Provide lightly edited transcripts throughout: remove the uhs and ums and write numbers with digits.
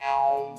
Hello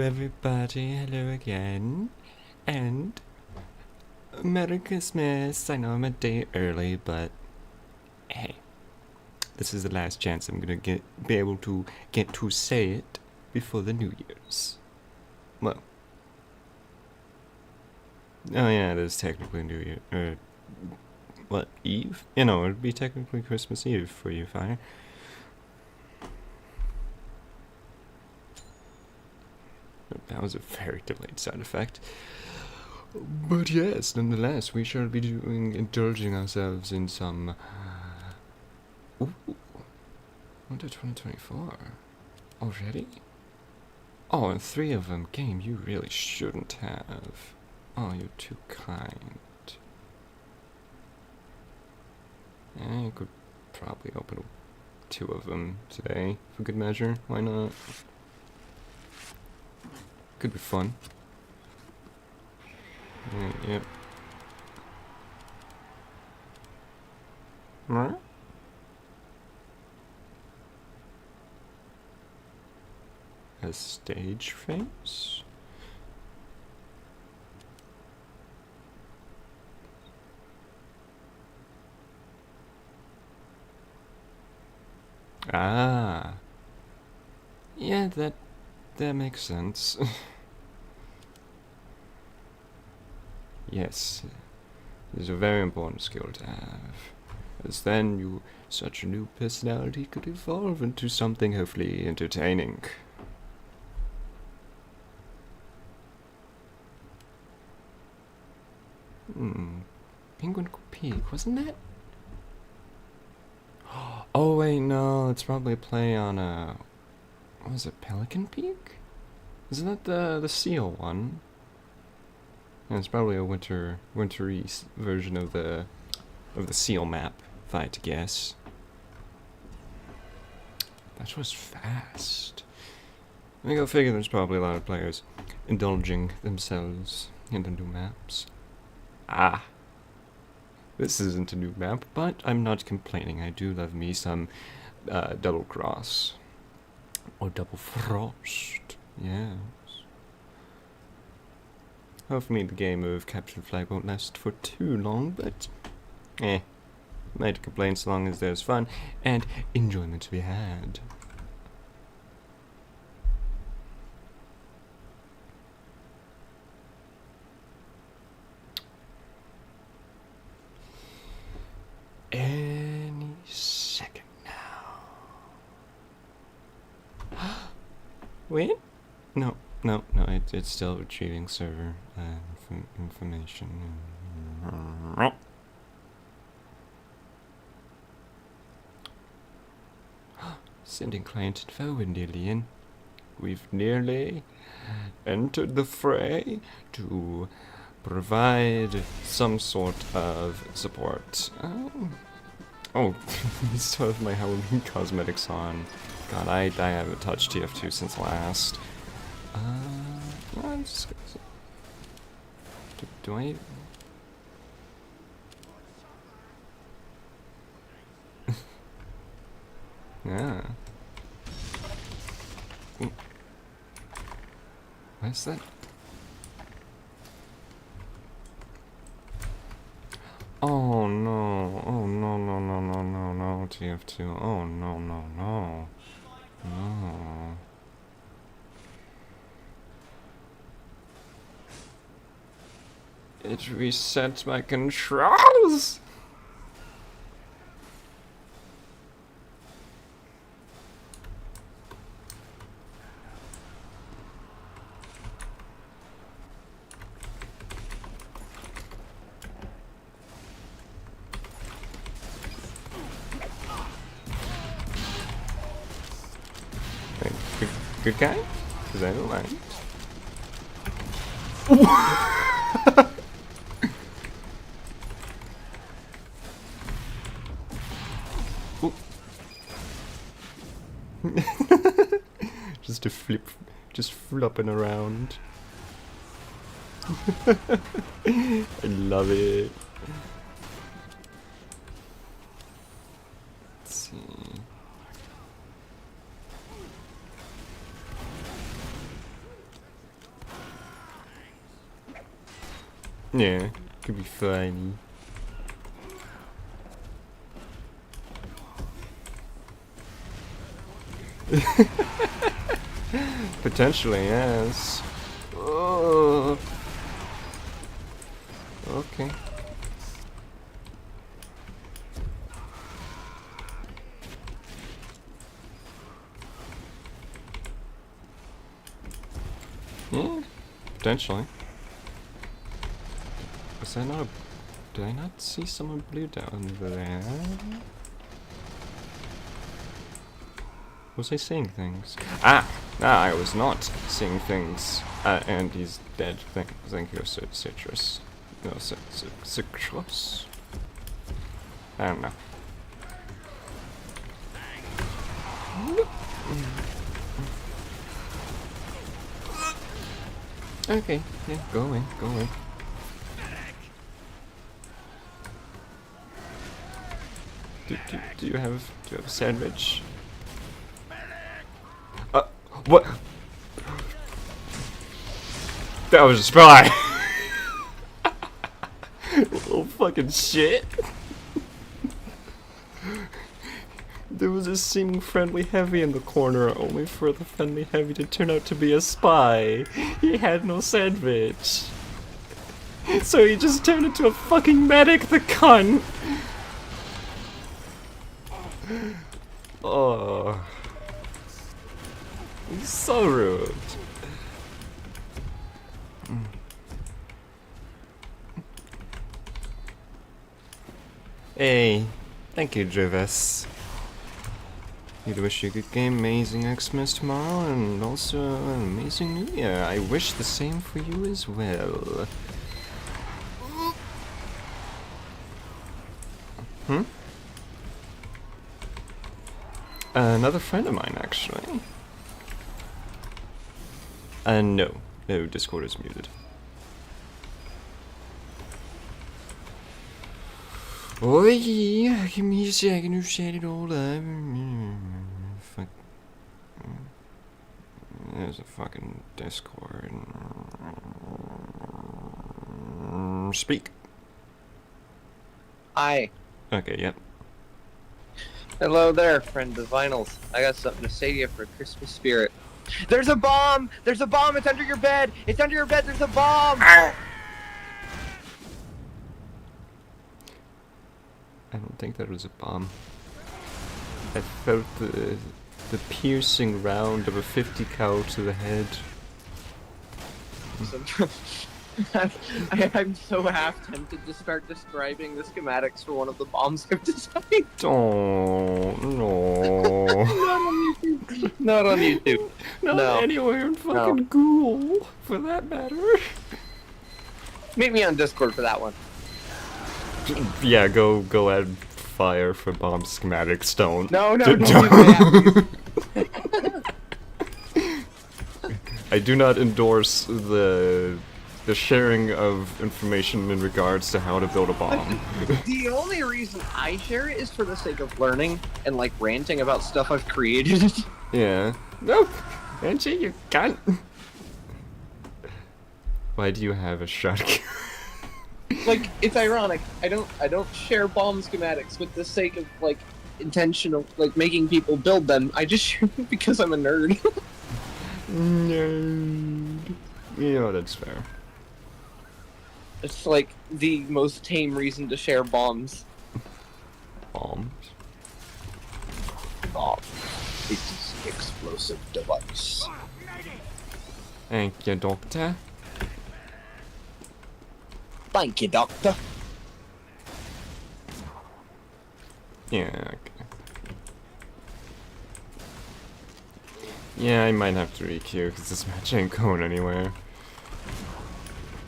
everybody, hello again, and Merry Christmas. I know I'm a day early, but hey, this is the last chance I'm gonna be able to get to say it before the New Year's. Well, oh yeah, there's technically New Year, what, Eve? You know, it'd be technically Christmas Eve for you, Fire. That was a very delayed sound effect. But yes, nonetheless, we shall be indulging ourselves in some... Ooh, Winter 2024. Already? Oh, and 3 of them. Game you really shouldn't have. Oh, you're too kind. You could probably open 2 of them today, for good measure. Why not? Could be fun. Yep. Huh? a stage face? Ah. Yeah, that makes sense. Yes, it is a very important skill to have, as then such a new personality could evolve into something hopefully entertaining. Penguin Peak, wasn't that? Oh wait, no, it's probably a play on what was it, Pelican Peak? Isn't that the seal one? And it's probably a wintry version of the seal map, if I had to guess. That was fast. I go figure there's probably a lot of players indulging themselves in the new maps. Ah. This isn't a new map, but I'm not complaining. I do love me some double cross. Or double frost. Yes. Hopefully the game of Capture the Flag won't last for too long, but might complain so long as there's fun and enjoyment to be had. Any second now. Wait? No, it's still retrieving server information. Sending client info, Indian. We've nearly entered the fray to provide some sort of support. Oh, I still have my Halloween cosmetics on. God, I haven't touched TF2 since last. I'm just gonna... Do I... Yeah. Ooh. What is that? Oh no, no, TF2, oh no. It resets my controls! Good guy? Because I don't mind. Just a flip, just flopping around. I love it. Let's see. Yeah, could be funny. Potentially, yes. Oh. Okay. Yeah, potentially. Was that not a... Did I not see someone blue down there? Was I seeing things? I was not seeing things. And he's dead. Thank you, citrus. No, citrus? I don't know. Okay, yeah, go away. Do you have a sandwich? What? That was a spy! Oh, fucking shit. There was a seeming friendly heavy in the corner, only for the friendly heavy to turn out to be a spy. He had no sandwich. So he just turned into a fucking medic, the cunt! Oh. He's so rude. Hey, thank you, Jervis. I'd wish you a good game, amazing Xmas tomorrow, and also an amazing New Year. I wish the same for you as well. Hmm? Another friend of mine, actually. No. No, Discord is muted. Oh yeah, give me a second to set it all up. Fuck. There's a fucking Discord. Speak. Hi. Okay, yep. Hello there, friend of vinyls. I got something to say to you for Christmas spirit. There's a bomb! There's a bomb! It's under your bed! It's under your bed! There's a bomb! I don't think that was a bomb. I felt the piercing round of a 50 cal to the head. I'm so half tempted to start describing the schematics for one of the bombs I've designed. Oh no. Not on YouTube. Not No. anywhere in fucking Google, for that matter. Meet me on Discord for that one. Yeah, go add fire for bomb schematics. Don't. No, Don't. I do not endorse the sharing of information in regards to how to build a bomb. The only reason I share it is for the sake of learning and like ranting about stuff I've created. Yeah. Nope. Angie, you can't. Why do you have a shotgun? Like, it's ironic. I don't share bomb schematics with the sake of like intentional like making people build them. I just share them because I'm a nerd. Nerd. You know, that's fair. It's like the most tame reason to share bombs. Bombs? Bomb. It's an explosive device. Thank you, Doctor. Thank you, Doctor. Yeah, okay. Yeah, I might have to re-queue because this match ain't going anywhere.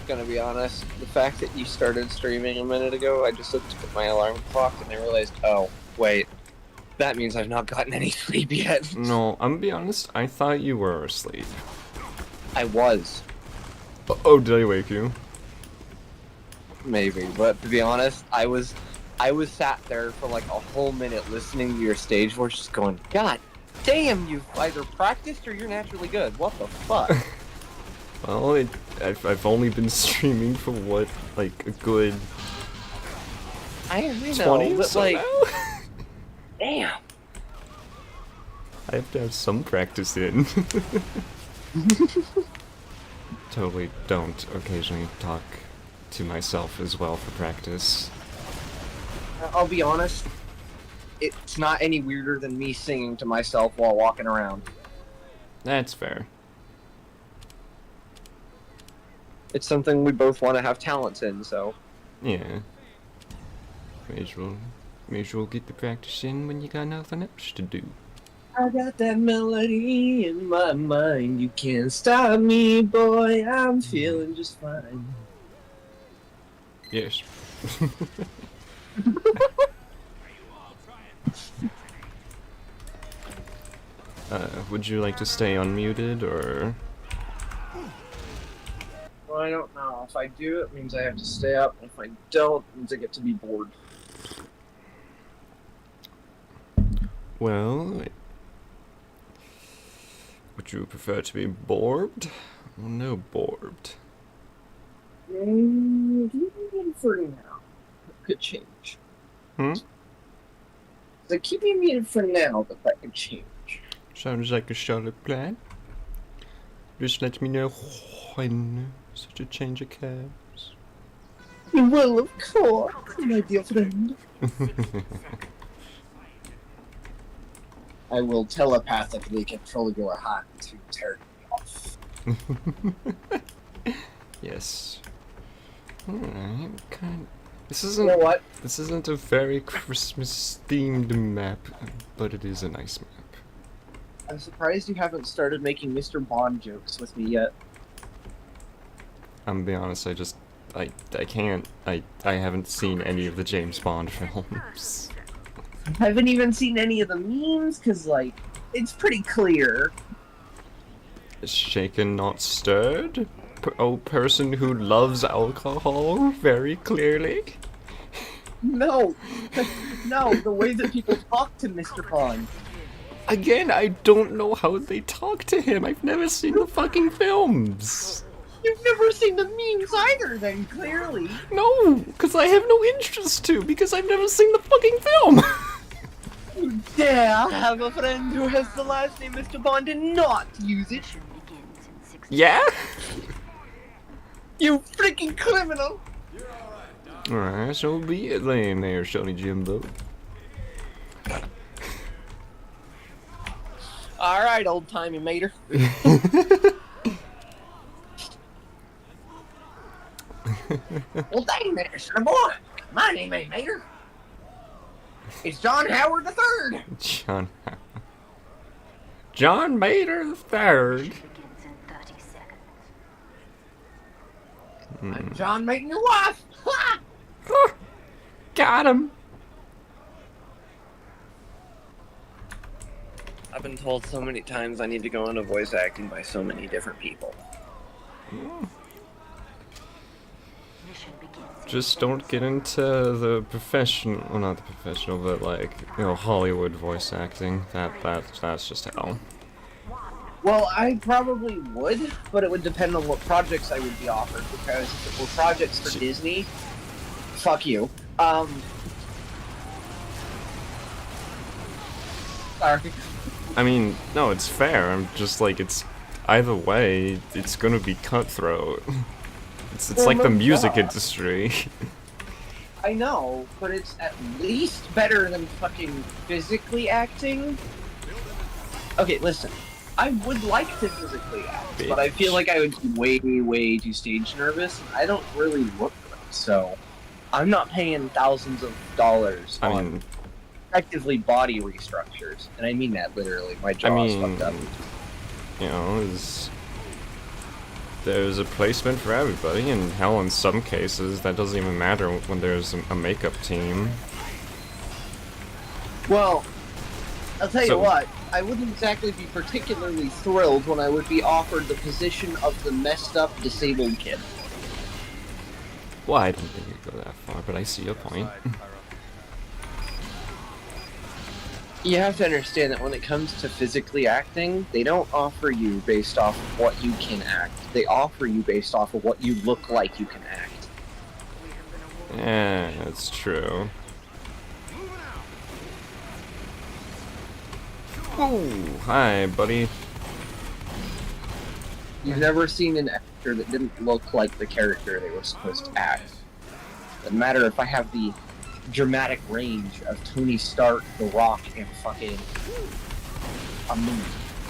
Gonna be honest, the fact that you started streaming a minute ago, I just looked at my alarm clock and I realized, oh, wait, that means I've not gotten any sleep yet. No, I'm gonna be honest, I thought you were asleep. I was. Oh, did I wake you? Maybe, but to be honest, I was sat there for like a whole minute listening to your stage voice just going, God damn, you've either practiced or you're naturally good. What the fuck? Well, I've only been streaming for what, like a good I know, 20 or but so like, now? damn. I have to have some practice in. Totally don't occasionally talk to myself as well for practice. I'll be honest, it's not any weirder than me singing to myself while walking around. That's fair. It's something we both want to have talents in, so. Yeah. May as well get the practice in when you got nothing else to do. I got that melody in my mind. You can't stop me, boy. I'm feeling just fine. Yes. Would you like to stay unmuted, or? Well, I don't know. If I do, it means I have to stay up. If I don't, it means I get to be bored. Well, would you prefer to be bored or no bored? Keep me in for now. Could change. So keep me muted for now, but that could change. Sounds like a solid plan. Just let me know when such a change occurs. Well, of course, my dear friend. I will telepathically control your hand to turn me off. Yes. Alright, this isn't. You know what? This isn't a very Christmas-themed map, but it is a nice map. I'm surprised you haven't started making Mr. Bond jokes with me yet. I'm gonna be honest, I can't, I haven't seen any of the James Bond films. I haven't even seen any of the memes, because, like, it's pretty clear. Shaken, not stirred? Person who loves alcohol, very clearly. No! No, the way that people talk to Mr. Bond. Again, I don't know how they talk to him. I've never seen the fucking films. You've never seen the memes either, then, clearly. No, because I have no interest to, because I've never seen the fucking film. You dare have a friend who has the last name Mr. Bond and not use it? Yeah? You freaking criminal! Alright, so be it then there, Shoney Jimbo. Alright, old-timey mater. Well, dang there, son boy. My name ain't Mater. It's John Howard III. John Mater the Third. I'm John mating your wife. Ha! Got him. I've been told so many times I need to go into voice acting by so many different people. Just don't get into the professional, well, not the professional, but like, you know, Hollywood voice acting. That's just hell. Well, I probably would, but it would depend on what projects I would be offered, because if it were projects for Disney, fuck you. Sorry. I mean, no, it's fair. I'm just like, it's either way, it's gonna be cutthroat. It's Well, like the no music duh. industry. I know, but it's at least better than fucking physically acting. Okay, listen. I would like to physically act, but I feel like I would be way, way too stage nervous, and I don't really look good, so I'm not paying thousands of dollars on effectively body restructures, and I mean that literally. My jaw's fucked up. You know, there's a placement for everybody, and hell, in some cases, that doesn't even matter when there's a makeup team. Well, I'll tell you what, I wouldn't exactly be particularly thrilled when I would be offered the position of the messed up disabled kid. Well, I don't think you'd go that far, but I see your point. You have to understand that when it comes to physically acting, they don't offer you based off of what you can act. They offer you based off of what you look like you can act. Yeah, that's true. Oh, hi, buddy. You've never seen an actor that didn't look like the character they were supposed to act. Doesn't matter if I have the dramatic range of Tony Stark, The Rock, and fucking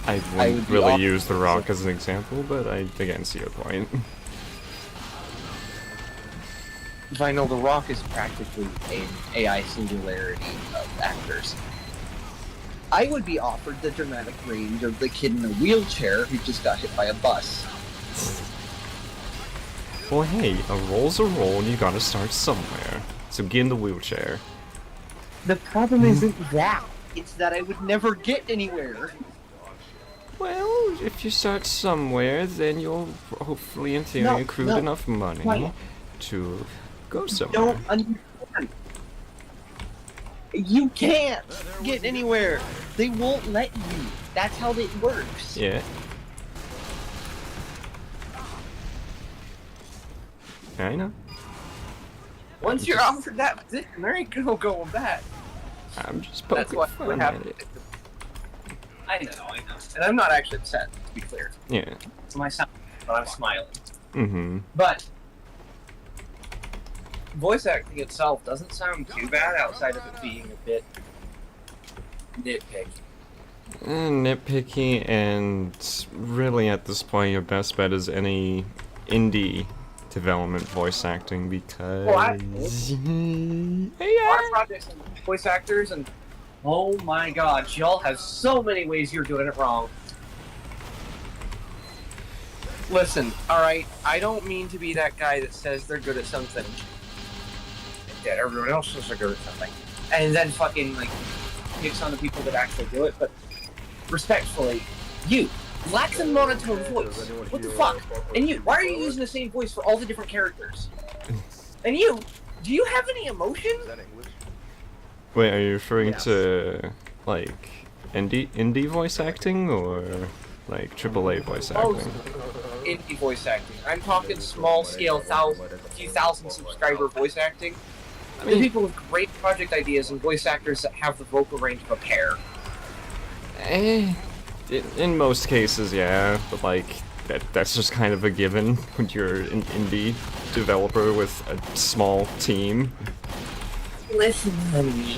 I wouldn't really use The Rock as an example, but I again see your point. Vinyl, The Rock is practically an AI singularity of actors. I would be offered the dramatic range of the kid in a wheelchair who just got hit by a bus. Well, hey, a roll's a roll, and you gotta start somewhere. So get in the wheelchair. The problem isn't that. It's that I would never get anywhere. Well, if you start somewhere, then you'll hopefully, in theory, accrue enough money to go somewhere. Don't understand. You can't get anywhere. They won't let you. That's how it works. Yeah. I know. Once you're offered that position, there ain't no going back. I'm just poking That's what fun at happened. it. I know. And I'm not actually upset, to be clear. Yeah. It's my sound, but I'm smiling. Mm-hmm. But voice acting itself doesn't sound too bad outside of it being a bit nitpicky. Nitpicky, and really at this point your best bet is any indie development voice acting because... Well, a lot of projects and voice actors, and oh my god, y'all have so many ways you're doing it wrong. Listen, alright, I don't mean to be that guy that says they're good at something, and that everyone else says they're good at something, and then fucking, like, picks on the people that actually do it, but respectfully, you, lax and monotone voice, what the fuck? And you, why are you using the same voice for all the different characters? And you, do you have any emotion? Wait, are you referring to, like, indie voice acting, or, like, AAA voice acting? Indie voice acting. I'm talking small scale, few thousand subscriber voice acting. I The mean, people with great project ideas and voice actors that have the vocal range of a pair. in most cases, yeah, but, like, that's just kind of a given when you're an indie developer with a small team. Listen, honey,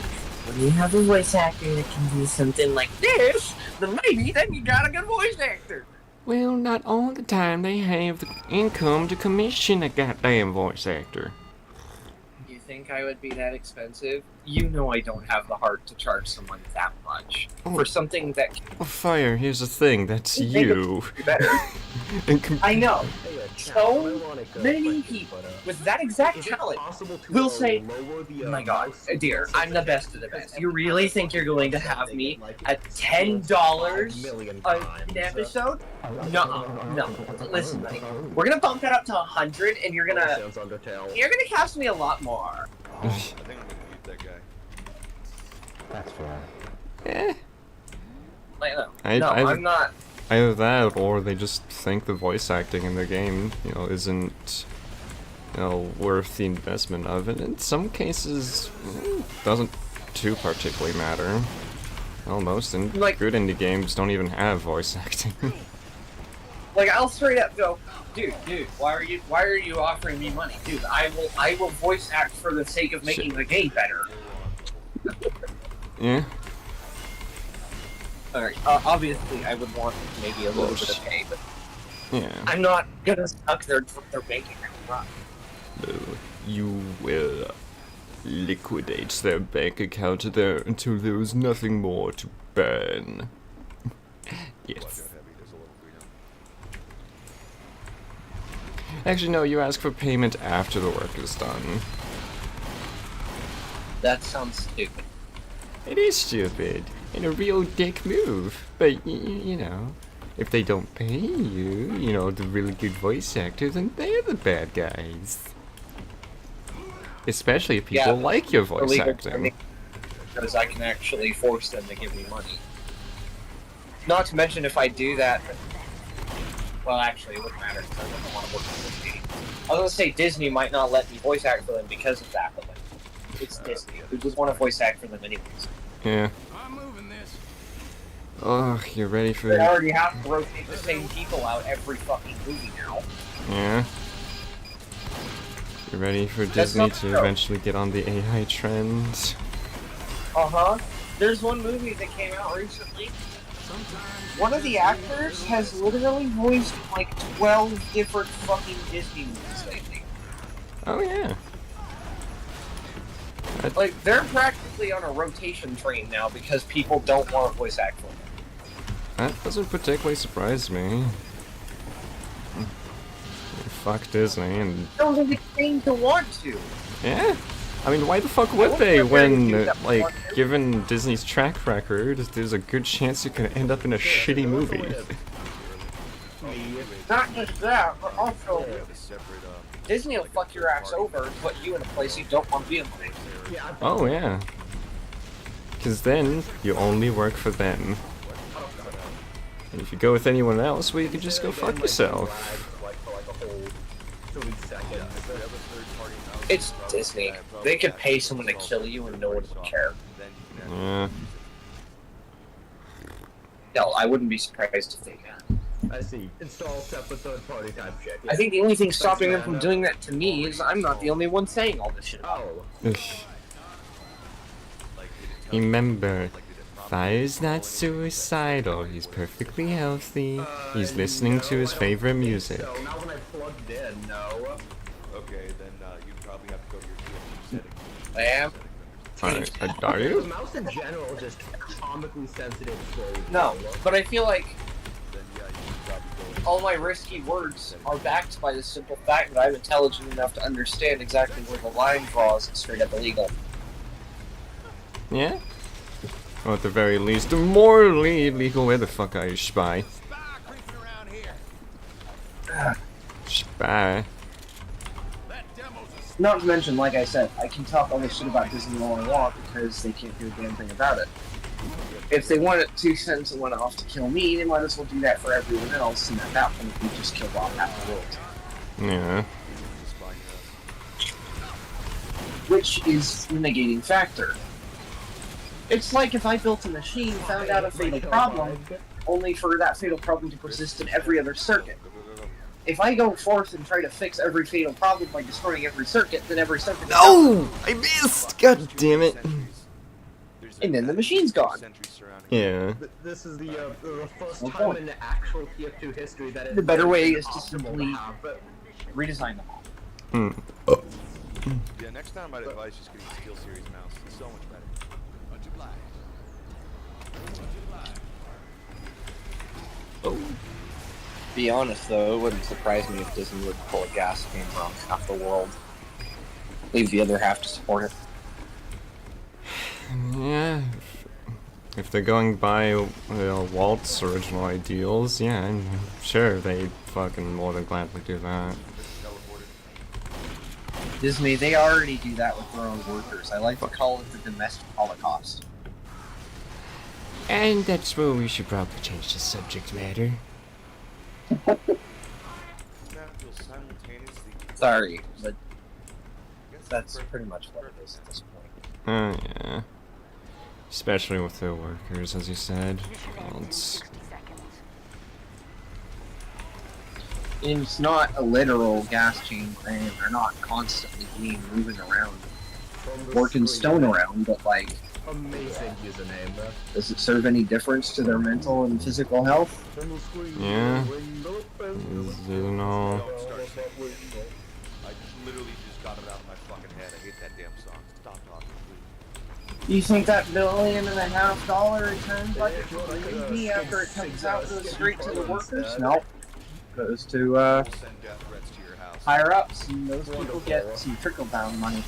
when you have a voice actor that can do something like this, then maybe then you got a good voice actor. Well, not all the time they have the income to commission a goddamn voice actor. You think I would be that expensive? You know I don't have the heart to charge someone that much for something that Oh, Fire, here's the thing, that's can make you. it better. And I know. So many people with that exact talent will say, oh my god, dear, I'm the best of the best. You really think you're going to have me at $10 an episode? No. Listen, buddy. We're gonna bump that up to 100, and you're gonna cast me a lot more. I think I'm gonna beat that guy. That's fair. Eh, Like, no, I- I'm not. either that, or they just think the voice acting in the game, isn't, worth the investment of it. In some cases, doesn't too particularly matter. Well, most good indie games don't even have voice acting. Like, I'll straight up go, dude, why are you offering me money? Dude, I will voice act for the sake of making the game better. Yeah. Alright, obviously I would want maybe a little bit of pay, but Yeah. I'm not gonna suck their bank account. No, you will liquidate their bank account there until there is nothing more to burn. Yes. Actually, no, you ask for payment after the work is done. That sounds stupid. It is stupid, and a real dick move. But, if they don't pay you, the really good voice actors, then they're the bad guys. Especially if people like your voice illegal acting. Because I can actually force them to give me money. Not to mention if I do that, well, actually, it wouldn't matter because I wouldn't want to work on Disney. I was gonna say Disney might not let me voice act for them because of that, but like, it's Disney. Who just want to voice act for them anyways? Yeah. I'm moving this. Oh, you're ready for They already have to rotate the same people out every fucking movie now. Yeah. You're ready for That's Disney not to true. eventually get on the AI trend? Uh-huh. There's one movie that came out recently. One of the actors has literally voiced like 12 different fucking Disney movies lately. Oh yeah. Like, they're practically on a rotation train now because people don't want to voice act for them. That doesn't particularly surprise me. Fuck Disney and... They don't really seem to want to. Yeah? I mean, why the fuck would they when, like, given Disney's track record, there's a good chance you can end up in a shitty movie. Not just that, but also Separate, Disney will fuck your ass over and put you in a place you don't want to be in. Oh yeah. Because then, you only work for them. And if you go with anyone else, well, you can just go fuck yourself. For like a whole 30 seconds. It's Disney. They could pay someone to kill you and no one would care. Yeah. No, I wouldn't be surprised if they can. I see. Install separate third-party type shit. I think the only thing stopping them from doing that to me is I'm not the only one saying all this shit. Oh. Ugh. Remember, Fire's not suicidal. He's perfectly healthy. He's listening to his favorite music. So now when I plugged in, no. Okay, then you probably have to go to your TFT settings. I am? Are The you? mouse in general is just comically sensitive. No, but I feel like Then yeah, you should probably go. all my risky words are backed by the simple fact that I'm intelligent enough to understand exactly where the line draws and straight up illegal. Yeah? Or at the very least, morally illegal. Where the fuck are you, spy? Spy. Not to mention, like I said, I can talk all this shit about Disney all I want because they can't do a damn thing about it. If they wanted 2 cents and went off to kill me, they might as well do that for everyone else, and at that point we just killed off half the world. Yeah. Which is the negating factor. It's like if I built a machine, found out a fatal problem, only for that fatal problem to persist in every other circuit. If I go forth and try to fix every fatal problem by destroying every circuit, then every circuit... No! I missed! God damn it. And then the machine's gone. Yeah. This is the first No time point. in the actual TF2 history that The better way is to optimal simply have, but redesign them all. Hmm. Yeah, next time I'd advise just getting Steel Series mouse. It's so much better. Much obliged. Oh. Be honest though, it wouldn't surprise me if Disney would pull a gas game around half the world. Leave the other half to support it. Yeah. If they're going by Walt's original ideals, yeah, I'm sure they fucking more than gladly do that. Disney, they already do that with their own workers. I like to call it the domestic holocaust. And that's where we should probably change the subject matter. Now you'll simultaneously. Sorry, but that's pretty much what it is at this point. Oh, yeah. Especially with the workers, as you said. Well, It's not a literal gas chain thing. They're not constantly being moving around, working stone around, but like, amazing username. does it serve any difference to their mental and physical health? Yeah. You know. I literally just got it out of my fucking head. I hate that damn song. Stop talking, please. You think that $1.5 return budget will leave me after it comes out goes straight to the workers? Nope. Goes to We'll send death threats to your house. higher ups, and those people get some trickle down money.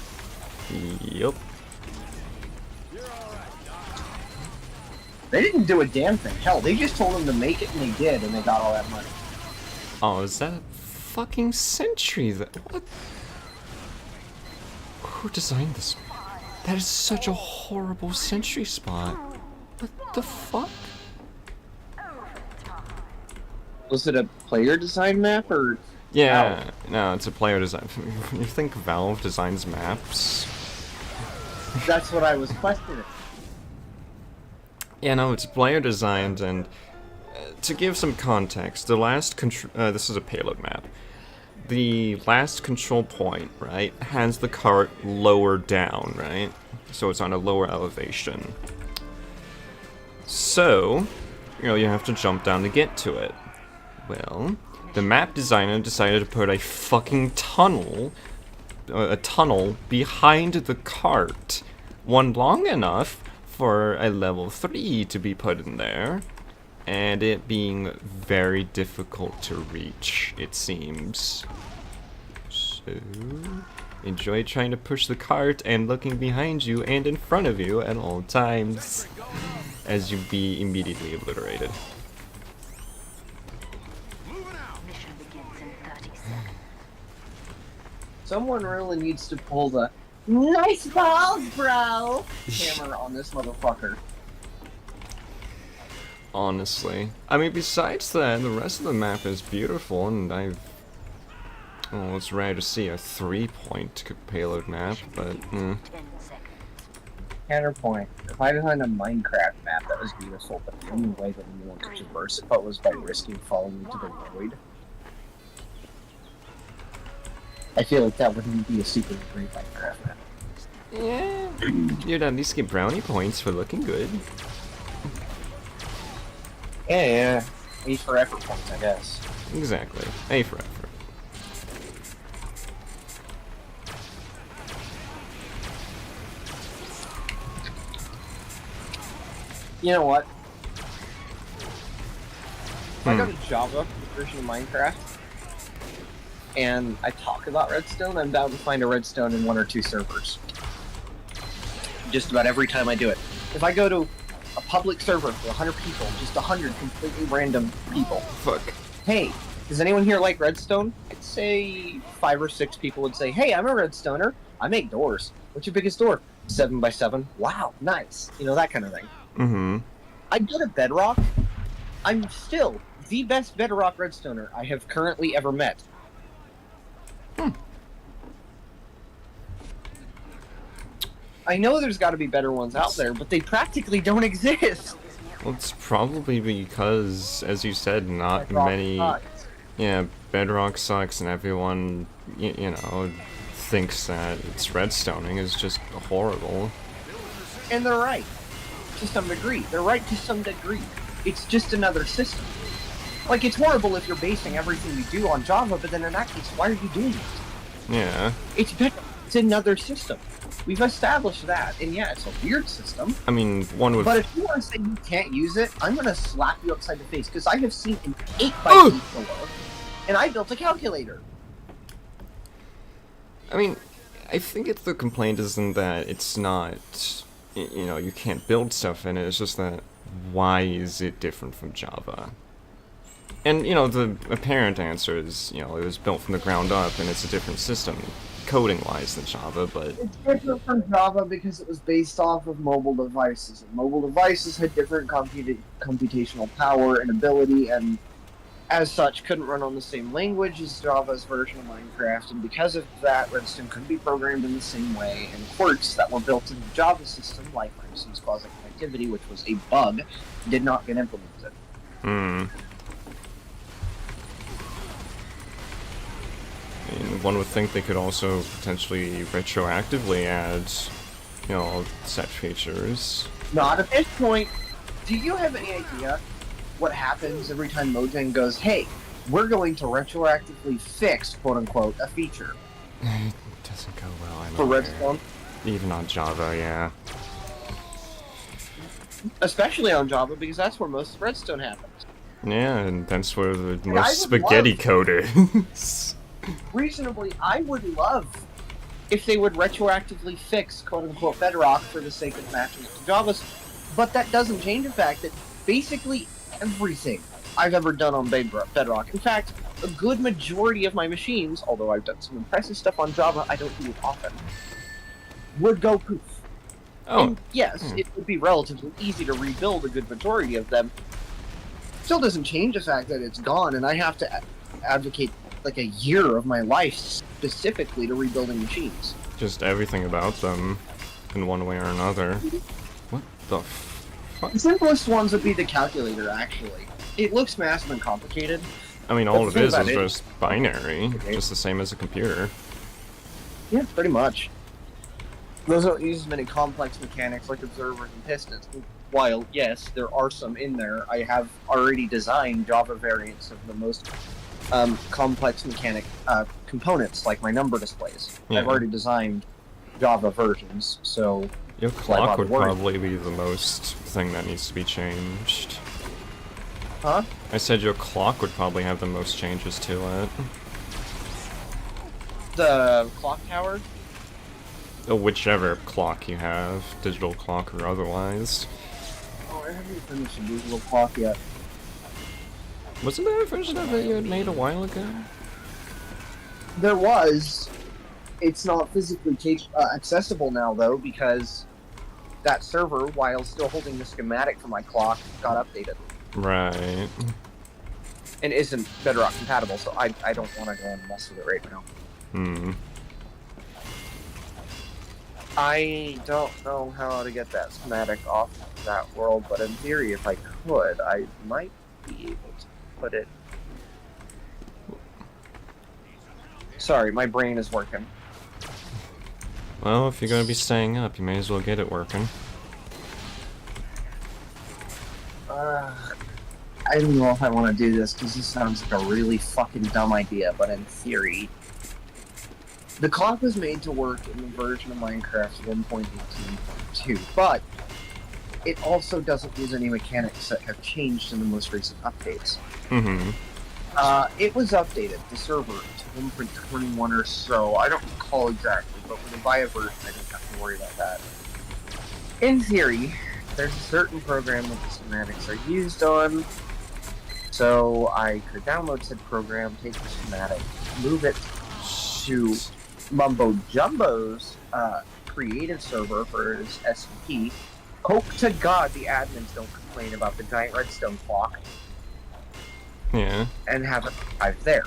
Yup. They didn't do a damn thing. Hell, they just told them to make it, and they did, and they got all that money. Oh, is that a fucking sentry? What? Who designed this? That is such a horrible sentry spot. What the fuck? Was it a player design map, or...? Yeah, no, it's a player design. You think Valve designs maps? That's what I was questioning. Yeah, no, it's player designed, and to give some context, the last this is a payload map. The last control point, right, has the cart lower down, right? So it's on a lower elevation. So, you have to jump down to get to it. Well, the map designer decided to put a fucking tunnel, behind the cart, one long enough for a level 3 to be put in there, and it being very difficult to reach, it seems. So, enjoy trying to push the cart and looking behind you and in front of you at all times, as you be immediately obliterated. Someone really needs to pull the nice balls, bro hammer on this motherfucker. Honestly. I mean, besides that, the rest of the map is beautiful, and Oh, it's rare to see a 3-point payload map, but Counterpoint. If I designed a Minecraft map that was beautiful, but the only way that anyone could traverse it was by risking falling into the void, I feel like that wouldn't be a super great Minecraft map. yeah, you'd at least get brownie points for looking good. Yeah. A for effort points, I guess. Exactly. A for effort. You know what? If I go to Java version of Minecraft and I talk about Redstone, I'm bound to find a Redstone in 1 or 2 servers. Just about every time I do it. If I go to a public server for 100 people, just 100 completely random people. Fuck. Hey, does anyone here like Redstone? I'd say 5 or 6 people would say, hey, I'm a Redstoner. I make doors. What's your biggest door? 7 by 7. Wow, nice. You know, that kind of thing. Mm-hmm. I go to Bedrock. I'm still the best Bedrock Redstoner I have currently ever met. I know there's got to be better ones out there, but they practically don't exist. Well, it's probably because, as you said, not Bedrock many... sucks. Yeah, Bedrock sucks, and everyone, you know, thinks that it's redstoning is just horrible. And they're right. To some degree. They're right to some degree. It's just another system. Like, it's horrible if you're basing everything you do on Java, but then in that case, why are you doing it? Yeah. It's better. It's another system. We've established that, and yeah, it's a weird system. I mean, one would... But if you want to say you can't use it, I'm going to slap you upside the face, because I have seen an 8x8 floor, and I built a calculator. I mean, I think the complaint isn't that it's not... You know, you can't build stuff in it, it's just that why is it different from Java? And, you know, the apparent answer is, you know, it was built from the ground up and it's a different system, coding-wise, than Java, but... It's different from Java because it was based off of mobile devices, and mobile devices had different computational power and ability, and as such couldn't run on the same language as Java's version of Minecraft, and because of that, Redstone couldn't be programmed in the same way, and quirks that were built into the Java system, like for instance quasi-connectivity, which was a bug, did not get implemented. Hmm. I mean, one would think they could also potentially retroactively add, you know, set features. Not at this point. Do you have any idea what happens every time Mojang goes, hey, we're going to retroactively fix, quote-unquote, a feature? It doesn't go well, I know. For Redstone? Even on Java, yeah. Especially on Java, because that's where most Redstone happens. Yeah, and that's where the I most would spaghetti love- code is. Reasonably, I would love if they would retroactively fix, quote-unquote, Bedrock for the sake of matching it to Java's, but that doesn't change the fact that basically everything I've ever done on Bedrock, in fact, a good majority of my machines, although I've done some impressive stuff on Java, I don't do it often, would go poof. Oh, And yes, it would be relatively easy to rebuild a good majority of them. Still doesn't change the fact that it's gone, and I have to advocate like a year of my life specifically to rebuilding machines. just everything about them in one way or another. What the fuck? The simplest ones would be the calculator, actually. It looks massive and complicated. I mean, But all the it thing is about it- just binary, Okay. just the same as a computer. Yeah, pretty much. Those don't use as many complex mechanics like observers and pistons. While, yes, there are some in there, I have already designed Java variants of the most complex mechanic components, like my number displays. Yeah. I've already designed Java versions, so... Your Why clock bother would worrying? probably be the most thing that needs to be changed. Huh? I said your clock would probably have the most changes to it. The clock tower? Whichever clock you have, digital clock or otherwise. Oh, I haven't finished the digital clock yet. Wasn't there a version of it you had made a while ago? There was. It's not physically accessible now, though, because that server, while still holding the schematic for my clock, got updated. Right. and isn't Bedrock compatible, so I don't want to go and mess with it right now. Hmm. I don't know how to get that schematic off that world, but in theory, if I could, I might be able to put it. Sorry, my brain is working. Well, if you're gonna be staying up, you may as well get it working. I don't know if I want to do this because this sounds like a really fucking dumb idea, but in theory, the clock was made to work in the version of Minecraft 1.18.2, but it also doesn't use any mechanics that have changed in the most recent updates. Mm-hmm. It was updated, the server, to 1.21 or so. I don't recall exactly, but when you buy a version, I don't have to worry about that. In theory, there's a certain program that the schematics are used on, so I could download said program, take the schematic, move it to Mumbo Jumbo's creative server for his SMP. Hope to God the admins don't complain about the giant redstone clock. Yeah. And have it arrive there.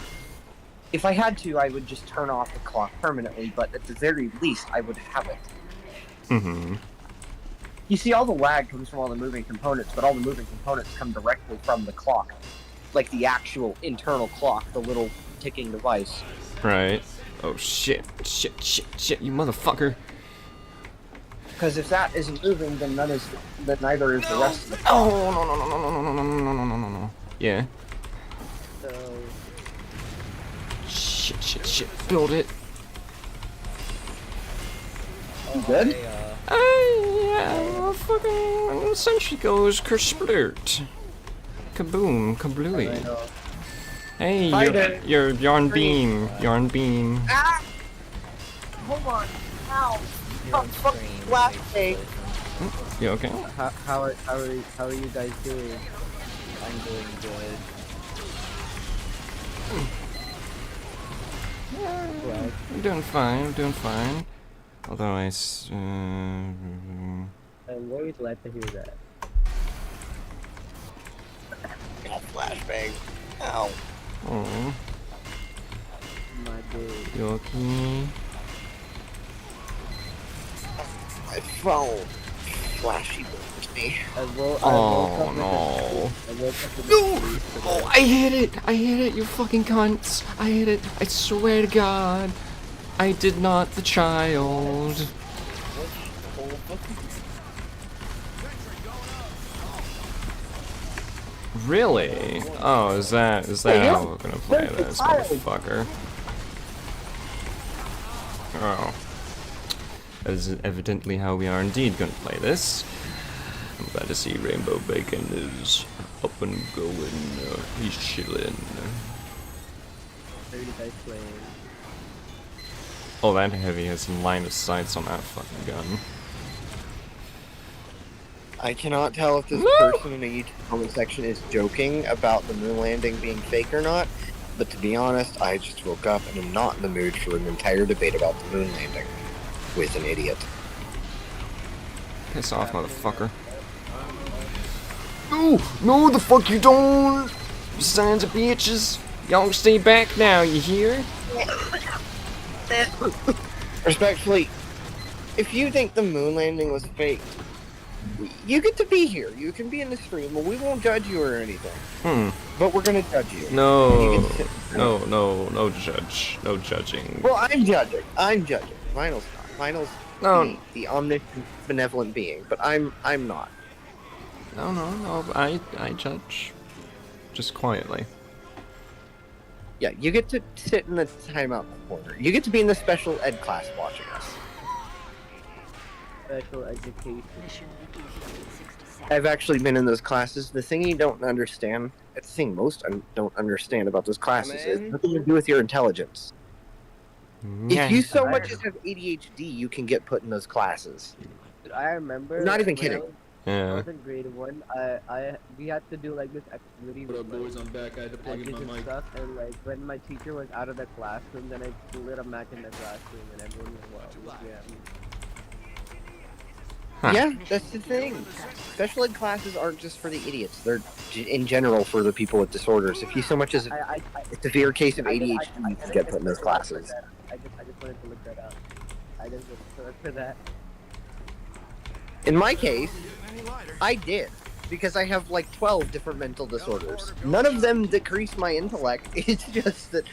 If I had to, I would just turn off the clock permanently, but at the very least, I would have it. Mm-hmm. You see, all the lag comes from all the moving components, but all the moving components come directly from the clock. Like the actual internal clock, the little ticking device. Right. Oh shit, shit, shit, shit, you motherfucker. Because if that isn't moving, then neither is the rest of the clock. Oh, no, no, no, no, no, no, no, no, no, no, no, no. Yeah. So... Shit, shit, shit, build it. You good? Yeah, fucking sentry goes kersplurt. Kaboom, kablooey. Hey, you're yarn beam, yarn beam. Ah! Hold on. Ow. I'm fucking laughing. You okay? How are you guys doing? I'm doing good. Well, I'm doing fine, I'm doing fine. Although I'm very glad to hear that. Flashbang. Ow. Oh, My dude. you okay? My phone. Flashy burns me. I woke Oh up no. no! Oh, I hit it! I hit it, you fucking cunts! I hit it! I swear to God! I did not the child. Really? Oh, is that how we're gonna play this, motherfucker? Oh. That is evidently how we are indeed gonna play this. I'm glad to see Rainbow Bacon is up and going. He's chillin'. How are you guys playing? Oh, that heavy has some line of sights on that fucking gun. I cannot tell if this person in the YouTube comment section is joking about the moon landing being fake or not, but to be honest, I just woke up and am not in the mood for an entire debate about the moon landing with an idiot. Piss off, motherfucker. No! No, the fuck you don't! You sons of bitches! Y'all stay back now, you hear? Respectfully, if you think the moon landing was fake, you get to be here. You can be in the stream, but we won't judge you or anything. But we're gonna judge you. No. No judge. No judging. Well, I'm judging. Vinyl's not. Vinyl's the omniscient, benevolent being, but I'm not. No, I judge. Just quietly. Yeah, you get to sit in the timeout corner. You get to be in the special ed class watching us. Special education. I've actually been in those classes. The thing you don't understand, the thing most don't understand about those classes is nothing to do with your intelligence. If you so much as have ADHD, you can get put in those classes. Dude, I remember. Not even kidding. I Yeah. was in grade 1. We had to do like this activity What up, with boys? I'm back. I had to plug in matches my and mic. stuff, and like when my teacher was out of the classroom, then I lit a match in the classroom, and everyone was wow. Yeah. Huh. Yeah, that's the thing. Special ed classes aren't just for the idiots. They're in general for the people with disorders. If you so much as a severe case of ADHD, you can get put in those classes. I just wanted to look that up. I just wanted to look for that. In my case, I did. Because I have like 12 different mental disorders. None of them decrease my intellect. It's just that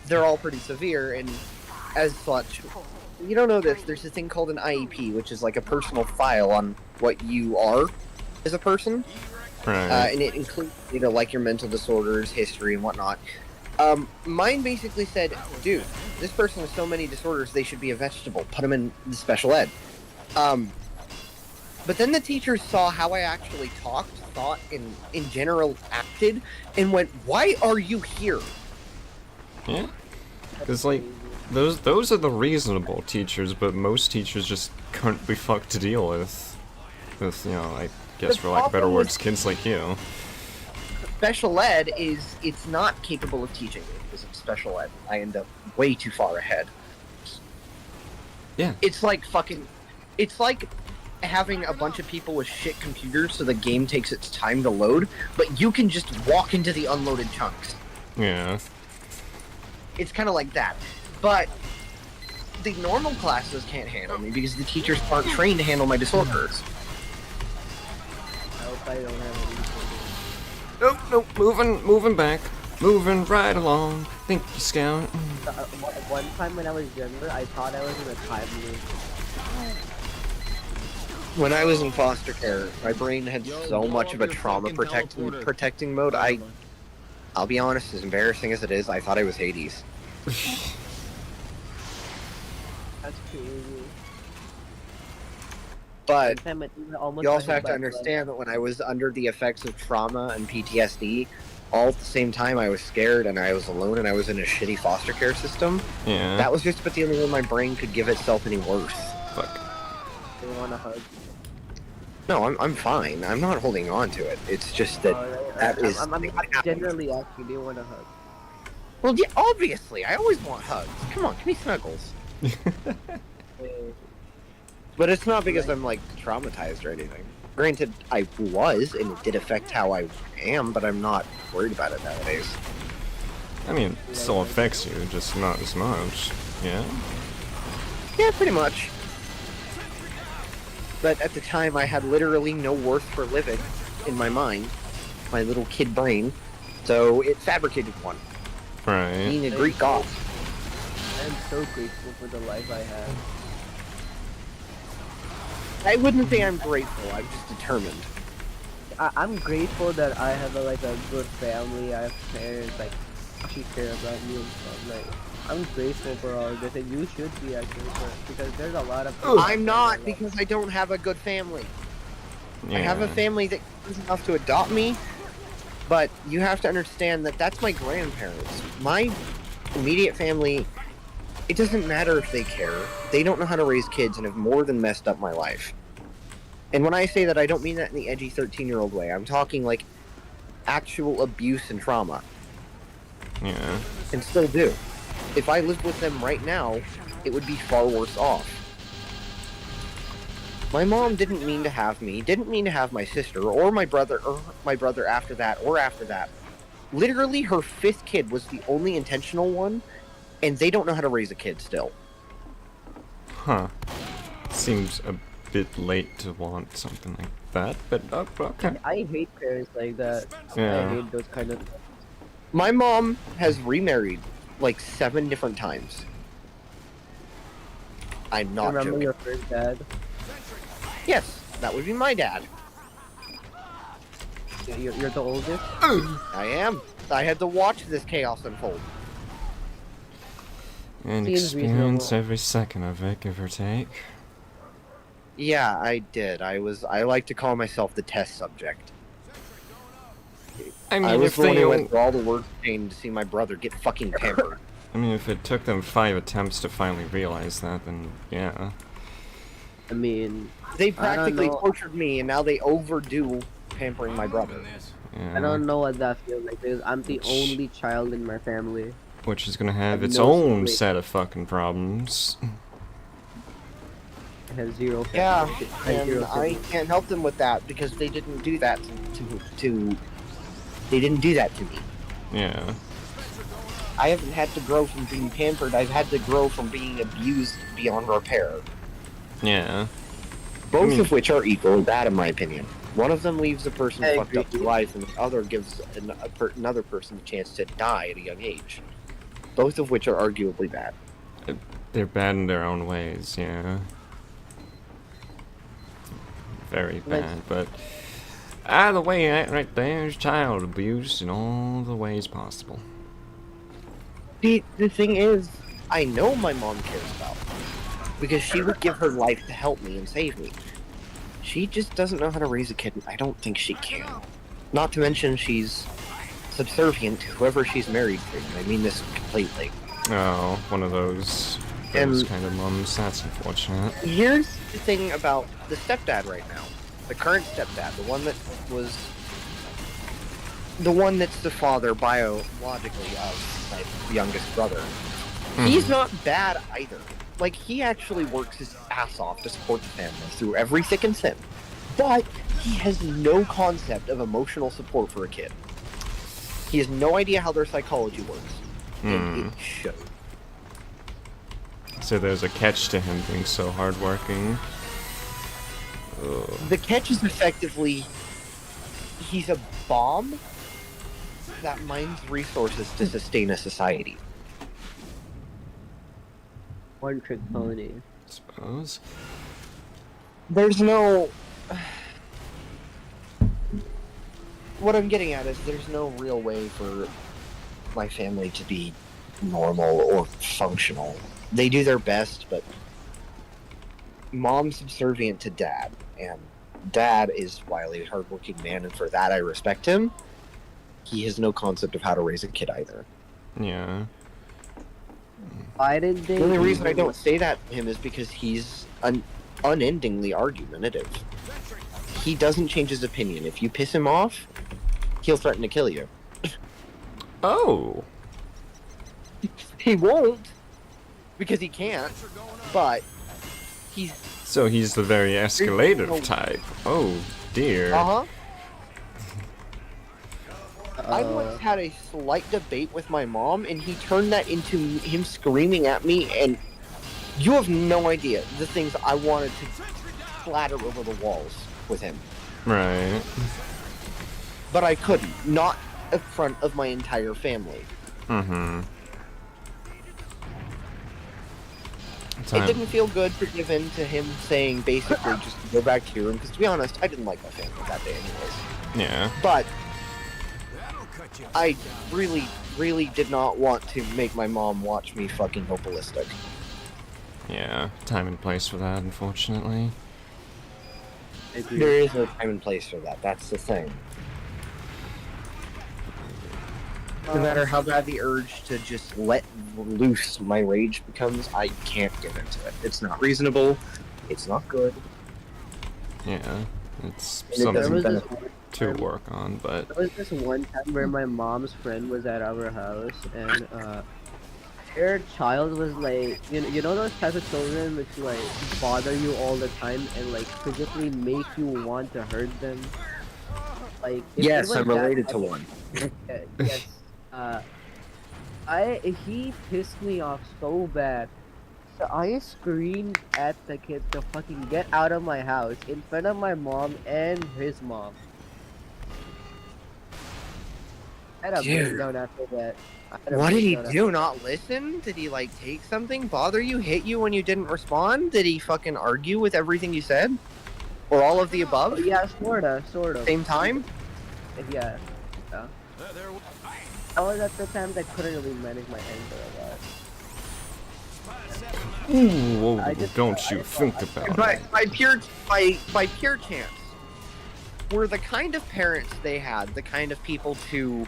they're all pretty severe, and as such, you don't know this, there's a thing called an IEP, which is like a personal file on what you are as a person. Right. And it includes, like your mental disorders, history, and whatnot. Mine basically said, dude, this person has so many disorders, they should be a vegetable. Put them in the special ed. But then the teachers saw how I actually talked, thought, and in general acted, and went, "Why are you here?" Yeah. Because, like, those are the reasonable teachers, but most teachers just couldn't be fucked to deal with. With, I guess for lack of better words, kids like you. Special ed it's not capable of teaching me because of special ed. I end up way too far ahead. Yeah. It's like having a bunch of people with shit computers so the game takes its time to load, but you can just walk into the unloaded chunks. Yeah. It's kind of like that. But the normal classes can't handle me because the teachers aren't trained to handle my disorders. I hope I don't have any. Nope, moving back. Moving right along. Thank you, Scout. One time when I was younger, I thought I was in a time loop. When I was in foster care, my brain had so much of a trauma protecting mode. I'll be honest, as embarrassing as it is, I thought I was Hades. That's crazy. But One time you also have to understand that when I was under the effects of trauma and PTSD, all at the same time I was scared and I was alone and I was in a shitty foster care system. Yeah. That was just about the only way my brain could give itself any worse. Fuck. Do you want a hug? No, I'm fine. I'm not holding on to it. It's just that that is. I'm generally asking, do you want a hug? Well, yeah, obviously, I always want hugs. Come on, give me snuggles. But it's not because I'm like traumatized or anything. Granted, I was, and it did affect how I am, but I'm not worried about it nowadays. I mean, it still affects you, just not as much. Yeah? Yeah, pretty much. But at the time, I had literally no worth for living in my mind, my little kid brain, so it fabricated one. Right. Being a Greek god. I'm so grateful for the life I have. I wouldn't say I'm grateful, I'm just determined. I'm grateful that I have a good family. I have parents actually care about me and stuff. I'm grateful for all this, and you should be actually, because there's a lot of. I'm not, because I don't have a good family. Yeah. I have a family that is enough to adopt me, but you have to understand that that's my grandparents. My immediate family, it doesn't matter if they care. They don't know how to raise kids and have more than messed up my life. And when I say that, I don't mean that in the edgy 13-year-old way. I'm talking like actual abuse and trauma. Yeah. And still do. If I lived with them right now, it would be far worse off. My mom didn't mean to have me, didn't mean to have my sister, or my brother after that, or after that. Literally, her 5th kid was the only intentional one, and they don't know how to raise a kid still. Huh. Seems a bit late to want something like that, but okay. I hate parents like that. Yeah. I hate those kind of. My mom has remarried like 7 different times. I'm not Remember joking. your first dad? Yes, that would be my dad. You're the oldest? I am. I had to watch this chaos unfold. And Seems experience reasonable. every second of it, give or take. Yeah, I did. I like to call myself the test subject. I mean, I was if the one they who went through all the work pain to see my brother get fucking pampered. I mean, if it took them 5 attempts to finally realize that, then yeah. I mean, They practically know. tortured me, and now they overdo pampering my brother. Yeah. I don't know what that feels like, because I'm the only child in my family. Which is gonna have I've its no own family. set of fucking problems. has zero Yeah, family. Has and zero I siblings. can't help them with that because they didn't do that to they didn't do that to me. Yeah. I haven't had to grow from being pampered. I've had to grow from being abused beyond repair. Yeah. Both mean- of which are equally bad, in my opinion. One of them leaves a person I fucked up for agree. life, and the other gives another person the chance to die at a young age. Both of which are arguably bad. They're bad in their own ways, yeah. Very Let's- bad, but the way right there is child abuse in all the ways possible. See, the thing is, I know my mom cares about me because she would give her life to help me and save me. She just doesn't know how to raise a kid, and I don't think she can. Not to mention she's subservient to whoever she's married to, and I mean this completely. Oh, one of those And- kind of mums. That's unfortunate. Here's the thing about the stepdad right now. The current stepdad, the one that's the father biologically of my youngest brother. He's not bad either. Like, he actually works his ass off to support the family through every thick and thin. But he has no concept of emotional support for a kid. He has no idea how their psychology works. And it shows. So there's a catch to him being so hardworking. Ugh. The catch is effectively he's a bomb that mines resources to sustain a society. One trick pony. Suppose. There's no. What I'm getting at is there's no real way for my family to be normal or functional. They do their best, but mom's subservient to dad, and dad is wily, hardworking man, and for that I respect him. He has no concept of how to raise a kid either. Yeah. Why did they? The only reason I don't say that to him is because he's unendingly argumentative. He doesn't change his opinion. If you piss him off, he'll threaten to kill you. Oh. He won't, because he can't, but he's... So he's the very escalative type. Oh dear. Uh-huh. I Uh, once had a slight debate with my mom, and he turned that into him screaming at me, and you have no idea the things I wanted to splatter over the walls with him. Right. But I couldn't, not in front of my entire family. Mm-hmm. It didn't feel good to give in to him saying basically just go back to your room, because to be honest, I didn't like my family that day anyways. Yeah. But I really, really did not want to make my mom watch me fucking go ballistic. Yeah. Time and place for that, unfortunately. There is no time and place for that, that's the thing. No matter how bad the urge to just let loose my rage becomes, I can't give into it. It's not reasonable, it's not good. Yeah. It's And it something doesn't There was this benefit. to work on, but There was this one time where my mom's friend was at our house, and her child was like, you know those types of children which like bother you all the time and like physically make you want to hurt them. Like it Yes, was I'm that related type to of- one. Yes. He pissed me off so bad. So I screamed at the kid to fucking get out of my house in front of my mom and his mom. I had a Dude. breakdown after that. I had a What did he breakdown do? Not listen? Did he like take something, bother you, hit you when you didn't respond? Did he fucking argue with everything you said? Or all of the above? after- Yeah, sort of. Same time? Yeah. I was at the time that couldn't really manage my anger a lot. ooh, I just- don't I you just- think I- about By, it? by pure chance, were the kind of parents they had the kind of people to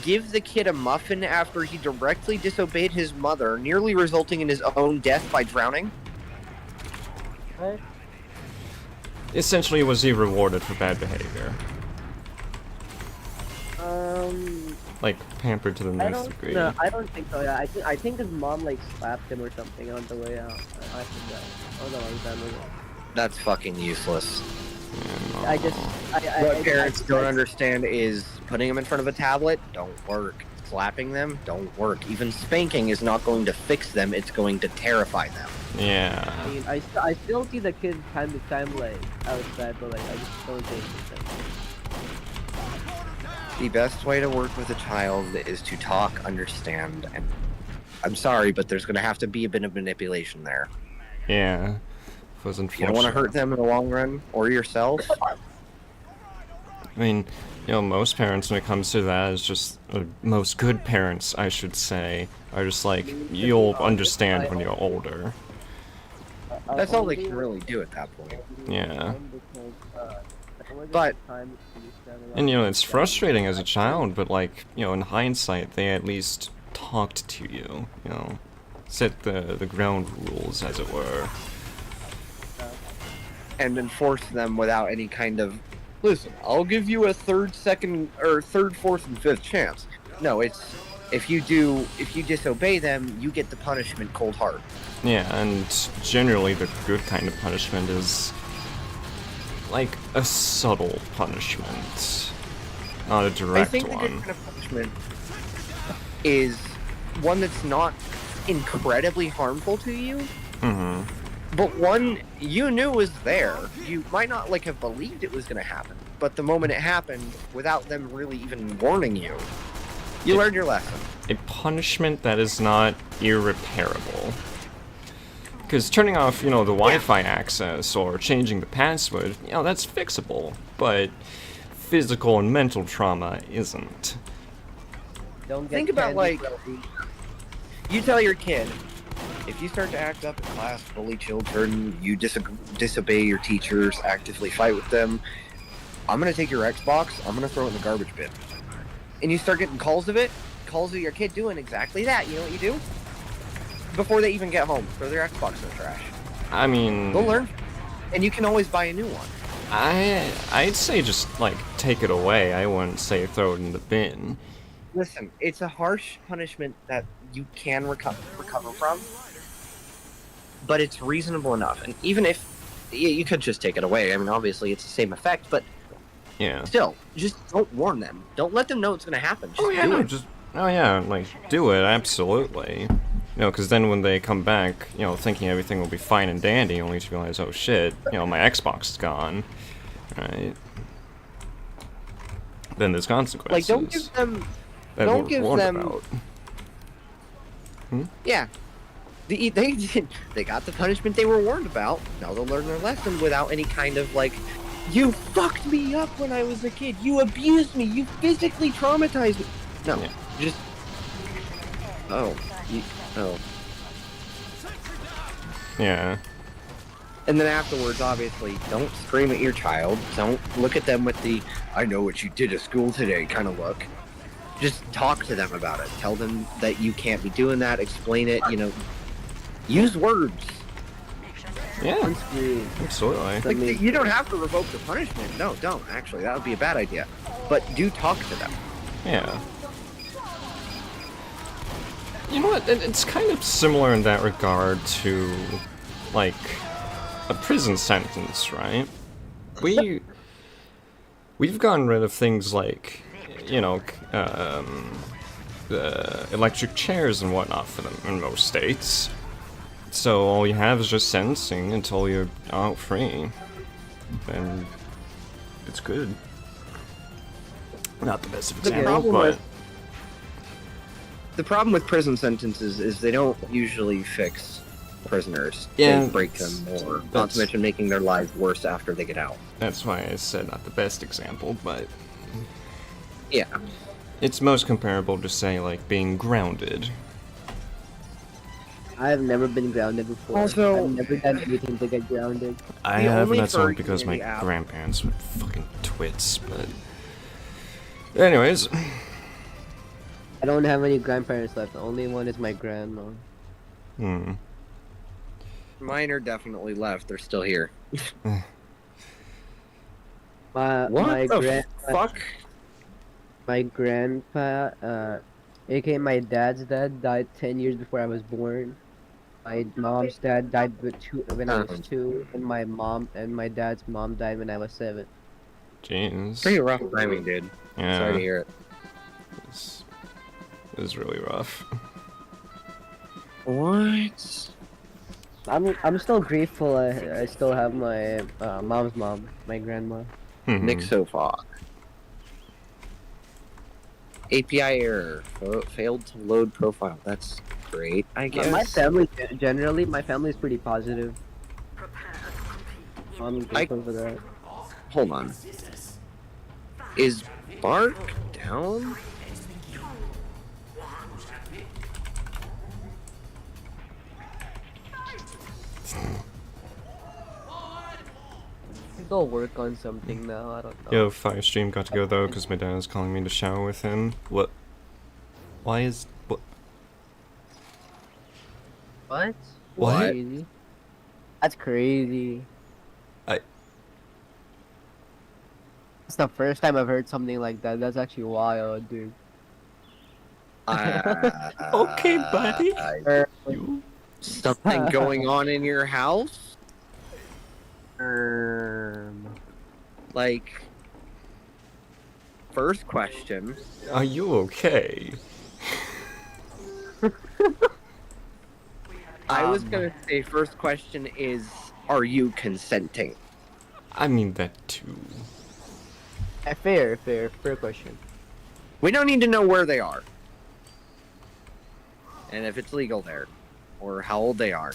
give the kid a muffin after he directly disobeyed his mother, nearly resulting in his own death by drowning? Right? Essentially, was he rewarded for bad behavior? like pampered to the I nth don't. degree. No, I don't think so. Yeah, I think his mom like slapped him or something on the way out. I think that. Oh no, long time ago. That's fucking useless. Yeah, no. I just. What parents don't understand is putting them in front of a tablet don't work. Slapping them don't work. Even spanking is not going to fix them. It's going to terrify them. Yeah. I mean, I still see the kids time to time like outside, but like I just don't think it's like. The best way to work with a child is to talk, understand, and I'm sorry, but there's going to have to be a bit of manipulation there. Yeah. Was You don't want to hurt them in the long run, or yourself. I mean, you know, most parents, when it comes to that, is just most good parents, I should say, are just like you'll understand when you're older. That's all they can really do at that point. Yeah. But And you know, it's frustrating as a child, but like, you know, in hindsight, they at least talked to you. You know, set the ground rules, as it were. and enforce them without any kind of, listen, I'll give you a third, fourth, and fifth chance. No, it's if you disobey them, you get the punishment cold hard. Yeah, and generally the good kind of punishment is like a subtle punishment, not a direct I think the good one. kind of punishment is one that's not incredibly harmful to you, Mm-hmm. but one you knew was there. You might not like have believed it was going to happen, but the moment it happened, without them really even warning you, you learned your lesson. A punishment that is not irreparable. Because turning off, you know, the Wi-Fi access or changing the password, you know, that's fixable. But physical and mental trauma isn't. Don't get Think about, candy like, Fluffy. you tell your kid, if you start to act up in class, bully children, you disobey your teachers, actively fight with them, I'm going to take your Xbox, I'm going to throw it in the garbage bin. And you start getting calls of your kid doing exactly that. You know what you do? Before they even get home, throw their Xbox in the trash. I mean, They'll learn. And you can always buy a new one. I'd say just, like, take it away. I wouldn't say throw it in the bin. Listen, it's a harsh punishment that you can recover from, but it's reasonable enough. And even if you could just take it away, I mean, obviously it's the same effect, but Yeah. still, just don't warn them. Don't let them know it's going to happen. Just Oh yeah, do no, it. just like do it, absolutely. You know, because then when they come back, you know, thinking everything will be fine and dandy, only to realize, oh shit, you know, my Xbox is gone, right? Then there's consequences. Like, don't give them. that don't we're give warned them- about. Yeah. They got the punishment they were warned about. Now they'll learn their lesson without any kind of, like, you fucked me up when I was a kid. You abused me. You physically traumatized me. No, Yeah. just. Oh. Oh. Yeah. And then afterwards, obviously, don't scream at your child. Don't look at them with the, I know what you did at school today kind of look. Just talk to them about it. Tell them that you can't be doing that. Explain it, you know. Use words. Yeah, Unscrew. absolutely. Like, you don't have to revoke the punishment. No, don't, actually. That would be a bad idea. But do talk to them. Yeah. You know what? It's kind of similar in that regard to, like, a prison sentence, right? We've gotten rid of things like, you know, the electric chairs and whatnot for them in most states. So all you have is just sentencing until you're out free. And it's good. Not the best of The example, problem but... with- The problem with prison sentences is they don't usually fix prisoners. Yeah, They break them more. Not that's- to mention making their lives worse after they get out. That's why I said not the best example, but Yeah. it's most comparable to, say, like, being grounded. I have never been grounded before. Also- I've never done anything to get grounded. I The have, only and that's only version because in my the app- grandparents were fucking twits, but... Anyways, I don't have any grandparents left. The only one is my grandma. Mine are definitely left. They're still here. My What the grand fuck? My grandpa, aka my dad's dad, died 10 years before I was born. My mom's dad died when I was 2, and my dad's mom died when I was 7. Jeez. Pretty rough timing, dude. Yeah. Sorry to hear it. It was really rough. What? I'm still grateful I still have my mom's mom, my grandma. Nick Sofog. API error. Failed to load profile. That's great, I guess. My family, generally, my family is pretty positive. I'm grateful for that. Hold on. Is Bark down? Go work on something now, I don't know. Yo, Firestream got to go though because my dad is calling me to shower with him. What? Why is what? What? What? Crazy. That's crazy. It's the first time I've heard something like that. That's actually wild, dude. Okay, buddy. You? Something going on in your house? Like, first question. Are you okay? I was gonna say first question is, are you consenting? I mean that too. Fair question. We don't need to know where they are. And if it's legal there. Or how old they are.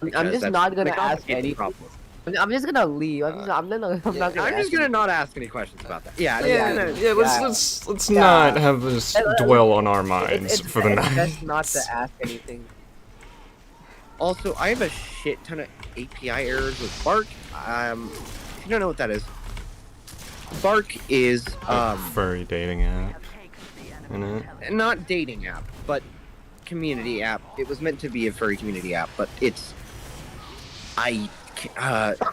I'm Because just that's not gonna the ask complicated anything. problem. I'm just gonna leave. I'm not gonna I'm just gonna ask not ask any questions about that. Yeah, Yeah, yeah. let's not have this dwell on our minds for the it's night. best not to ask anything. Also, I have a shit ton of API errors with Bark. If you don't know what that is, Bark is Furry dating app. Isn't it? not dating app, but community app. It was meant to be a furry community app, but it's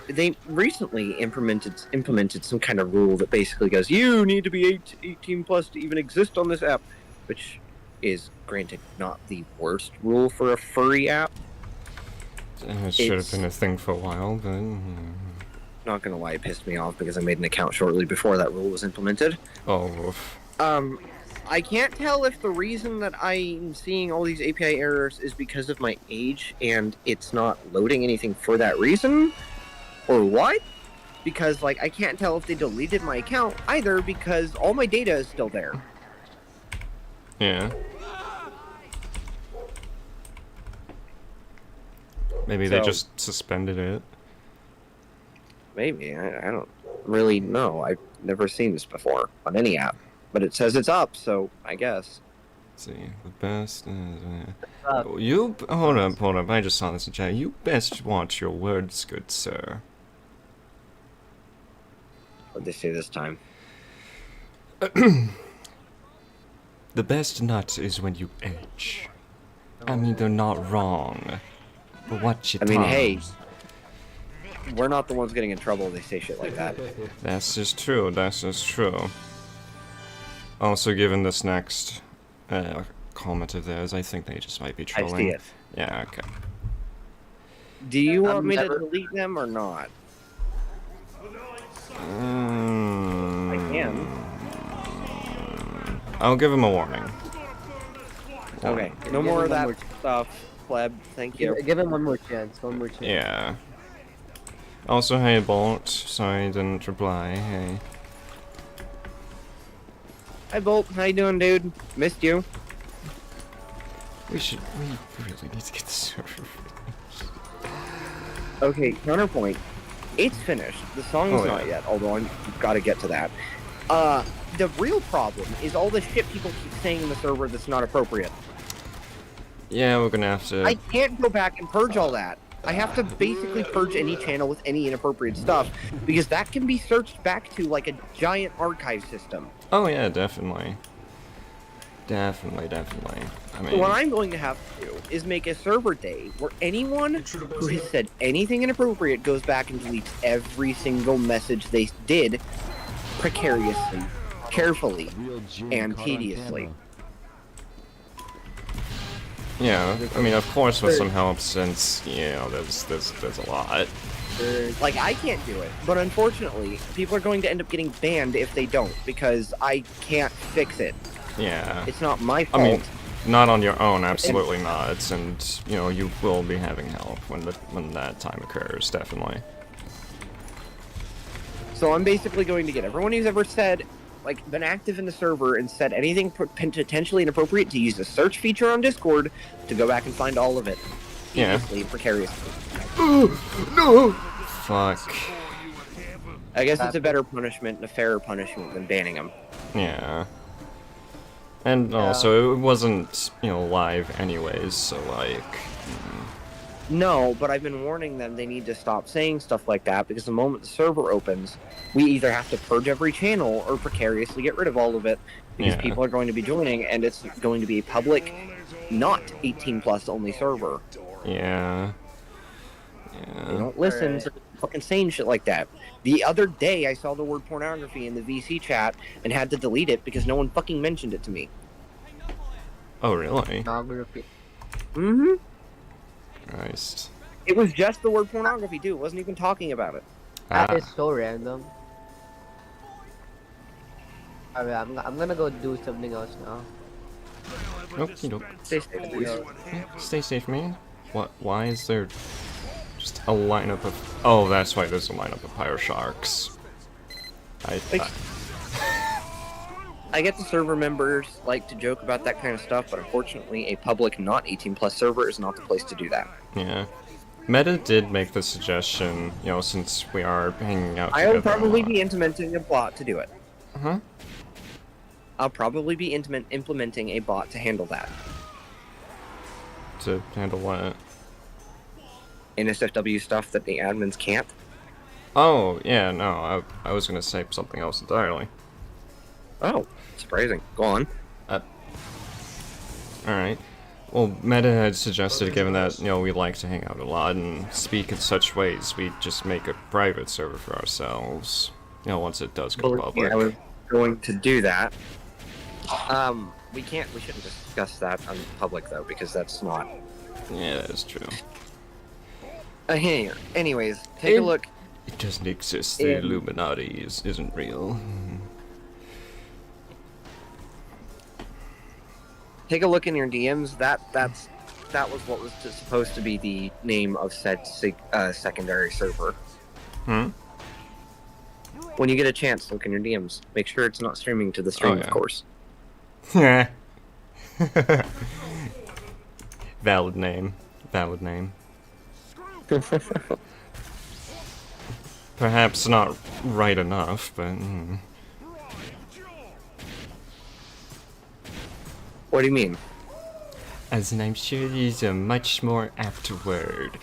they recently implemented some kind of rule that basically goes, you need to be 18 plus to even exist on this app, which is granted not the worst rule for a furry app. It should have been a thing for a while, but Not gonna lie, it pissed me off because I made an account shortly before that rule was implemented. oh, I can't tell if the reason that I'm seeing all these API errors is because of my age and it's not loading anything for that reason, or what? Because, like, I can't tell if they deleted my account either because all my data is still there. yeah. Maybe they So- just suspended it. Maybe, I don't really know. I've never seen this before on any app. But it says it's up, so I guess. Let's see, the best is... you... Hold up, I just saw this in chat. You best watch your words, good sir. What'd they say this time? The best nut is when you edge. I mean, they're not wrong. But watch your I mean, hey. tongues. We're not the ones getting in trouble if they say shit like that. That's just true, that's just true. Also, given this next comment of theirs, I think they just might be I trolling. see it. Yeah, okay. Do you want me never- to delete them or not? I can. I'll give him a warning. Okay, Give no him more of one that more stuff, pleb. Thank you. Give him one more chance. One more chance. Yeah. Also, hey, Bolt. Sorry I didn't reply. Hey. Hi, Bolt. How you doing, dude? Missed you. We really need to get the server. Okay, counterpoint. It's finished. The song's Oh, not yeah. yet, although I've got to get to that. The real problem is all the shit people keep saying in the server that's not appropriate. Yeah, we're gonna have to... I can't go back and purge all that. I have to basically purge any channel with any inappropriate stuff, because that can be searched back to like a giant archive system. Oh yeah, definitely. Definitely. I mean... So what I'm going to have to do is make a server day where anyone who has said anything inappropriate goes back and deletes every single message they did precariously carefully and tediously. Yeah, I mean, of course with some help since, you know, there's a lot. Like, I can't do it, but unfortunately, people are going to end up getting banned if they don't, because I can't fix it. Yeah. It's not my fault. I mean, not on your own, absolutely not, and, you know, you will be having help when that time occurs, definitely. So I'm basically going to get everyone who's ever said, like, been active in the server and said anything potentially inappropriate to use the search feature on Discord to go back and find all of it. Yeah. Precariously. No! Fuck. I guess it's a better punishment and a fairer punishment than banning them. Yeah. And also, it wasn't, you know, live anyways, so, like... No, but I've been warning them they need to stop saying stuff like that, because the moment the server opens, we either have to purge every channel or precariously get rid of all of it, because Yeah. people are going to be joining, and it's going to be a public, not 18+ only server. Yeah. They don't listen to fucking saying shit like that. The other day, I saw the word pornography in the VC chat and had to delete it because no one fucking mentioned it to me. Oh, really? Pornography. Mm-hmm. Christ. It was just the word pornography, too. It wasn't even talking about it. That is so random. Alright, I'm gonna go do something else now. Okie doke. Stay safe, boys. Yeah, stay safe, man. What? Why is there just a lineup of... Oh, that's why there's a lineup of pyro sharks. I get the server members like to joke about that kind of stuff, but unfortunately, a public not 18+ server is not the place to do that. Yeah. Meta did make the suggestion, you know, since we are hanging out together I'll a probably lot. be implementing a bot to do it. Uh-huh. I'll probably be implementing a bot to handle that. To handle what? NSFW stuff that the admins can't. Oh, yeah, no, I was gonna say something else entirely. Oh, surprising. Go on. Alright. Well, Meta had suggested, given that, you know, we like to hang out a lot and speak in such ways, we just make a private server for ourselves. You know, once it does go public. I was going to do that. We shouldn't discuss that on public, though, because that's not... Yeah, that is true. Hey, anyways, take a look. It doesn't exist. The Illuminati isn't real. Take a look in your DMs. That was what was supposed to be the name of said secondary server. Hmm? When you get a chance, look in your DMs. Make sure it's not streaming to the stream, yeah. of course. Yeah. Valid name. Valid name. Perhaps not right enough, but... What do you mean? As in, I'm sure there's a much more apt word.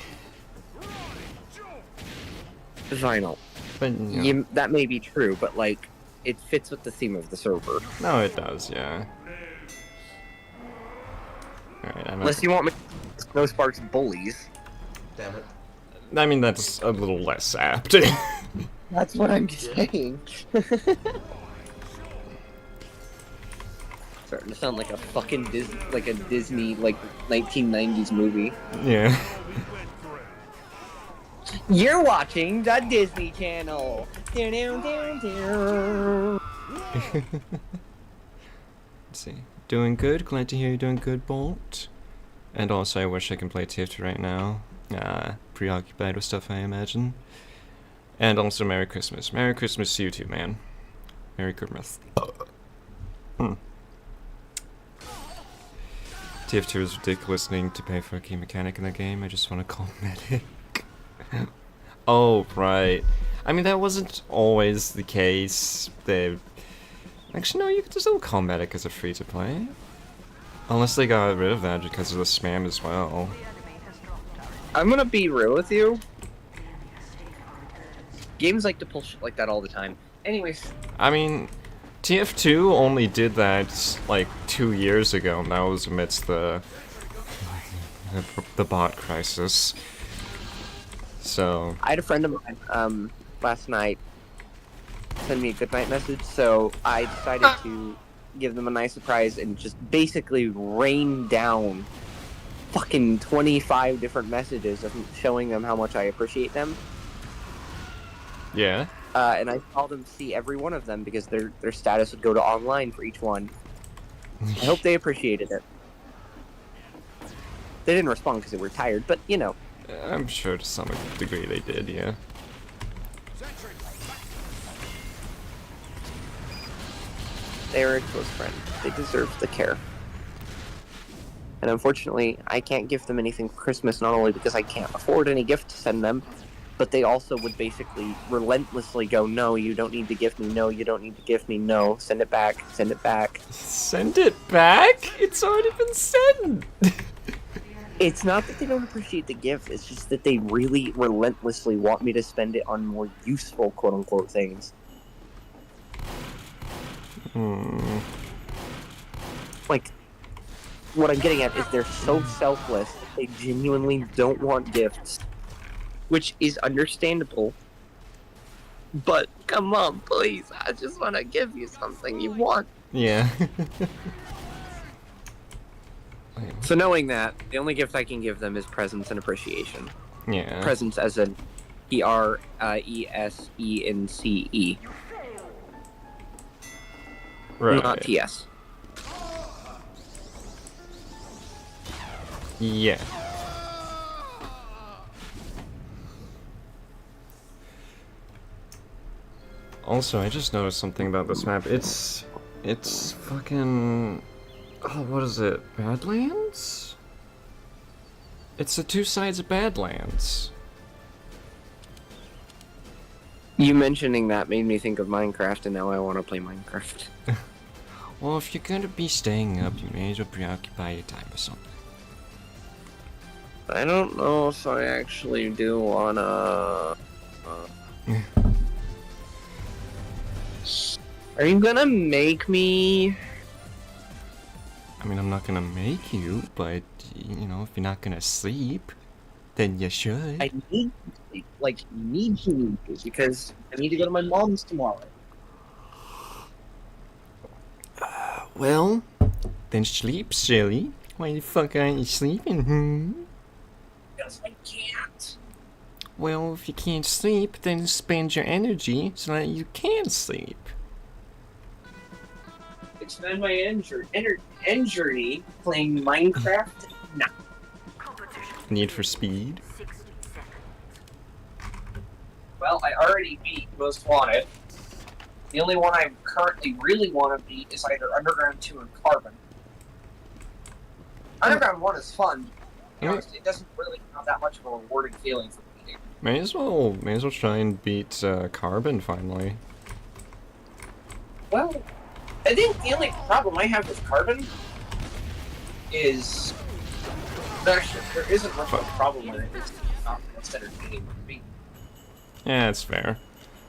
Vinyl. But, you know, That may be true, but, like, it fits with the theme of the server. no, it does, yeah. Alright, Unless you want me to Snow Sparks bullies. Damn it. I mean, that's a little less apt. That's what I'm saying. Starting to sound like a fucking Disney, like, 1990s movie. Yeah. You're watching the Disney Channel. Let's see. Doing good. Glad to hear you're doing good, Bolt. And also, I wish I can play TF2 right now. Preoccupied with stuff, I imagine. And also, Merry Christmas. Merry Christmas to you too, man. Merry Christmas. TF2 is ridiculous needing to pay for a key mechanic in the game. I just want to call medic. Oh, right. I mean, that wasn't always the case. Actually, no, you could still call medic as a free-to-play. Unless they got rid of that because of the spam as well. I'm gonna be real with you. Games like to pull shit like that all the time. Anyways. I mean, TF2 only did that, like, 2 years ago, and that was amidst the bot crisis. So... I had a friend of mine, last night, send me a goodnight message, so I decided to give them a nice surprise and just basically rain down fucking 25 different messages of showing them how much I appreciate them. Yeah. And I saw them see every one of them because their status would go to online for each one. I hope they appreciated it. They didn't respond because they were tired, but you know. I'm sure to some degree they did, yeah. They are a close friend. They deserve the care. And unfortunately, I can't give them anything for Christmas, not only because I can't afford any gift to send them, but they also would basically relentlessly go, no, you don't need to gift me, no, you don't need to gift me, no, send it back, send it back. Send it back? It's already been sent! It's not that they don't appreciate the gift, it's just that they really relentlessly want me to spend it on more useful, quote-unquote, things. Like, what I'm getting at is they're so selfless that they genuinely don't want gifts. Which is understandable. But, come on, please, I just want to give you something you want. Yeah. So knowing that, the only gift I can give them is presents and appreciation. Yeah. Presents as in Presence. Right. Not TS. Yeah. Also, I just noticed something about this map. It's fucking... Oh, what is it? Badlands? It's the two sides of Badlands. You mentioning that made me think of Minecraft, and now I want to play Minecraft. Well, if you're gonna be staying up, you may as well preoccupy your time with something. I don't know if I actually do wanna... Are you gonna make me? I mean, I'm not gonna make you, but, you know, if you're not gonna sleep, then you should. I need to sleep. Like, need to, because I need to go to my mom's tomorrow. Well, then sleep, silly. Why the fuck aren't you sleeping, Because I can't. Well, if you can't sleep, then spend your energy so that you can sleep. Expend my injury playing Minecraft? Nah. Need for speed? Well, I already beat Most Wanted. The only one I currently really want to beat is either Underground 2 or Carbon. Underground 1 is fun. Yeah. Honestly, it doesn't really have that much of a rewarding feeling for beating. May as well try and beat Carbon finally. Well, I think the only problem I have with Carbon is actually there isn't much of a problem with it. It's not what's entertaining to beat. Yeah, that's fair.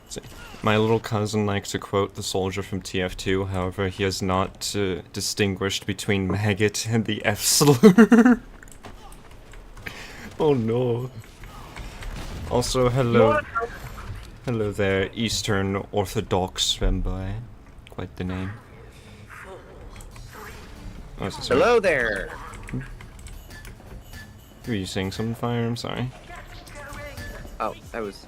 See, my little cousin likes to quote the soldier from TF2, however, he has not distinguished between maggot and the F slur. Oh no. Also, hello there, Eastern Orthodox femboy. Quite the name. Oh, is this Hello there. Were you saying something, Fire? I'm sorry. Oh, I was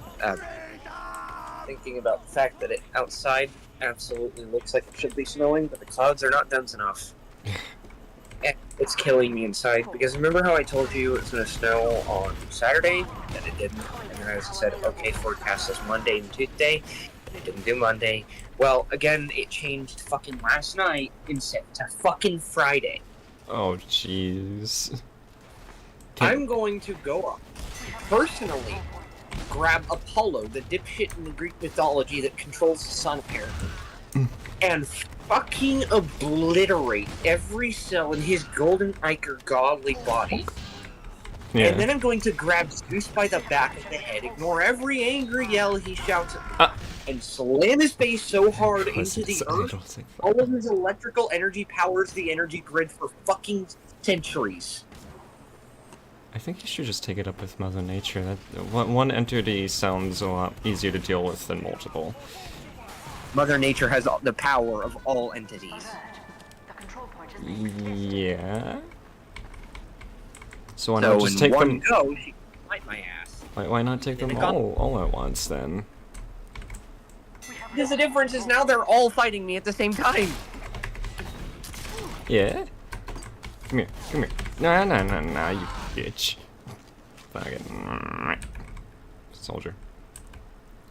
thinking about the fact that it outside absolutely looks like it should be snowing, but the clouds are not dense enough. And it's killing me inside, because remember how I told you it's going to snow on Saturday, and it didn't, and then I said, okay, forecast says Monday and Tuesday, and it didn't do Monday. Well, again, it changed fucking last night instead to fucking Friday. Oh, jeez. I'm going to go up, personally, grab Apollo, the dipshit in the Greek mythology that controls the sun, apparently, and fucking obliterate every cell in his golden ichor godly body. Yeah. And then I'm going to grab Zeus by the back of the head, ignore every angry yell he shouts at me, and slam his face so hard into the earth, all of his electrical energy powers the energy grid for fucking centuries. I think you should just take it up with Mother Nature. That one entity sounds a lot easier to deal with than multiple. Mother Nature has the power of all entities. Yeah. So why So not just in take one them? go, she can bite my ass. Why not take them all at once then? Because the difference is now they're all fighting me at the same time. Yeah. Come here, come here. No, you bitch. Fucking soldier.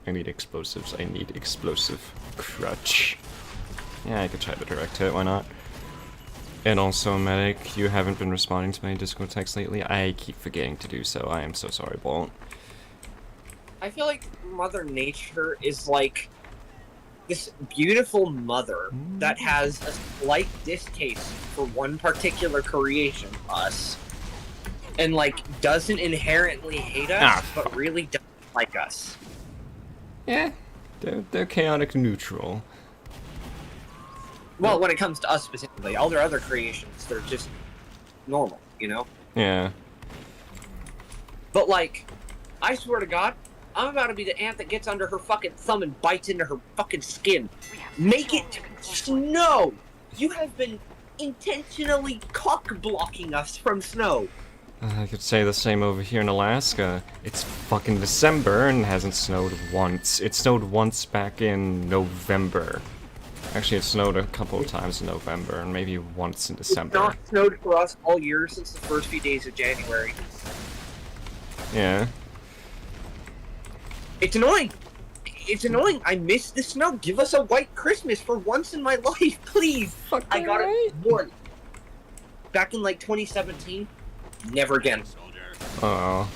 I need explosives. I need explosive crutch. Yeah, I could try the direct hit. Why not? And also, medic, you haven't been responding to my Discord text lately. I keep forgetting to do so. I am so sorry, Bolt. I feel like Mother Nature is like this beautiful mother that has a slight distaste for one particular creation, us, and like doesn't inherently hate us, but really doesn't like us. Yeah, they're chaotic neutral. Well, when it comes to us specifically, all their other creations, they're just normal, you know? Yeah. But like, I swear to God, I'm about to be the ant that gets under her fucking thumb and bites into her fucking skin. Make it snow! You have been intentionally cock-blocking us from snow. I could say the same over here in Alaska. It's fucking December and hasn't snowed once. It snowed once back in November. Actually, it snowed a couple of times in November and maybe once in December. It's not snowed for us all year since the first few days of January. Yeah. It's annoying. It's annoying. I miss the snow. Give us a white Christmas for once in my life, please. I got it once. Back in like 2017. Never again. Oh.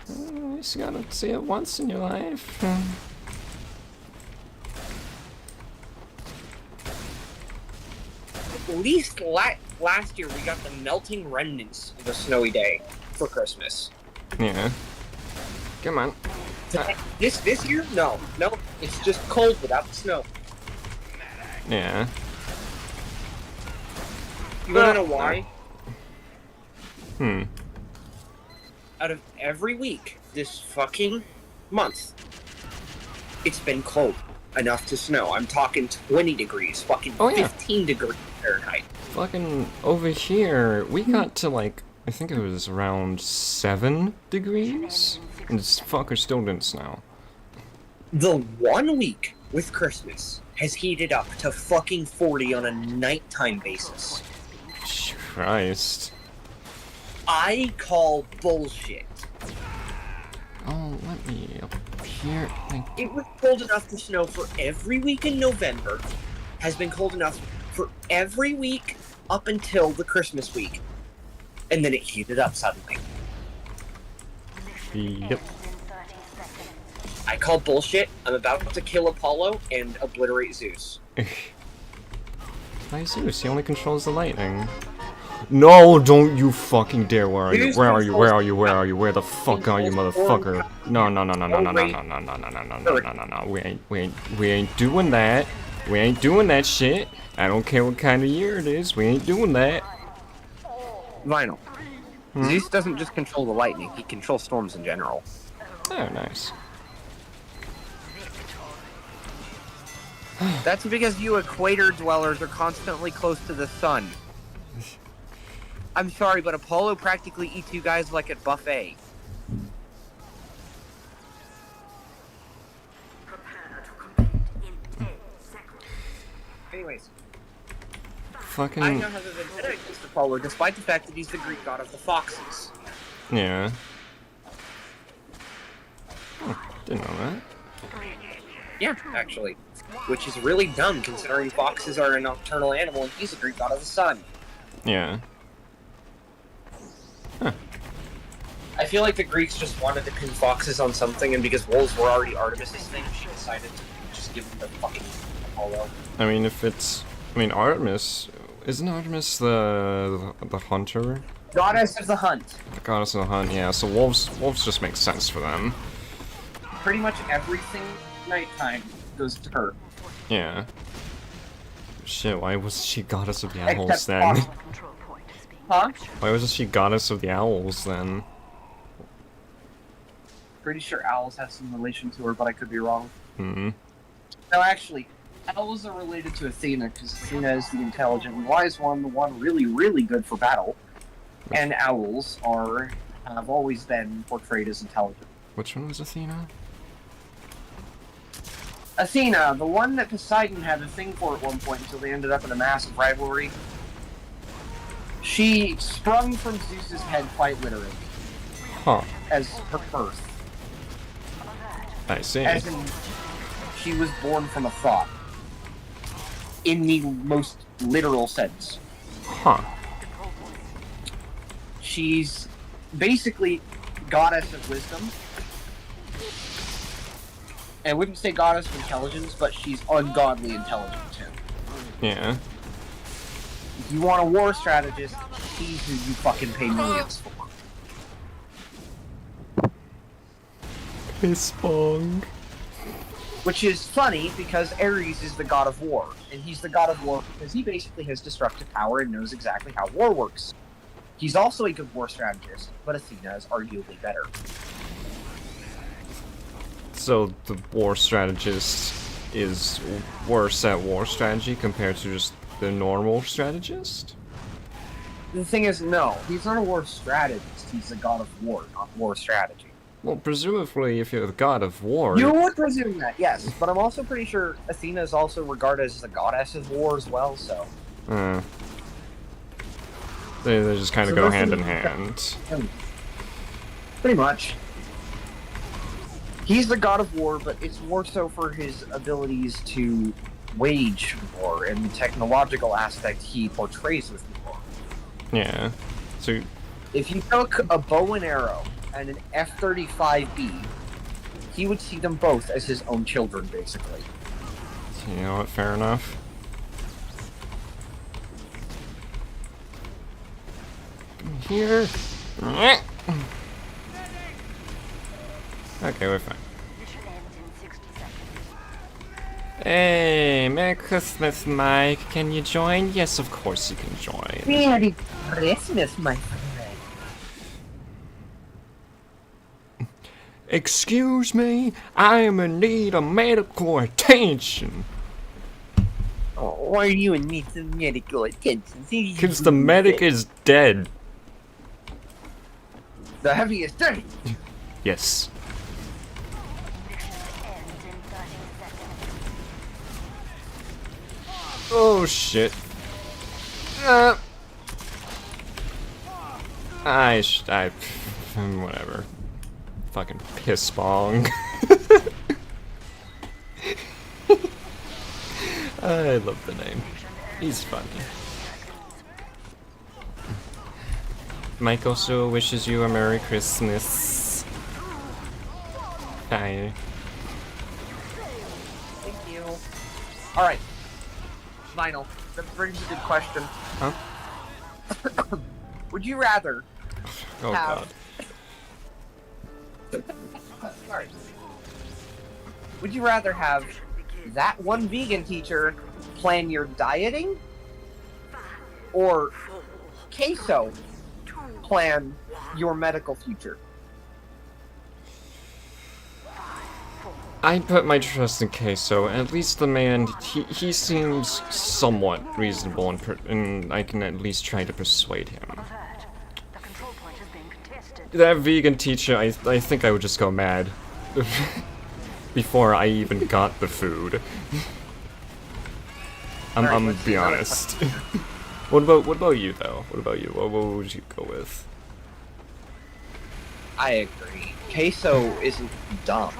You just gotta see it once in your life. At least last year we got the melting remnants of a snowy day for Christmas. Yeah. Come on. This year, no, it's just cold without the snow. Yeah. You wanna know why? Out of every week this fucking month, it's been cold enough to snow. I'm talking 20 degrees, fucking 15 degrees Fahrenheit. Fucking over here, we got to like, I think it was around 7 degrees, and this fucker still didn't snow. The 1 week with Christmas has heated up to fucking 40 on a nighttime basis. Christ. I call bullshit. Oh, let me up here. It was cold enough to snow for every week in November, has been cold enough for every week up until the Christmas week. And then it heated up suddenly. Yep. I call bullshit. I'm about to kill Apollo and obliterate Zeus. Why Zeus? He only controls the lightning. No, don't you fucking dare. Where are you? Where are you? Where are you? Where are you? Where the fuck are you, motherfucker? No. We ain't doing that. We ain't doing that shit. I don't care what kind of year it is. We ain't doing that. Vinyl. Zeus doesn't just control the lightning, he controls storms in general. Oh, nice. That's because you equator dwellers are constantly close to the sun. I'm sorry, but Apollo practically eats you guys like a buffet. Anyways. Fucking... I now have a vendetta against Apollo, despite the fact that he's the Greek god of the foxes. Yeah. Oh, didn't know that. Yeah, actually. Which is really dumb, considering foxes are a nocturnal animal and he's a Greek god of the sun. Yeah. Huh. I feel like the Greeks just wanted to pin foxes on something, and because wolves were already Artemis's thing, she decided to just give them the fucking Apollo. I mean, if it's... I mean, Artemis... Isn't Artemis the hunter? Goddess of the hunt. The goddess of the hunt, yeah. So wolves just make sense for them. Pretty much everything nighttime goes to her. Yeah. Shit, why was she goddess of the Except owls then? Huh? Why wasn't she goddess of the owls then? Pretty sure owls have some relation to her, but I could be wrong. Hmm. No, actually, owls are related to Athena, because Athena is the intelligent and wise one, the one really, really good for battle. And owls have always been portrayed as intelligent. Which one was Athena? Athena, the one that Poseidon had a thing for at one point until they ended up in a massive rivalry. She sprung from Zeus's head quite literally. Huh. As her birth. I see. As in, she was born from a thought. In the most literal sense. Huh. She's basically goddess of wisdom. And I wouldn't say goddess of intelligence, but she's ungodly intelligent too. Yeah. If you want a war strategist, she's who you fucking pay millions for. Piss bong. Which is funny because Ares is the god of war, and he's the god of war because he basically has destructive power and knows exactly how war works. He's also a good war strategist, but Athena is arguably better. So the war strategist is worse at war strategy compared to just the normal strategist? The thing is, no, he's not a war strategist, he's a god of war, not war strategy. Well, presumably if you're the god of war... You would presume that, yes, but I'm also pretty sure Athena is also regarded as the goddess of war as well, so... They just kind of So go those hand are in the- hand. Pretty much. He's the god of war, but it's more so for his abilities to wage war and the technological aspect he portrays with war. Yeah. So, If you took a bow and arrow and an F-35B, he would see them both as his own children, basically. you know what, fair enough. Come here. Okay, we're fine. Hey, Merry Christmas, Mike. Can you join? Yes, of course you can join. Merry Christmas, my friend. Excuse me, I am in need of medical attention. Oh, why are you in need of medical attention? Because the medic is dead. The heaviest day. Yes. Oh shit. Whatever. Fucking piss bong. I love the name. He's funny. Mike also wishes you a Merry Christmas. Bye. Thank you. Alright. Vinyl, that brings a good question. Huh? Would you rather Oh have... god. Sorry. Would you rather have that one vegan teacher plan your dieting? Or Queso plan your medical future? I put my trust in Queso. At least the man, he seems somewhat reasonable, and I can at least try to persuade him. That vegan teacher, I think I would just go mad before I even got the food. I'm gonna be honest. What about you though? What about you? What would you go with? I agree. Queso isn't dumb.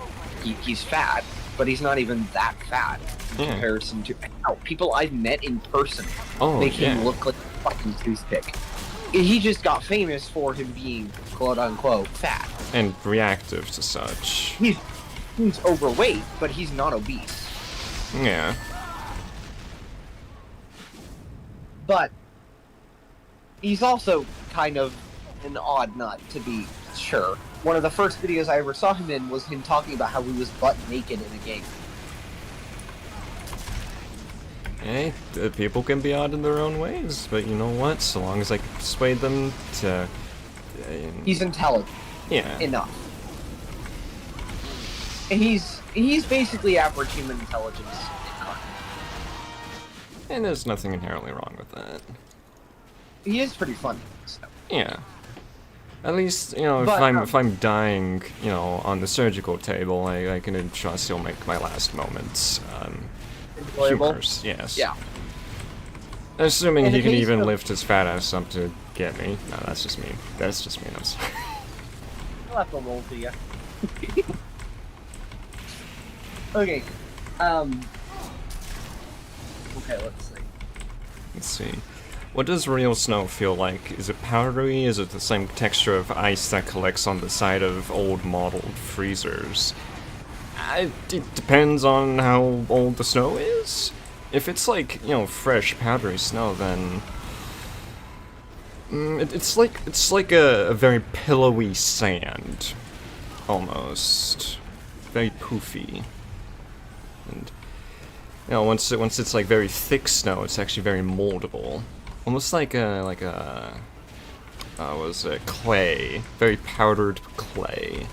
He's fat, but he's not even that fat in comparison to people I've met in person. Oh, Make yeah. him look like a fucking toothpick. He just got famous for him being quote unquote fat. And reactive to such. He's overweight, but he's not obese. Yeah. But he's also kind of an odd nut, to be sure. One of the first videos I ever saw him in was him talking about how he was butt naked in a game. Hey, people can be odd in their own ways, but you know what? So long as I can persuade them to... He's intelligent yeah. enough. And he's He's basically average human intelligence. And there's nothing inherently wrong with that. He is pretty funny. So. Yeah. At least, you know, if But, if I'm dying, you know, on the surgical table, I can trust he'll make my last moments Enjoyable. humorous. Yes. Yeah. Assuming In he the can case even of- lift his fat ass up to get me. No, that's just me. That's just me. I'm sorry. I'll have to roll to you. Okay. Okay, let's see. Let's see. What does real snow feel like? Is it powdery? Is it the same texture of ice that collects on the side of old modeled freezers? It depends on how old the snow is. If it's like, you know, fresh powdery snow, then it's like a very pillowy sand, almost, very poofy. And you know, once it's like very thick snow, it's actually very moldable. Almost like a what was it, clay, very powdered clay.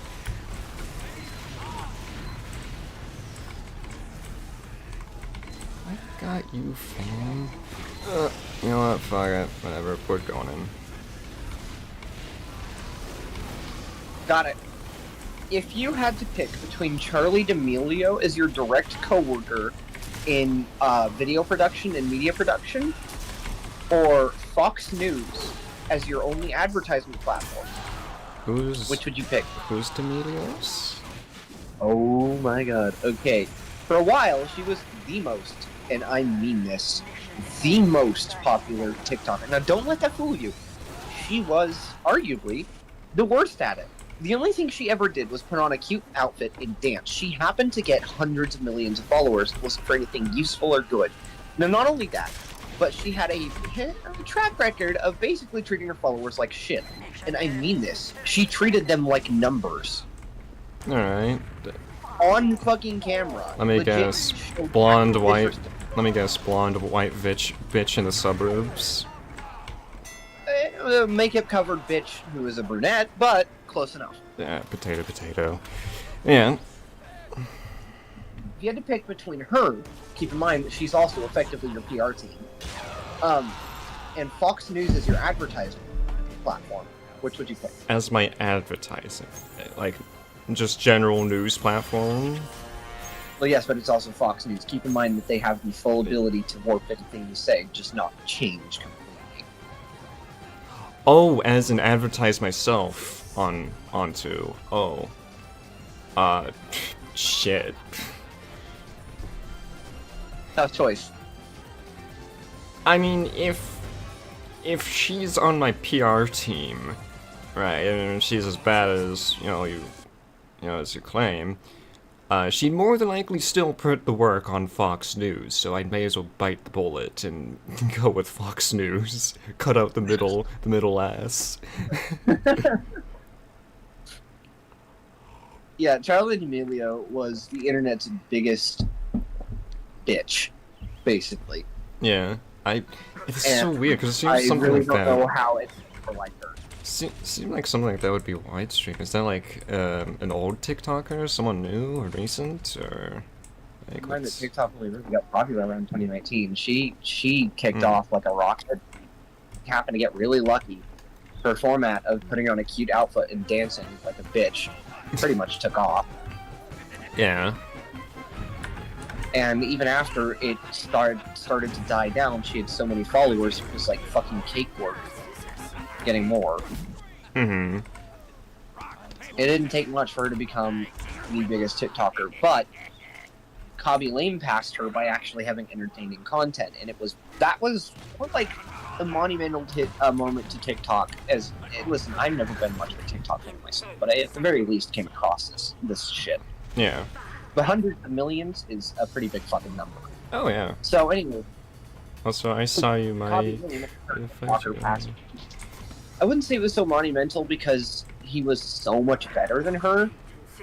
I got you, fam. You know what? Fuck it. Whatever. We're going in. Got it. If you had to pick between Charlie D'Amelio as your direct coworker in video production and media production, or Fox News as your only advertisement platform, which would you pick? Who's D'Amelios? Oh my god. Okay. For a while, she was the most, and I mean this, the most popular TikToker. Now, don't let that fool you. She was, arguably, the worst at it. The only thing she ever did was put on a cute outfit and dance. She happened to get hundreds of millions of followers. It wasn't for anything useful or good. Now, not only that, but she had a track record of basically treating her followers like shit. And I mean this. She treated them like numbers. Alright. On fucking camera. Let me Legit guess. showed Blonde, active white. interest. Let me guess. Blonde, white bitch in the suburbs. Makeup covered bitch who is a brunette, but close enough. Yeah, potato. Yeah. If you had to pick between her, keep in mind that she's also effectively your PR team, and Fox News as your advertising platform, which would you pick? As my advertising, like, just general news platform. Well, yes, but it's also Fox News. Keep in mind that they have the full ability to warp anything you say, just not change completely. Oh, as an advertise myself onto. Oh. Shit. Tough choice. I mean, if she's on my PR team, right, and she's as bad as you know as you claim, she'd more than likely still put the work on Fox News. So I may as well bite the bullet and go with Fox News. Cut out the middle ass. Yeah, Charlie D'Amelio was the internet's biggest bitch, basically. Yeah, it's And so weird because it seems I something really like don't that. know how it's for like her. Seems like something like that would be widestream. Is that like an old TikToker, someone new or recent, or like Mind that what's... TikTok only really got popular around 2019. She kicked off like a rocket. Happened to get really lucky. Her format of putting on a cute outfit and dancing like a bitch pretty much took off. Yeah. And even after it started to die down, she had so many followers, it was like fucking cakework getting more. Mm-hmm. It didn't take much for her to become the biggest TikToker, but Cobby Lane passed her by actually having entertaining content, and that was like a monumental moment to TikTok. Listen, I've never been much of a TikTok fan myself, but I at the very least came across this shit. Yeah. But hundreds of millions is a pretty big fucking number. Oh yeah. So anyway, Also, I saw you Cobby my. Lane, TikToker passed. I wouldn't say it was so monumental because he was so much better than her.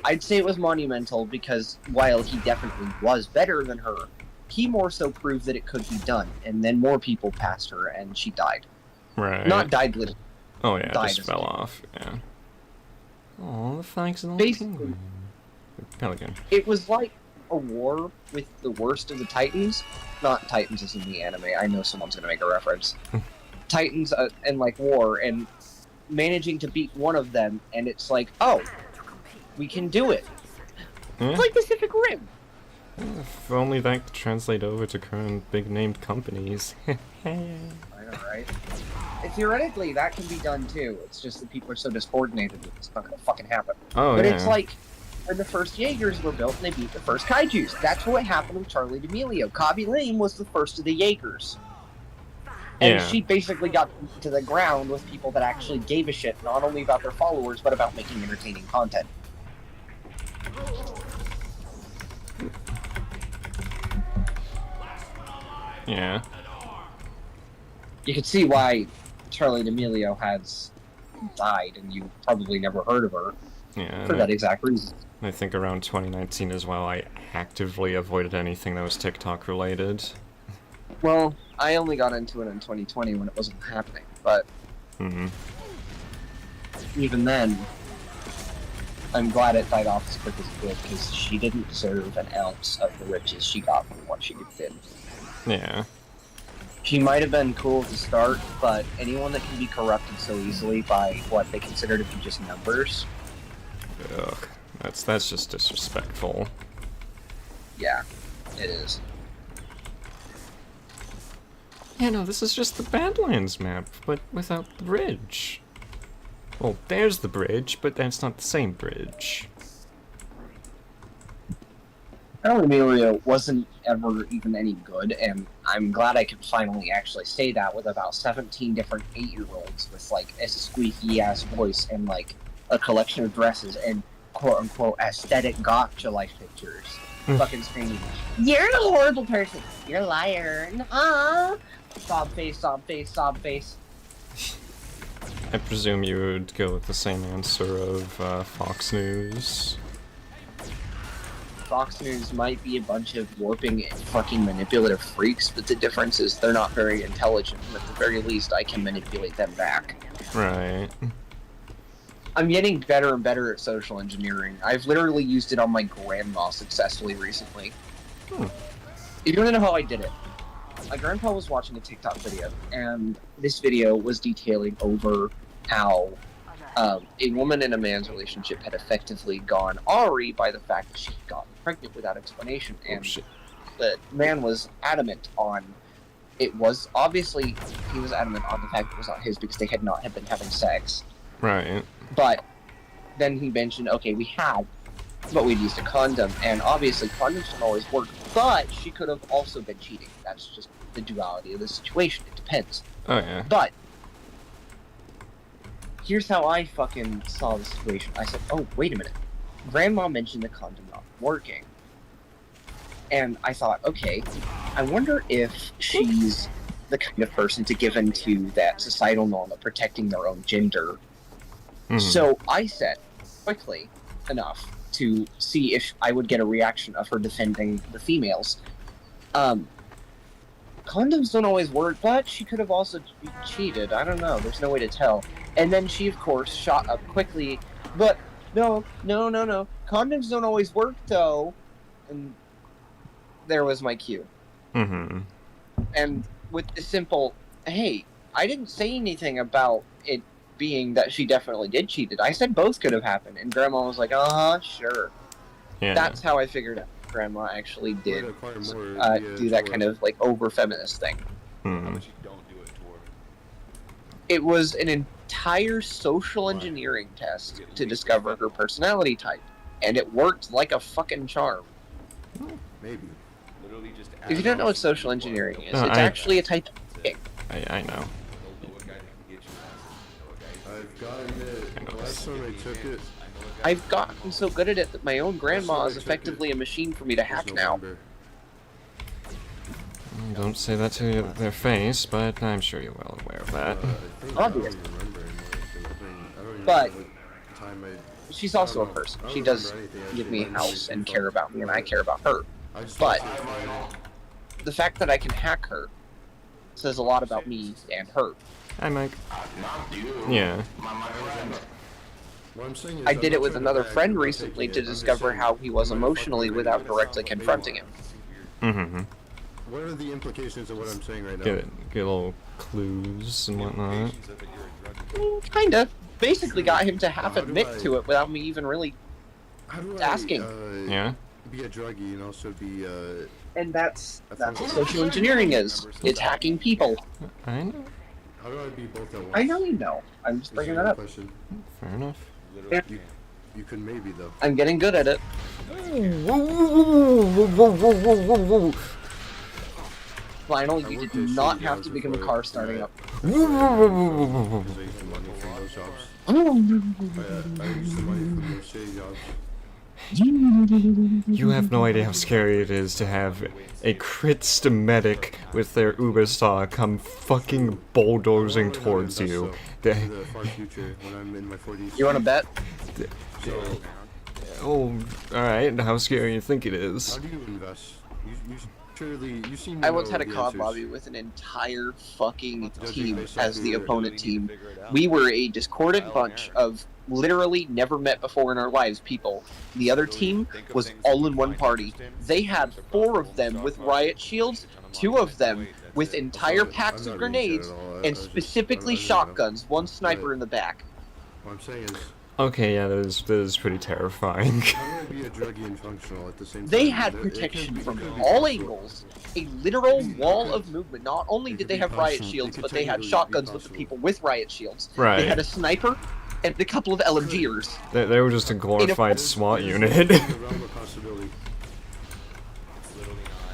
I'd say it was monumental because while he definitely was better than her, he more so proved that it could be done, and then more people passed her, and she died. Right. Not died literally. Oh yeah, died just as fell well. off. Yeah. Oh, thanks a lot. Basically, Pelican. It was like a war with the worst of the Titans. Not Titans as in the anime. I know someone's gonna make a reference. Titans and like war and managing to beat one of them, and it's like, oh, we can do it. Yeah. It's like Pacific Rim. If only that could translate over to current big named companies. I know, right? Theoretically, that can be done too. It's just that people are so discoordinated that it's not gonna fucking happen. Oh, But yeah. it's like when the first Jaegers were built and they beat the first Kaijus. That's what happened with Charlie D'Amelio. Kabi Lame was the first of the Jaegers. And Yeah. she basically got to the ground with people that actually gave a shit, not only about their followers, but about making entertaining content. Yeah. You can see why Charlie D'Amelio has died, and you probably never heard of her Yeah. for that exact reason. I think around 2019 as well, I actively avoided anything that was TikTok related. Well, I only got into it in 2020 when it wasn't happening, but Hmm. even then, I'm glad it died off as quick as it did, because she didn't deserve an ounce of the riches she got from what she did. Yeah. She might have been cool to start, but anyone that can be corrupted so easily by what they consider to be just numbers, Ugh. That's just disrespectful. yeah, it is. Yeah, no, this is just the Badlands map, but without the bridge. Well, there's the bridge, but that's not the same bridge. Charlie D'Amelio wasn't ever even any good, and I'm glad I could finally actually say that with about 17 different 8-year-olds with, like, a squeaky-ass voice and, like, a collection of dresses and quote-unquote aesthetic gotcha life pictures. Fucking screaming, "You're a horrible person! You're a liar! Nah!" Sob face, sob face, sob face. I presume you would go with the same answer of Fox News. Fox News might be a bunch of warping and fucking manipulative freaks, but the difference is they're not very intelligent, and at the very least I can manipulate them back. Right. I'm getting better and better at social engineering. I've literally used it on my grandma successfully recently. Hmm. You don't know how I did it. My grandpa was watching a TikTok video, and this video was detailing over how a woman in a man's relationship had effectively gone Ari by the fact that she had gotten pregnant without explanation, Oh, and shit. the man was adamant on it was obviously he was adamant on the fact it was not his because they had not been having sex. Right. But then he mentioned, okay, we had, but we'd used a condom, and obviously condoms don't always work, but she could have also been cheating. That's just the duality of the situation. It depends. Oh, yeah. But here's how I fucking saw the situation. I said, oh, wait a minute. Grandma mentioned the condom not working. And I thought, okay, I wonder if she's the kind of person to give into that societal norm of protecting their own gender. Mhm. So I said, quickly enough to see if I would get a reaction of her defending the females. Condoms don't always work, but she could have also cheated. I don't know. There's no way to tell. And then she, of course, shot up quickly. But no. Condoms don't always work, though. And there was my cue. Mm-hmm. And with the simple, hey, I didn't say anything about it being that she definitely did cheat it. I said both could have happened. And Grandma was like, sure. Yeah. That's how I figured out Grandma actually did do do that kind of, like, over-feminist thing. How Hmm. about you don't do it to her? It was an entire social engineering test to discover her personality type. And it worked like a fucking charm. Maybe. Literally just If you don't know what social engineering is, No, it's I- actually a type of thing. I know. know a guy that can get you know a guy. I've gotten it. Last time I took it. I've gotten so good at it that my own grandma is effectively a machine for me to hack now. November. Don't say that to their face, but I'm sure you're well aware of that. I think Obvious. I don't remember anymore, I don't even But- know what time I. She's also a person. She does give me a house and care about me, and I care about her. I just But- don't know. The fact that I can hack her says a lot about me and her. Hi, Mike. Yeah. What I'm saying is I I'm did not it with trying another brag friend about recently taking to it. I'm just discover saying, how he was you might emotionally fucking without read it. directly confronting him. Mm-hmm. What are the implications of what I'm saying right now? Get little clues and whatnot. Kinda. Basically got him to half How do admit I- to it without me even really How do asking. Yeah. Be a druggie and also be And that's I what found- social engineering is. It's hacking people. I know. How do I be both at once? I know you know. I'm just Is bringing the that up. question. Fair enough. You could maybe though. I'm getting good at it. Finally, you did not have to become a car starting up. Because I used the money from those jobs. I used the money from those shitty jobs. You have no idea how scary it is to have a crit medic with their Uberstar come fucking bulldozing towards you. In the far future, when I'm in my 40s. You want to bet? So, Oh, alright, how scary you think it is? how do you invest? You surely, you seem to I once know had a the COD answers. lobby with an entire fucking Judging team based as off the your- opponent team. We were a discordant bunch of literally never met before in our lives people. The other team was all in one party. They had 4 of them with riot shields, 2 of them with entire packs I'm of not really sure grenades, at all. I and was just- specifically I don't know. shotguns, 1 sniper in the back. What I'm saying is, Okay, yeah, that is pretty terrifying. how do I be a druggie and functional at the same time? They had It can protection be- from it can be all possible. angles, a literal wall of movement. Not only It did could they be have riot possible. shields, It but could they had technically be shotguns with the possible. people with riot shields. Right. They had a sniper and a couple of LMGers. They were just a glorified SWAT unit. There's a realm of possibility.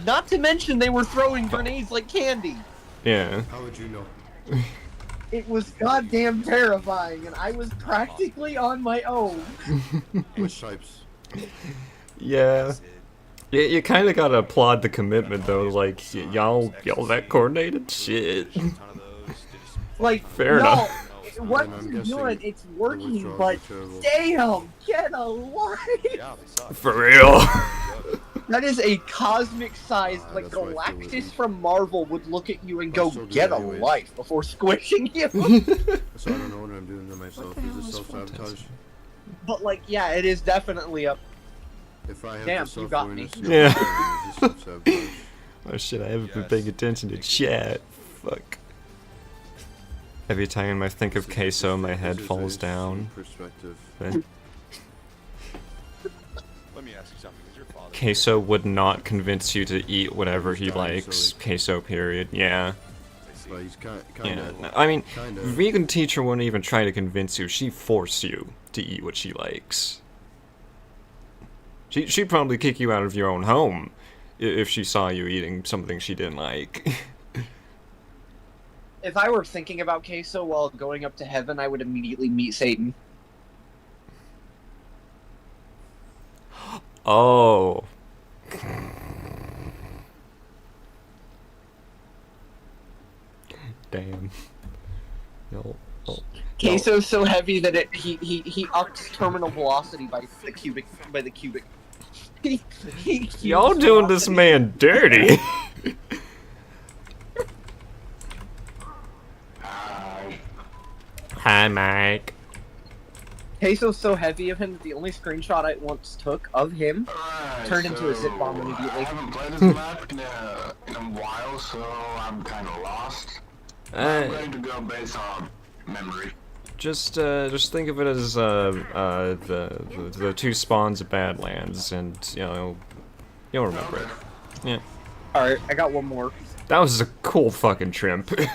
Not to mention they were throwing grenades like candy. Yeah. How would you know? It was goddamn terrifying, and I was practically on my own. Which types? Yeah. You kind of gotta applaud the commitment though, like, y'all that coordinated? Shit. Like, Fair no, enough. what I'm you're guessing doing, it's The working, withdrawals but are terrible. damn, get a life! For real. That is a cosmic-sized, like that's why I feel Galactus it. from Marvel would look at you and I'll go, still do get it a anyways. life, before squishing you. So I don't know what I'm doing to myself. Is it self-sabotage? But, like, yeah, it is definitely a... If I have Damn, the you got me. self-awareness, Yeah. it's self-sabotage. Oh shit, I haven't been paying attention to chat. Fuck. Every time I think of queso, my head This is falls a down. Perspective. Then Let me ask you something. Is your father? queso would not convince you to eat whatever he He's dying, likes. so Queso, period. Yeah. But he's kind Yeah. of. No, I mean, Kinda. vegan teacher wouldn't even try to convince you. She force you to eat what she likes. She'd probably kick you out of your own home if she saw you eating something she didn't like. If I were thinking about queso while going up to heaven, I would immediately meet Satan. Oh. Damn. Yo. Oh. Queso's so heavy that he ups terminal velocity by the cubic he Y'all cubes doing this velocity. man dirty. Hi, Mike. Queso's so heavy of him that the only screenshot I once took of him turned into a zip bomb immediately. I haven't played this map in a while, so I'm kind of lost. I'm going to go based on memory. Just think of it as the 2 spawns of Badlands, and you'll remember it. Yeah, Alright, I got one more. that was a cool fucking trimp. It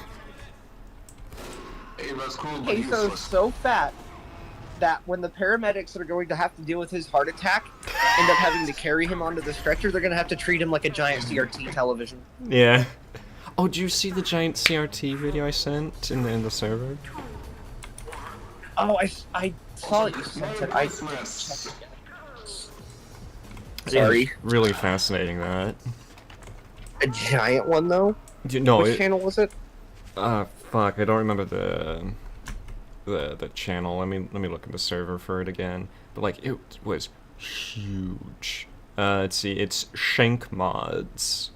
was cool, but Queso's useless. so fat that when the paramedics are going to have to deal with his heart attack, end up having to carry him onto the stretcher, they're going to have to treat him like a giant CRT television. Yeah. Oh, did you see the giant CRT video I sent in the server? Oh, I saw it. You sent it. I Useless. Sorry. Yeah, really fascinating that. A giant one though. No, Which channel was it? fuck, I don't remember the channel. Let me look at the server for it again. But like, it was huge. Let's see, it's Shank Mods.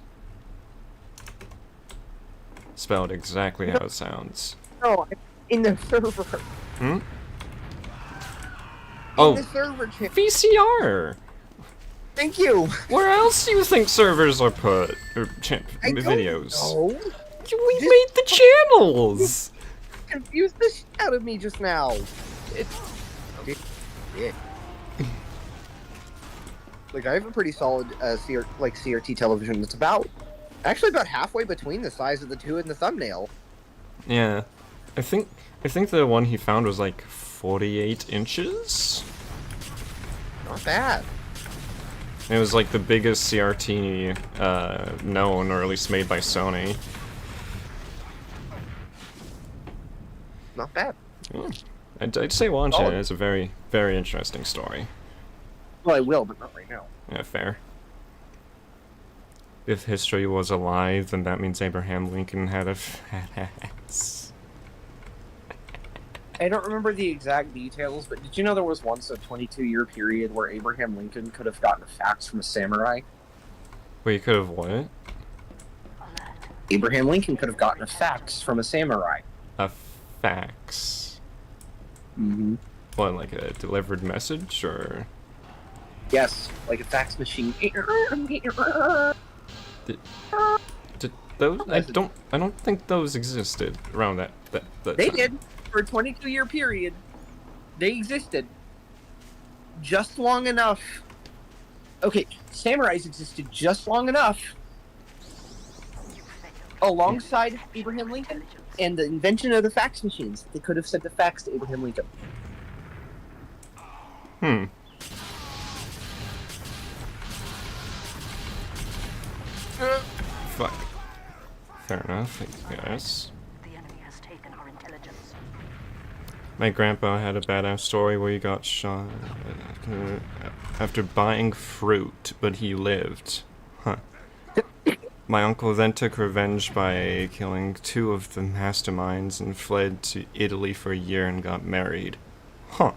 Spelled exactly how it sounds. No, in the server. Hmm? in the server channel. VCR! Thank you. Where else do you think servers are put? Or I don't videos? know. We made the channels! Confused the shit out of me just now. Yeah. Like, I have a pretty solid CRT television that's actually about halfway between the size of the two in the thumbnail. Yeah. I think the one he found was like 48 inches? Not bad. It was like the biggest CRT known, or at least made by Sony. Not bad. Yeah. I'd say watch it. It's a very, very interesting story. Well, I will, but not right now. Yeah, fair. If history was alive, then that means Abraham Lincoln had a fat ass. I don't remember the exact details, but did you know there was once a 22-year period where Abraham Lincoln could have gotten a fax from a samurai? Wait, you could have what? Abraham Lincoln could have gotten a fax from a samurai. A fax? Mm-hmm. What, like a delivered message, or...? Yes, like a fax machine. Did those? I don't think those existed around that They time. did. For a 22-year period, they existed. Just long enough. Okay, samurais existed just long enough alongside Abraham Lincoln and the invention of the fax machines. They could have sent a fax to Abraham Lincoln. Hmm. Fuck. Fair enough, I guess. My grandpa had a badass story where he got shot after buying fruit, but he lived. Huh. My uncle then took revenge by killing 2 of the masterminds and fled to Italy for a year and got married. Huh.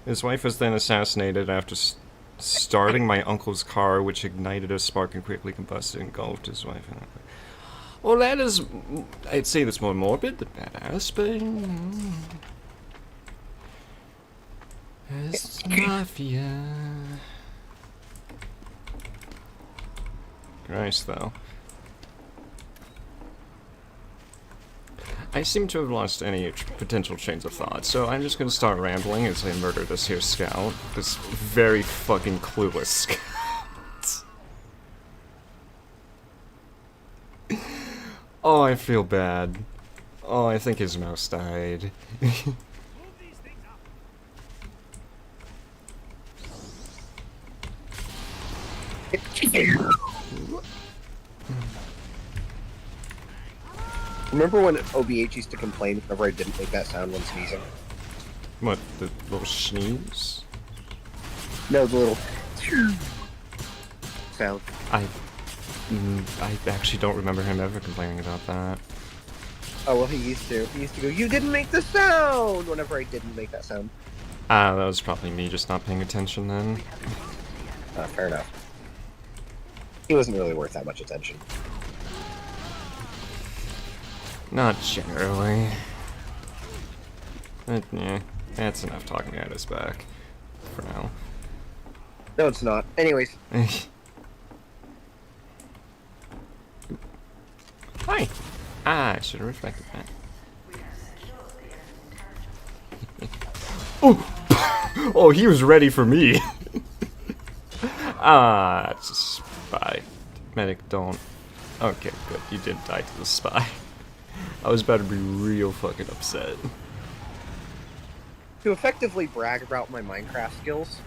His wife was then assassinated after starting my uncle's car, which ignited a spark and quickly combusted and engulfed his wife. Well, that is... I'd say that's more morbid than badass, but... It's mafia. Christ, though. I seem to have lost any potential chains of thought, so I'm just gonna start rambling as I murder this here scout. This very fucking clueless scout. Oh, I feel bad. Oh, I think his mouse died. Remember when OBH used to complain whenever I didn't make that sound when sneezing? What, the little sneeze? No, the little sound. I actually don't remember him ever complaining about that. Oh, well, he used to. He used to go, "You didn't make the sound!" whenever I didn't make that sound. Ah, that was probably me just not paying attention then. Fair enough. He wasn't really worth that much attention. Not generally. But, yeah, that's enough talking at his back. For now. No, it's not. Anyways. Hi! Ah, I should have reflected that. Oh! Oh, he was ready for me! Ah, it's a spy. Medic, don't. Okay, good. You did die to the spy. I was about to be real fucking upset. To effectively brag about my Minecraft skills,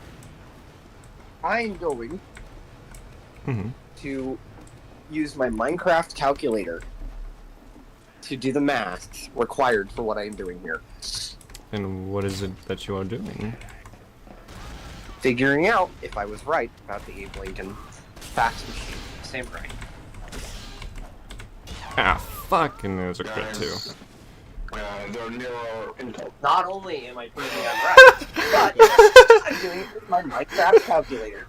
I'm going to use my Minecraft calculator to do the math required for what I am doing here. And what is it that you are doing? Figuring out if I was right about the Abe Lincoln fax machine samurai. Ah, fuck, and there's a crit too. They're neuro intel. Not only am I proving I'm right, but I'm doing it with my Minecraft calculator.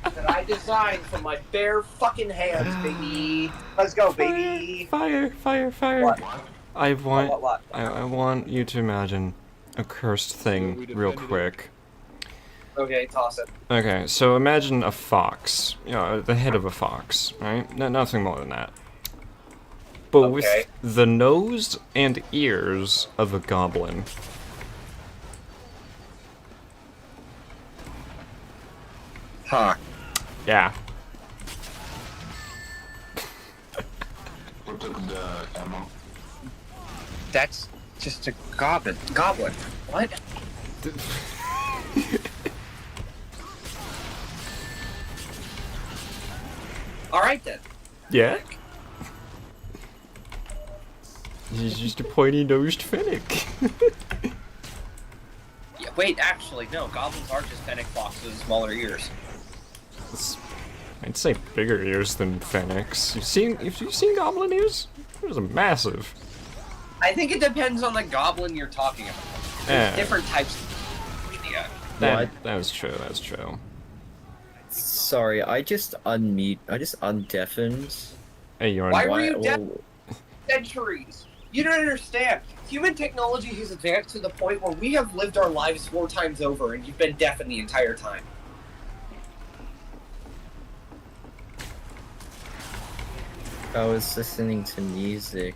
That I designed from my bare fucking hands, baby. Let's go, baby. Fire, fire, fire. What? I want, What? I want you to imagine a cursed thing real quick. Okay, toss it. Okay, so imagine a fox, you know, the head of a fox, right? Nothing more than that. But Okay. with the nose and ears of a goblin. Huh. Yeah. Who took the ammo? That's just a goblin. Goblin. What? Alright then. Yeah? He's just a pointy-nosed fennec. Yeah, wait, actually, no. Goblins are just fennec foxes with smaller ears. I'd say bigger ears than fennecs. Have you seen goblin ears? Those are massive. I think it depends on the goblin you're talking about. There's Yeah. different types. Yeah. That's true, that's true. Sorry, I just undeafened. Hey, you're Why on. were you deaf oh, centuries? You don't understand. Human technology has advanced to the point where we have lived our lives 4 times over, and you've been deafened the entire time. I was listening to music.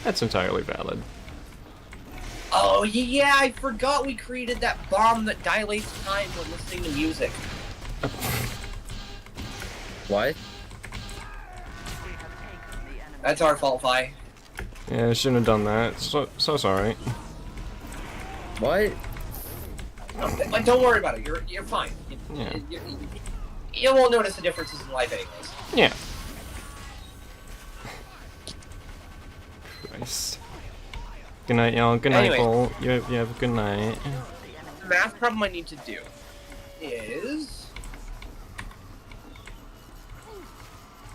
That's entirely valid. Oh, yeah, I forgot we created that bomb that dilates time when listening to music. What? That's our fault, Vi. Yeah, I shouldn't have done that. So sorry. What? But don't worry about it. You're fine. Yeah. You won't notice the differences in life anyways. Yeah. Christ. Good night, y'all. Good night, Anyway. Cole. You have a good night. The math problem I need to do is...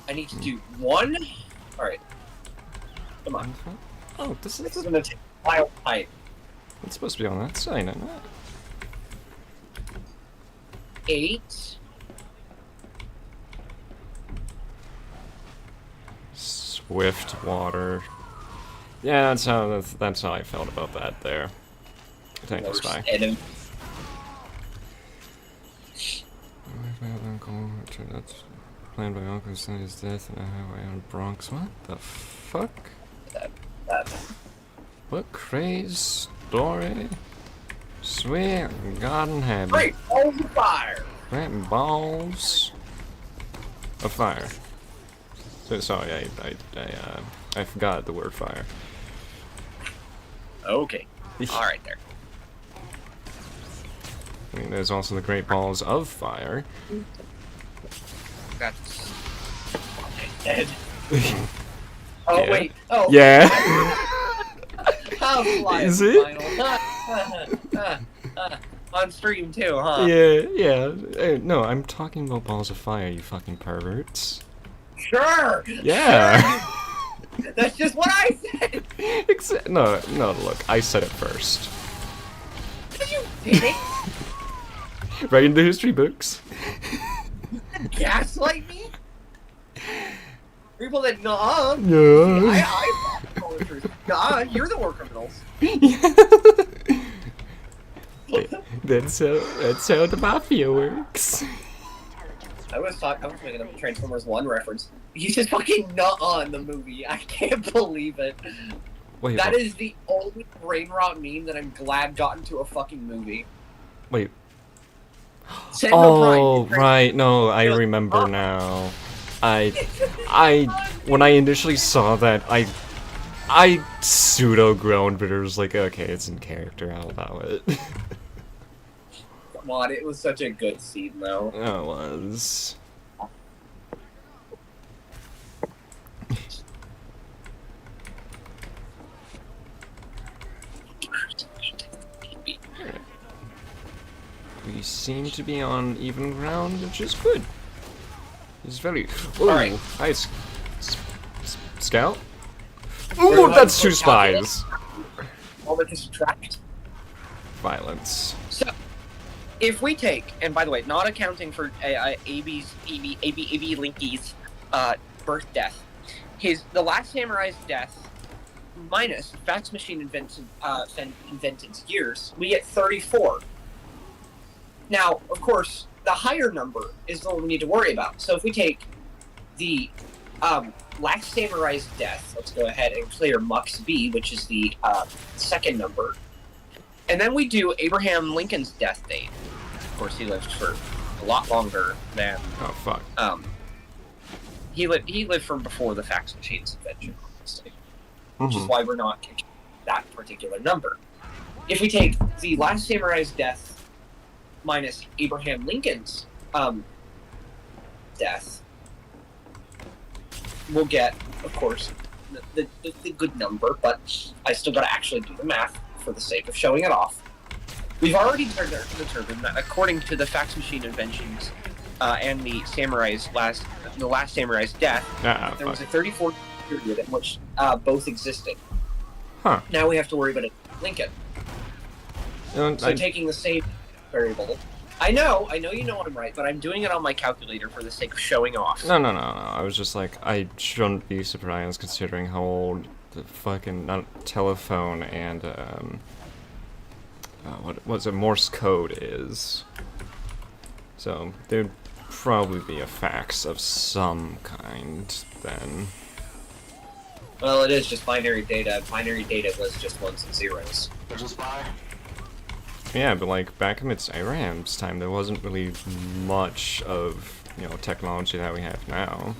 I need to do 1... Alright. Come on. Oh, this This is is gonna take a while. Right. it's supposed to be on that side, isn't it? 8... Swift water. Yeah, that's how I felt about that there. Thank you, Spy. enemy. That's planned by Uncle son his death and a highway on Bronx. What the fuck? That. What crazy story? Sweet God in heaven. Great! All the fire! Great balls of fire. So sorry, I forgot the word fire. Okay. Alright there. I mean, there's also the great balls of fire. That's... dead. Oh, Yeah. wait. Oh. Yeah. How's life, Is it? On stream too, huh? Yeah. No, I'm talking about balls of fire, you fucking perverts. Sure! Yeah. That's just what I said! No, look, I said it first. You didn't Right in the history books. gaslight me? People that, nuh-uh. No. I told the truth. Nuh-uh, you're the war criminals. That's how the mafia works. I was making a Transformers 1 reference. He said fucking nuh-uh in the movie. I can't believe it. Wait, That what? is the only brain rot meme that I'm glad got into a fucking movie. Wait. Sentinel Oh, Prime. right. No, I remember now. When I initially saw that, I pseudo groaned, but it was like, okay, it's in character. I'll allow it. Come on, it was such a good scene though. It was. We seem to be on even ground, which is good. It's very. Ooh, Alright. nice. Scout? Ooh, that's 2 spies! All that is tracked. Violence. So, if we take, and by the way, not accounting for AB Linky's birth death, the Last Samurai's death minus fax machine invented years, we get 34. Now, of course, the higher number is the one we need to worry about. So if we take the Last Samurai's death, let's go ahead and clear Mux B, which is the second number. And then we do Abraham Lincoln's death date. Of course, he lived for a lot longer than... Oh, fuck. He lived from before the fax machine's invention, honestly. Which Mm-hmm. is why we're not taking that particular number. If we take the Last Samurai's death minus Abraham Lincoln's death, we'll get, of course, the good number, but I still gotta actually do the math for the sake of showing it off. We've already determined that according to the fax machine inventions and the Last Samurai's death, there was a 34 period in which both existed. Huh. Now we have to worry about Lincoln. So taking the same variable. I know you know I'm right, but I'm doing it on my calculator for the sake of showing off. No. I was just like, I shouldn't be surprised considering how old the fucking telephone and what was it, Morse code is. So there'd probably be a fax of some kind then. Well, it is just binary data. Binary data was just ones and zeros. There's a spy. Yeah, but like back in Abraham's time, there wasn't really much of, technology that we have now.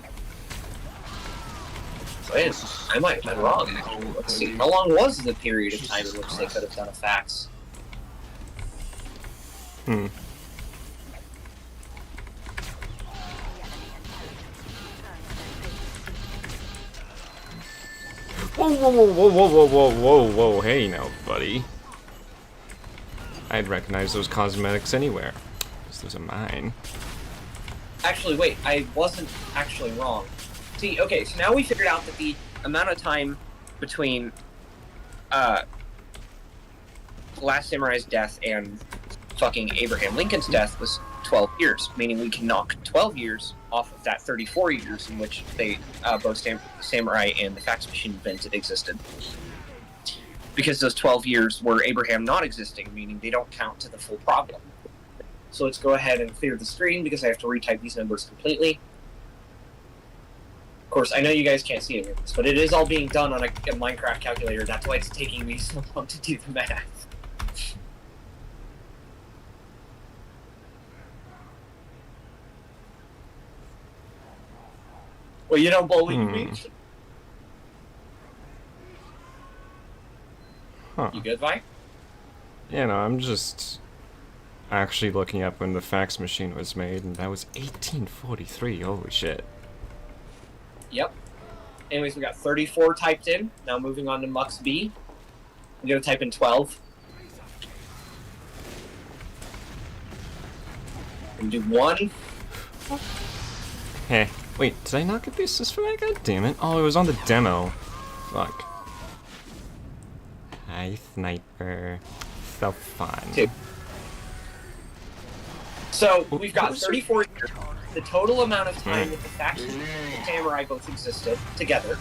I might have been wrong, actually. Let's see. How long was the period of time in which they could have done a fax? Whoa, hey now, buddy. I'd recognize those cosmetics anywhere. Those are mine. Actually, wait, I wasn't actually wrong. See, okay, so now we figured out that the amount of time between Last Samurai's death and fucking Abraham Lincoln's death was 12 years, meaning we can knock 12 years off of that 34 years in which they both Samurai and the fax machine invented existed. Because those 12 years were Abraham not existing, meaning they don't count to the full problem. So let's go ahead and clear the screen because I have to retype these numbers completely. Of course, I know you guys can't see any of this, but it is all being done on a Minecraft calculator. That's why it's taking me so long to do the math. Well, you don't believe me? Huh. You good, Vi? Yeah, no, I'm just actually looking up when the fax machine was made, and that was 1843. Holy shit. Yep. Anyways, we got 34 typed in. Now moving on to Mux B. I'm going to type in 12. And do 1. Heh. Wait, did I not get the assist for that? God damn it. Oh, it was on the demo. Fuck. Hi, Sniper. So fun. 2. So, we've got 34 years. The total amount of time that the faction and Samurai both existed together.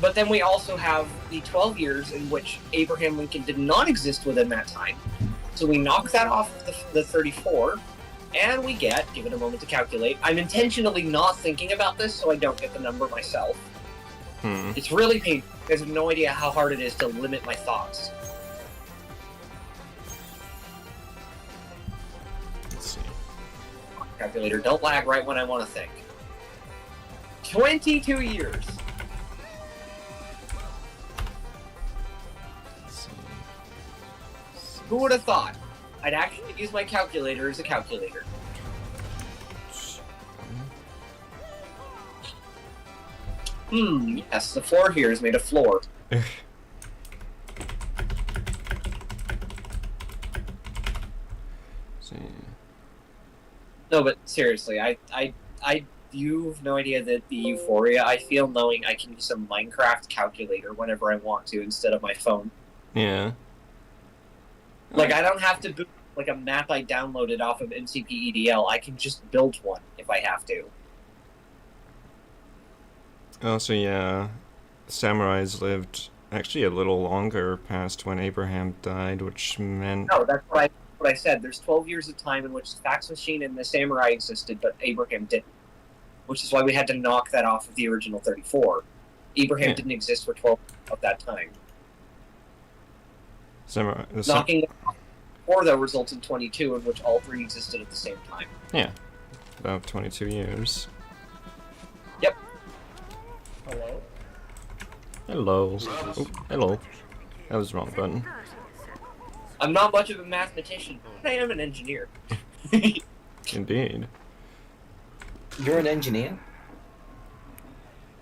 But then we also have the 12 years in which Abraham Lincoln did not exist within that time. So we knock that off the 34, and we get, give it a moment to calculate. I'm intentionally not thinking about this so I don't get the number myself. It's really painful. You guys have no idea how hard it is to limit my thoughts. Let's see. Calculator, don't lag right when I want to think. 22 years. Let's see. Who would have thought? I'd actually use my calculator as a calculator. Yes, the floor here is made of floor. See. No, but seriously, you've no idea that the euphoria I feel knowing I can use a Minecraft calculator whenever I want to instead of my phone. Yeah. Like, I don't have to boot like a map I downloaded off of MCP-EDL. I can just build one if I have to. Oh, so yeah. samurais lived actually a little longer past when Abraham died, which meant... No, that's what I said. There's 12 years of time in which the fax machine and the samurai existed, but Abraham didn't. Which is why we had to knock that off of the original 34. Abraham didn't exist for 12 of that time. Knocking it off before that results in 22, in which all three existed at the same time. Yeah, about 22 years. Yep. Hello? Hello. Oh, hello. That was the wrong button. I'm not much of a mathematician, but I am an engineer. Indeed. You're an engineer?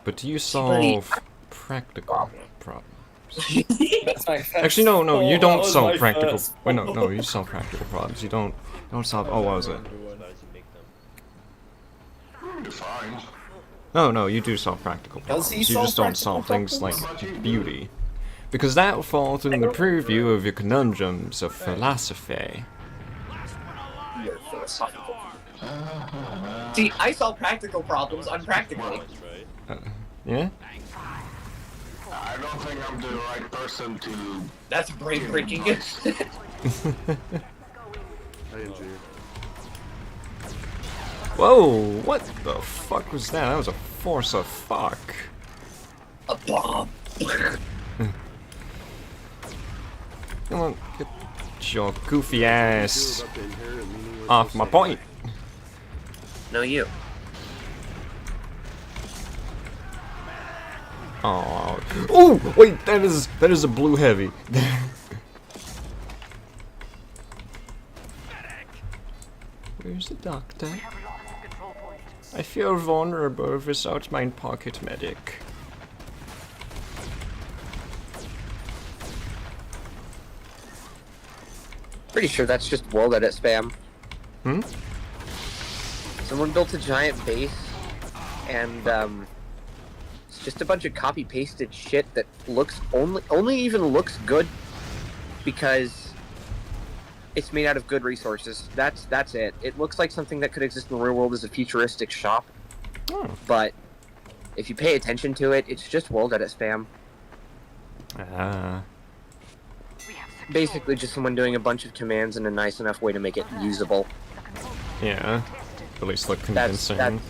But do you solve practical problems? That's my first. Actually, no, you that don't was solve my practical... first. Wait, no, you solve practical problems. You don't solve... Oh, what was it? Fine. No, you do solve practical Does he problems. You solve just don't practical solve things like problems? beauty. Because that falls in the purview of your conundrums of philosophy. You're philosophical. See, I solve practical problems unpractically. Yeah? I don't think I'm the right person to... That's brain breaking. Hey, engineer. Whoa, what the fuck was that? That was a force of fuck. A bomb. Come on, get your goofy ass off my point. No, you. Oh, oh, wait, that is a blue heavy. Where's the doctor? I feel vulnerable without my pocket medic. Pretty sure that's just world edit spam. Hmm? Someone built a giant base, and it's just a bunch of copy pasted shit that looks only even looks good because it's made out of good resources. That's it. It looks like something that could exist in the real world as a futuristic shop. Oh. But if you pay attention to it, it's just world edit spam. Ah. Basically just someone doing a bunch of commands in a nice enough way to make it usable. Yeah. At least look convincing.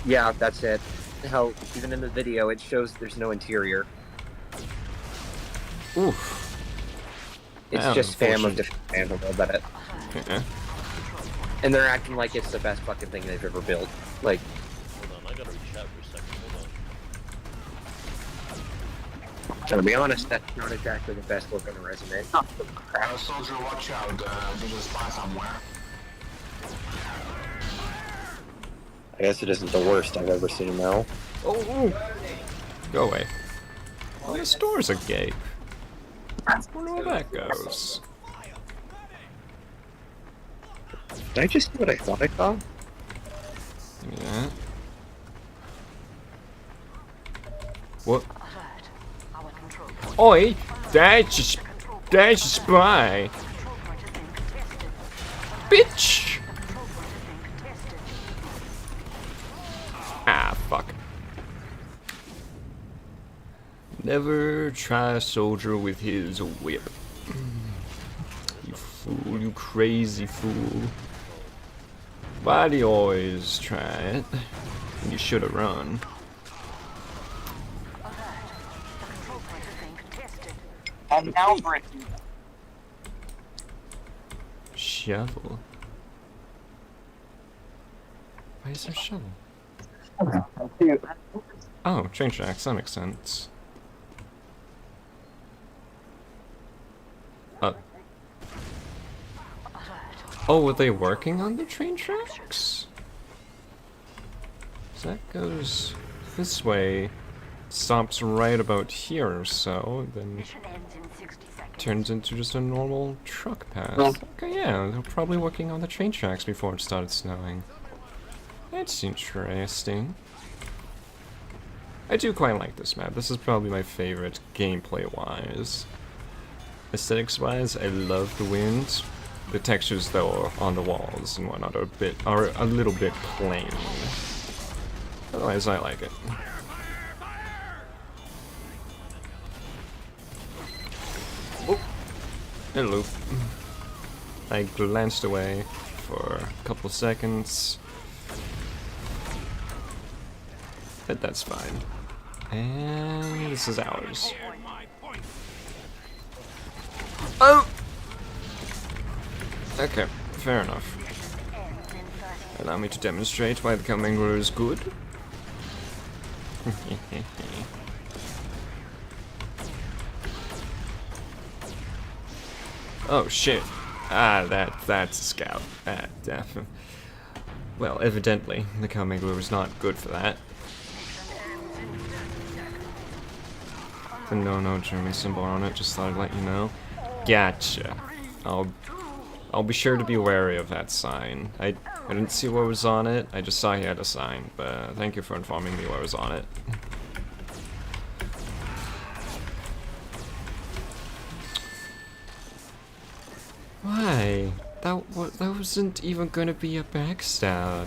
Yeah, that's it. Hell, even in the video, it shows there's no interior. Oof. It's Oh, just spam of unfortunate. different fans of world edit. Yeah. And they're acting like it's the best fucking thing they've ever built. Like, Hold on, I gotta reach out for a second. Hold on. to be honest, that's not exactly the best look on a resume. soldier, watch out. There's a spy somewhere. I guess it isn't the worst I've ever seen now. Oh, go away. Oh, the store's agape. I wonder where that goes. Did I just see what I thought I saw? Yeah. What? Oi! That's a spy! Bitch! Ah, fuck. Never try a soldier with his whip. You fool, you crazy fool. Why do you always try it? You should have run. And now breaking. Shovel. Why is there a shovel? Oh, train tracks, that makes sense. Oh, were they working on the train tracks? So that goes this way, stops right about here or so, then turns into just a normal truck path. Okay, yeah, they're probably working on the train tracks before it started snowing. That's interesting. I do quite like this map. This is probably my favorite gameplay-wise. Aesthetics-wise, I love the wind. The textures, though, on the walls and whatnot are a little bit plain. Otherwise, I like it. Hello. I glanced away for a couple seconds. But that's fine. And this is ours. Oh! Okay, fair enough. Allow me to demonstrate why the commangle is good. Oh shit. Ah, that's a scout. Well, evidently, the commangle was not good for that. The no German symbol on it, just thought I'd let you know. Gotcha. I'll be sure to be wary of that sign. I didn't see what was on it, I just saw he had a sign, but thank you for informing me what was on it. Why? That wasn't even gonna be a backstab.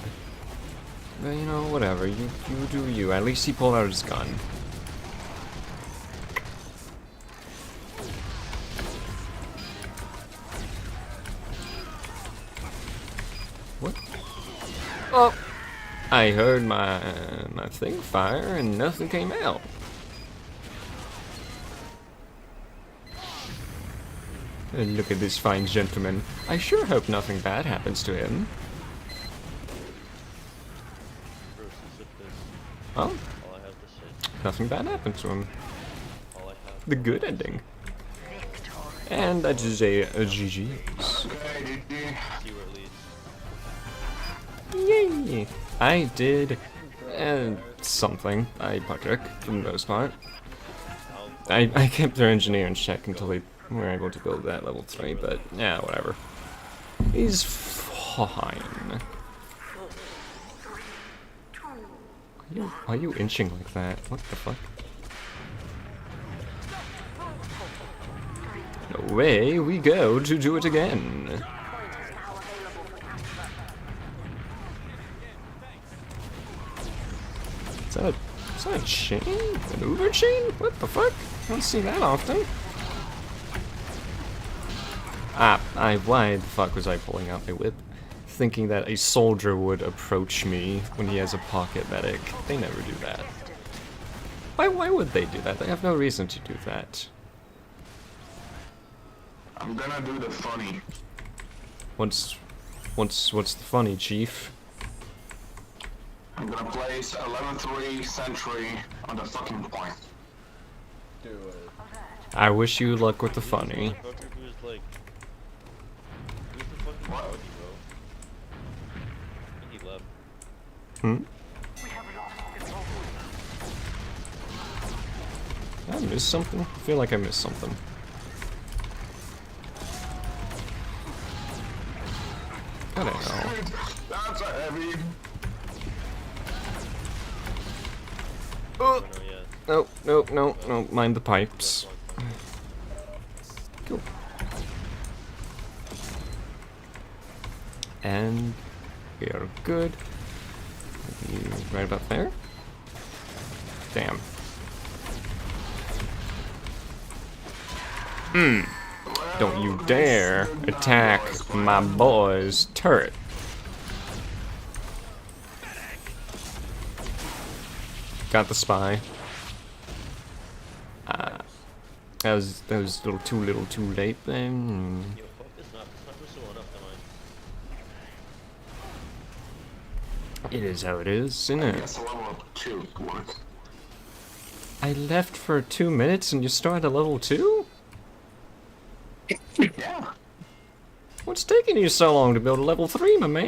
But you know, whatever, you do you. At least he pulled out his gun. What? Oh! I heard my thing fire and nothing came out. And look at this fine gentleman. I sure hope nothing bad happens to him. Oh? Nothing bad happened to him. The good ending. And that is a GG's. Yay! I did something. I partook for the most part. I kept their engineer in check until they were able to build that level 3, but yeah, whatever. He's fine. Why are you inching like that? What the fuck? Away we go to do it again. Is that a chain? An Uber chain? What the fuck? I don't see that often. Why the fuck was I pulling out my whip? Thinking that a soldier would approach me when he has a pocket medic. They never do that. Why would they do that? They have no reason to do that. I'm gonna do the funny. What's the funny, Chief? I'm gonna place a level 3 sentry on the fucking point. Do it. I wish you luck with the funny. Hmm? Did I miss something? I feel like I missed something. I don't know. That's a heavy. Oh! No, mind the pipes. Cool. And we are good. Right about there? Damn. Don't you dare attack my boy's turret. Got the spy. That was too little too late then. It is how it is, isn't it? Yes, level 2 work. I left for 2 minutes and you start at level 2? Yeah. What's taking you so long to build a level 3, my man?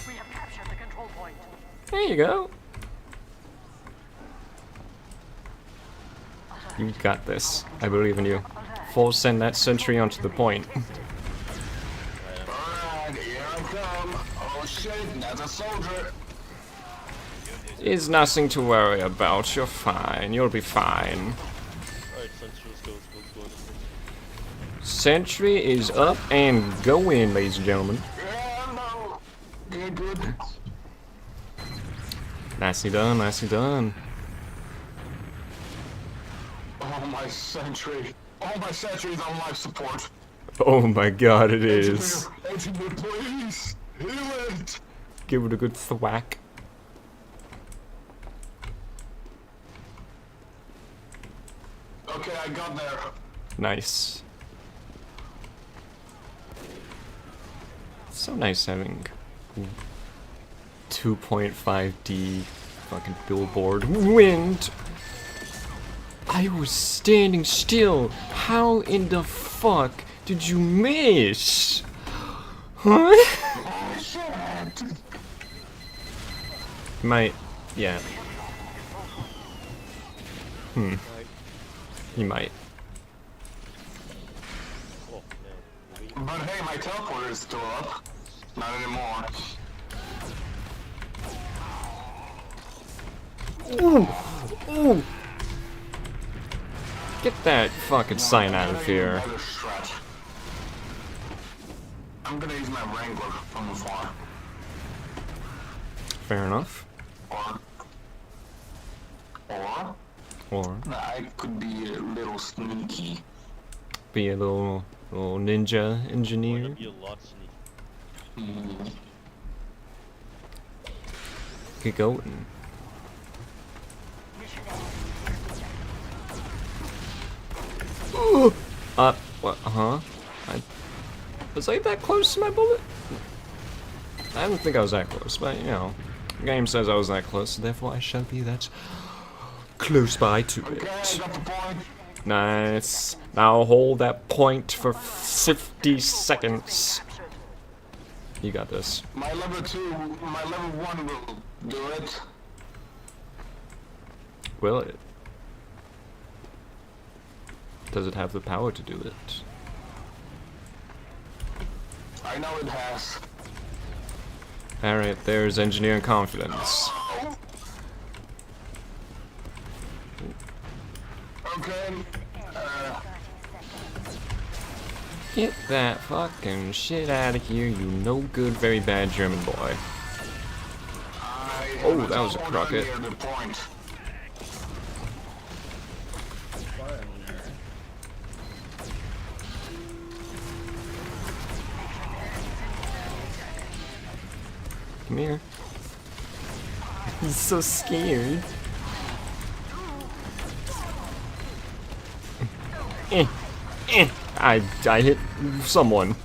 We have captured the control point. There you go. You got this. I believe in you. Full send that sentry onto the point. Alright, here I come. Oh shit, that's a soldier. Is nothing to worry about. You're fine. You'll be fine. Sentry is up and going, ladies and gentlemen. Yeah, no. Good. Nicely done, nicely done. Oh, my sentry. Oh, my sentry's on life support. Oh my god, it is. Engineer, please! Heal it! Give it a good thwack. Okay, I got there. Nice. So nice having 2.5D fucking billboard wind. I was standing still. How in the fuck did you miss? Huh? Oh, shit! Might, yeah. He might. But hey, my teleporter is still up. Not anymore. Ooh! Ooh! Get that fucking sign out of here. I'm gonna use my Wrangler from afar. Fair enough. Or I could be a little sneaky. be a little ninja engineer. Be a lot sneaky. Get going. What? Huh? Was I that close to my bullet? I don't think I was that close, but you know, the game says I was that close, so therefore I shall be that close by to Okay, I it. got the point. Nice. Now hold that point for 50 seconds. You got this. My level 1 will do it. Will it? Does it have the power to do it? I know it has. Alright, there's engineering confidence. Okay. Get that fucking shit out of here, you no good, very bad German boy. Oh, that was a rocket. Come here. He's so scared. I hit someone.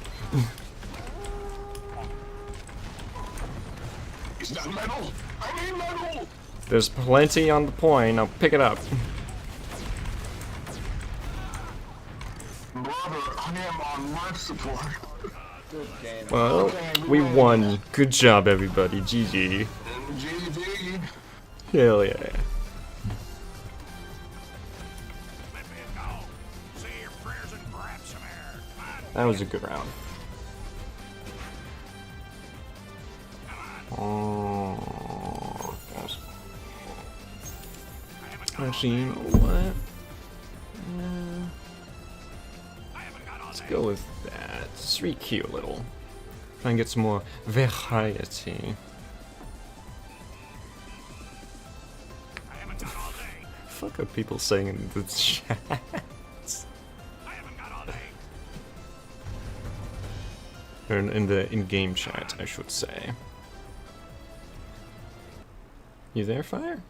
Is that metal? I need metal! There's plenty on the point. I'll pick it up. Brother, I am on life support. Good game. Well, we won. Good job, everybody. GG. GG. Hell yeah. That was a good round. Oh, gosh. Actually, you know what? Let's go with that. Let's re-key a little. Try and get some more variety. Fuck are people saying in the chat? Or in the in-game chat, I should say. You there, Fire?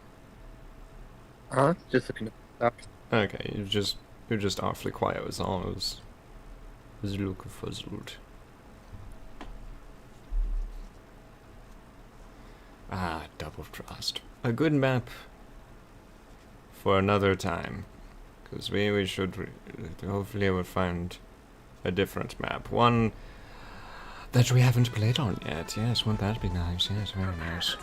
Huh? Just looking up. Okay, you're just awfully quiet. Was all. I was looking fuzzled. Ah, Double Trust. A good map for another time, because we should hopefully we'll find a different map. One that we haven't played on yet. Yes, won't that be nice? Yes, very nice.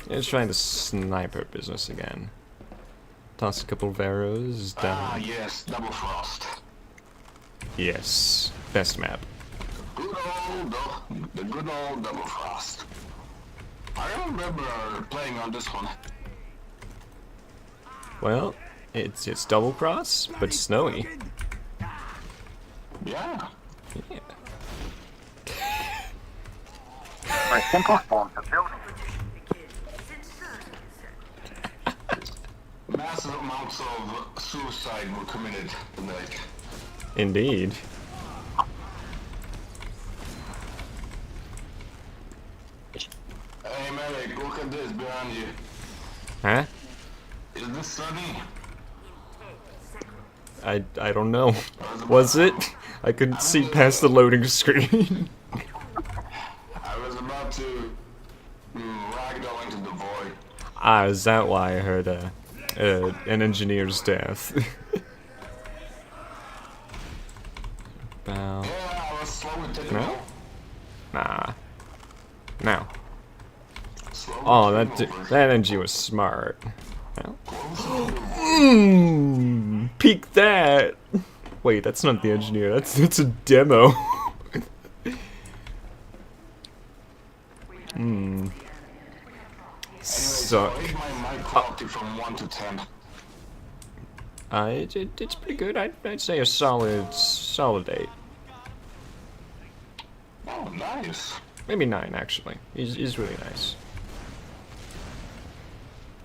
Let's try the sniper business again. Toss a couple of arrows down. Ah, yes, Double Frost. Yes, best map. The good old Double Frost. I remember playing on this one. Well, it's double cross, but snowy. Yeah. Yeah. Massive amounts of suicide were committed tonight. Indeed. Medic, look at this behind you. Huh? Is this sunny? I don't know. Was it? I couldn't see past the loading screen. I was about to ragdoll into the void. Ah, is that why I heard an engineer's death? Bow. Yeah, I was slowly taking No? over. Nah. No. Slowly Oh, taking over. that NG was smart. No? Peek that! Wait, that's not the engineer. That's a demo. Suck. Rate my mic quality from 1 to 10. It's pretty good. I'd say a solid 8. Oh, nice. Maybe 9 actually. He's really nice.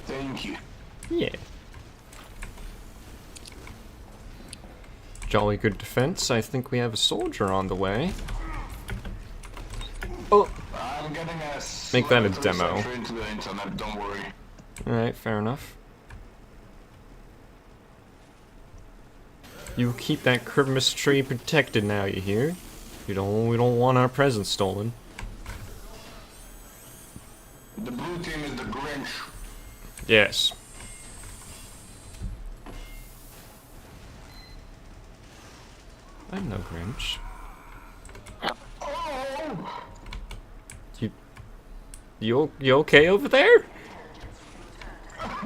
Thank you. Yeah. Jolly good defense. I think we have a soldier on the way. Oh, I'm getting a make that a slight demo. reception into the internet, don't worry. Alright, fair enough. You keep that Christmas tree protected now, you hear? We don't want our presents stolen. The blue team is the Grinch. Yes. I'm no Grinch. Oh! You okay over there?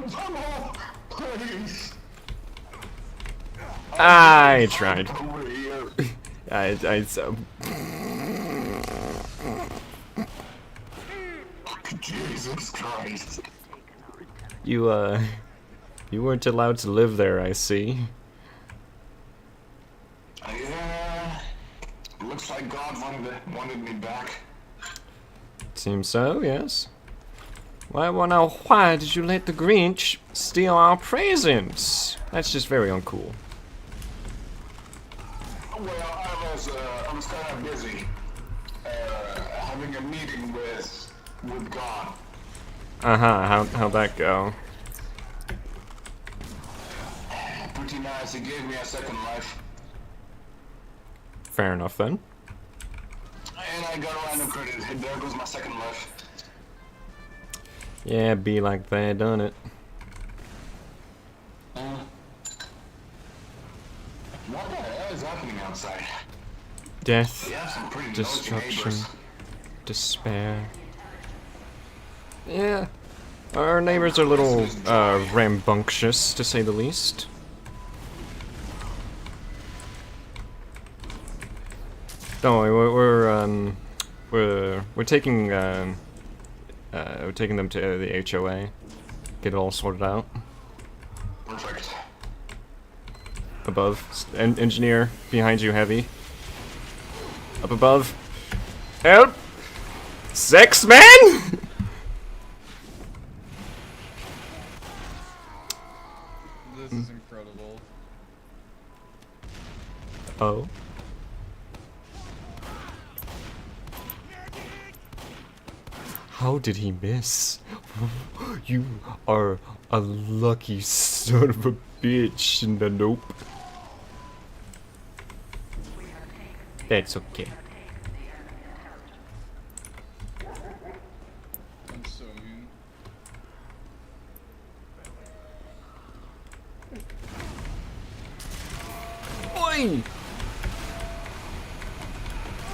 Tunnel! Please! I tried. Over here. Jesus Christ. You weren't allowed to live there, I see. Yeah. Looks like God wanted me back. Seems so, yes. Well, now, why did you let the Grinch steal our presents? That's just very uncool. Well, I was kind of busy having a meeting with God. How'd that go? Pretty nice. He gave me a second life, Fair enough then. and I got a random credit. There goes my second life. Yeah, be like that, done it. What the hell is happening outside? Death, We have some pretty nosy destruction, neighbors. despair. Yeah, our neighbors are a little rambunctious, to say the least. Don't worry, we're taking them to the HOA, get it all sorted out. Perfect. Above, engineer behind you, heavy. Up above. Help! Sex man! This is incredible. Oh. How did he miss? You are a lucky son of a bitch. Nope. That's okay. I'm so mean. Oi!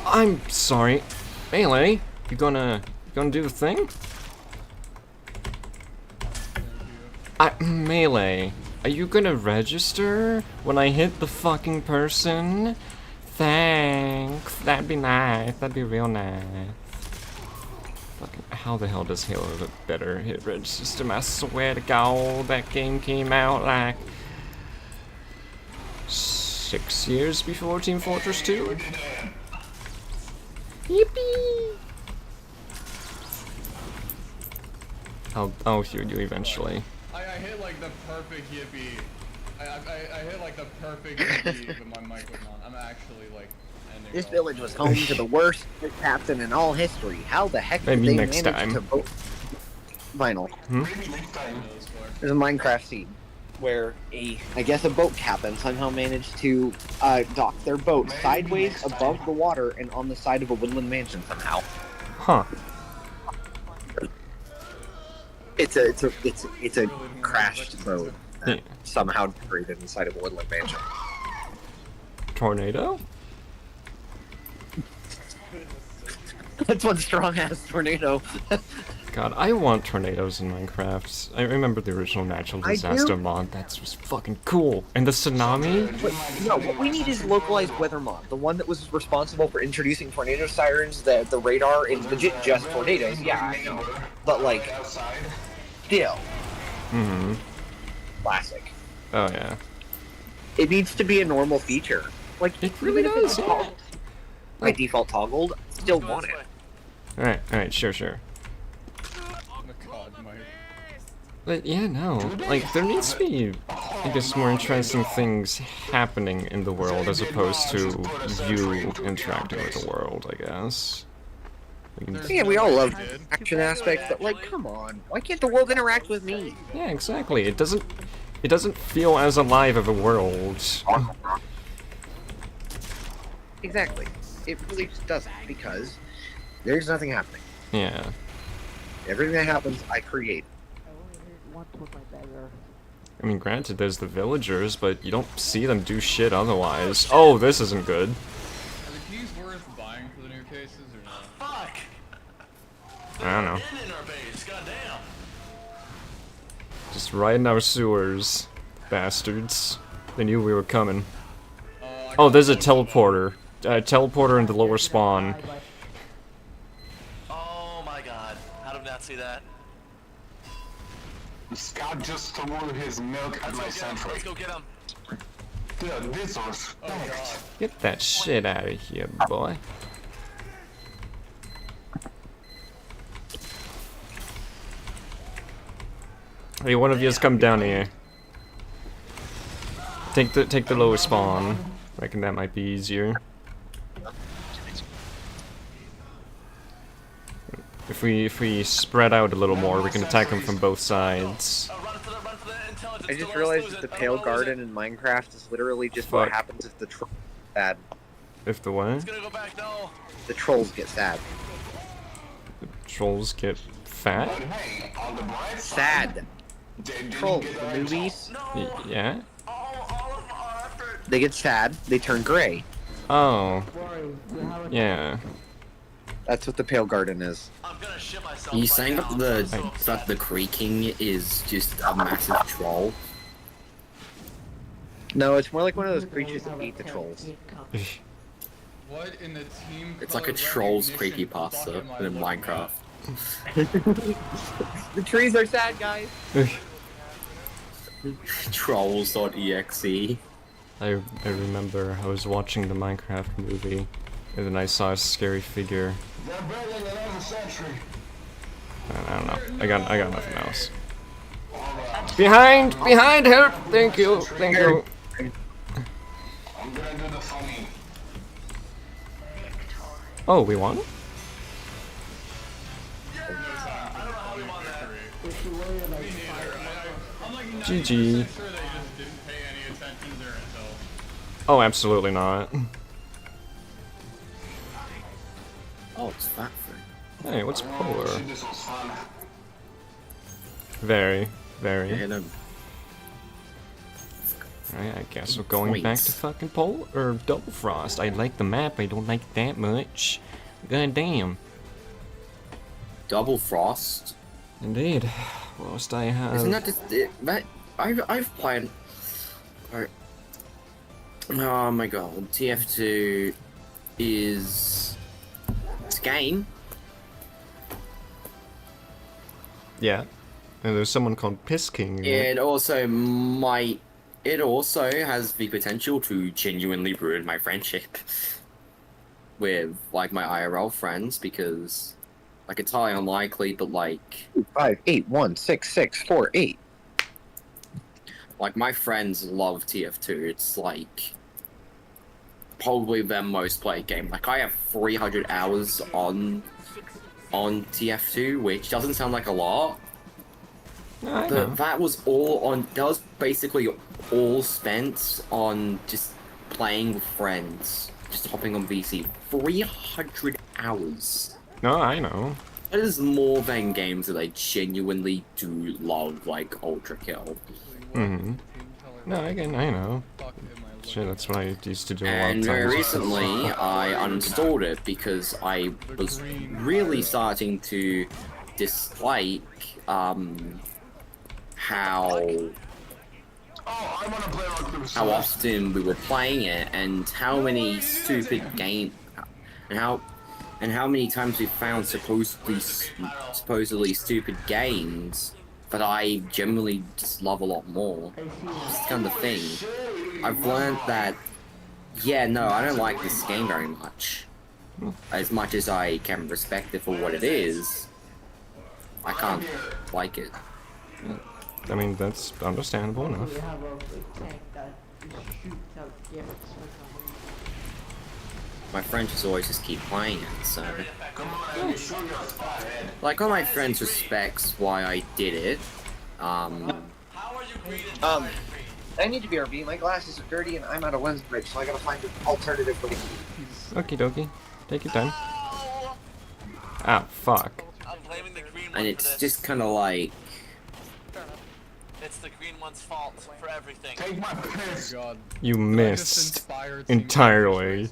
I'm sorry. Melee, you gonna do the thing? Melee, are you gonna register when I hit the fucking person? Thanks. That'd be nice. That'd be real nice. Fucking, how the hell does Halo look better hit reg system? I swear to God, that game came out like 6 years before Team Fortress 2. Yippee! I'll heal you eventually. I hit like the perfect yippee. I hit like the perfect yippee, but my mic was on. I'm actually like ending. This all village of was it. home to the worst captain in all history. How the heck did Maybe they next manage time. to vote Vinyl. Maybe next time. There's a Minecraft scene where I guess a boat captain somehow managed to dock their boat sideways above the water and on the side of a woodland mansion somehow. Huh. It's a crashed boat that Yeah. somehow buried inside of a woodland mansion. Tornado? That's one strong ass tornado. God, I want tornadoes in Minecraft. I remember the original natural I disaster do. mod. That's was fucking cool. And the tsunami? But no, what we need is localized weather mod. The one that was responsible for introducing tornado sirens, the radar, is legit just tornadoes. Yeah, I know. But like, still, Mm-hmm. classic. Oh yeah. It needs to be a normal feature. Like, It really even if it's does, yeah. toggled, by default toggled, still want it. Alright, sure. Oh my god, Mike. But yeah, no. Like, there needs to be, I guess, more interesting things happening in the world as opposed to you interacting with the world, I guess. Yeah, we all love action aspects, but like, come on, why can't the world interact with me? Yeah, exactly. It doesn't feel as alive of a world. Exactly. It really just doesn't, because there's nothing happening. Yeah. Everything that happens, I create. I mean, granted, there's the villagers, but you don't see them do shit otherwise. Oh, this isn't good. Are the keys worth buying for the new cases or not? Fuck! I don't know. In our base, goddamn. Just right in our sewers. Bastards. They knew we were coming. Oh, there's a teleporter. Teleporter in the lower spawn. Oh my god. How did I not see that? Scott just stole his milk at my central. Let's go get him. Dude, this was fucked. Get that shit out of here, boy. Hey, one of yous come down here. Take the lower spawn. Reckon that might be easier. If we spread out a little more, we can attack them from both sides. I just realized that the Pale Garden in Minecraft is literally just what Fuck. happens if the trolls get sad. If the what? The trolls get sad. Trolls get fat? Sad. Trolls, the movies, Yeah? they get sad, they turn gray. Oh. Yeah. That's what the Pale Garden is. Are you saying that the creaking is just a massive troll? No, it's more like one of those creatures that eat the trolls. What in the team? It's like a troll's creepypasta in Minecraft. The trees are sad, guys. Trolls.exe. I remember I was watching the Minecraft movie, and then I saw a scary figure. They're building another century. I don't know. I got nothing else. Behind! Help! Thank you! I'm gonna do the funny. Oh, we won? GG. Sure they just didn't pay any attention there until. Oh, absolutely not. Oh, it's that thing. Hey, what's polar? This was fun. Very. Yeah, no. Alright, I guess we're going back to fucking Polar or Double Frost. I like the map, I don't like it that much. God damn. Double Frost? Indeed. Whilst I have... Isn't that just that? I've played. Oh my god, TF2 is. It's a game. Yeah. And there's someone called Piss King. in it. It also has the potential to genuinely ruin my friendship with like my IRL friends because like it's highly unlikely, but like 5816648. Like my friends love TF2. It's like probably their most played game. Like I have 300 hours on TF2, which doesn't sound like a lot, I know. But that was all on. That was basically all spent on just playing with friends, just hopping on VC. 300 hours. No, I know. That is more than games that I genuinely do love, like Ultra Kill. Mm-hmm. No, again, I know. Shit, that's what I used to do a lot of And times. very recently, I uninstalled it because I was really starting to dislike how often we were playing it, and how many stupid and how many times we found supposedly stupid games that I generally just love a lot more. It's kind of thing. I've learned that, yeah, no, I don't like this game very much. As much as I can respect it for what it is, I can't like it. I mean, that's understandable enough. My friends just always just keep playing it, so... Like, all my friends respects why I did it. I need to BRB. My glasses are dirty and I'm out of lens bridge, so I gotta find an alternative way. Okie dokie. Take your time. Ah, fuck. And it's just kind of like... It's the green one's fault for everything. Take my piss. God. You missed entirely.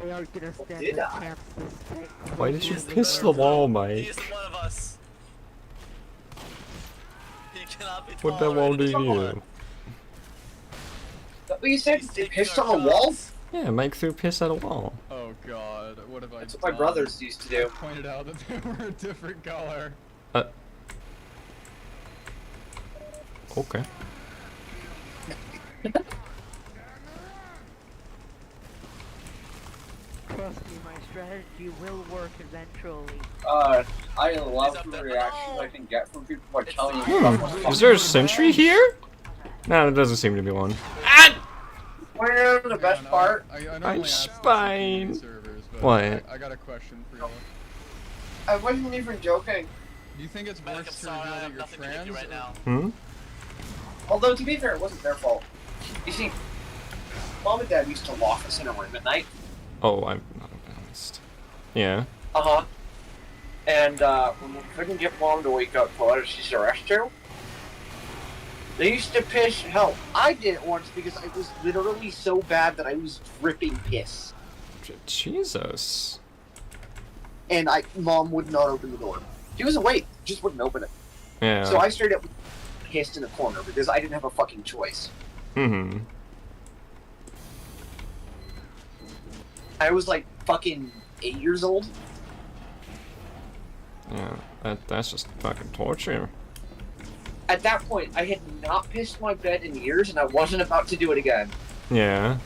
We are gonna stand Did the I? chance to stay. Why did you piss the wall, He Mike? is one of us. He cannot be What that wall do you tolerated. do? What you said? He's They taking pissed our on the wall? jobs. Yeah, Mike threw piss at a wall. Oh god, what have I That's done? what my brothers used to I do. pointed out that they were a different color. Okay. Trust me, my strategy will work eventually. I love the reactions I can get from people by telling you Is there a sentry here? No, there doesn't seem to be one. Where the best part? I normally I'm ask this in spine. community servers, but What? I got a question for you. I wasn't even joking. Do you think it's Medic, I'm worse to sorry, I reveal that have you're nothing to give trans? you right now. Hmm? Although, to be fair, it wasn't their fault. You see, Mom and Dad used to lock us in a room at night. Oh, I'm not honest. Yeah. Uh-huh. And, when we couldn't get Mom to wake up to let us use the restroom, they used to piss. Hell, I did it once because I was literally so bad that I was dripping piss. Jesus. And Mom would not open the door. She was awake, just wouldn't open it. Yeah. So I straight up pissed in a corner because I didn't have a fucking choice. Mm-hmm. I was like fucking 8 years old. Yeah, that's just fucking torture. At that point, I had not pissed my bed in years, and I wasn't about to do it again. Yeah.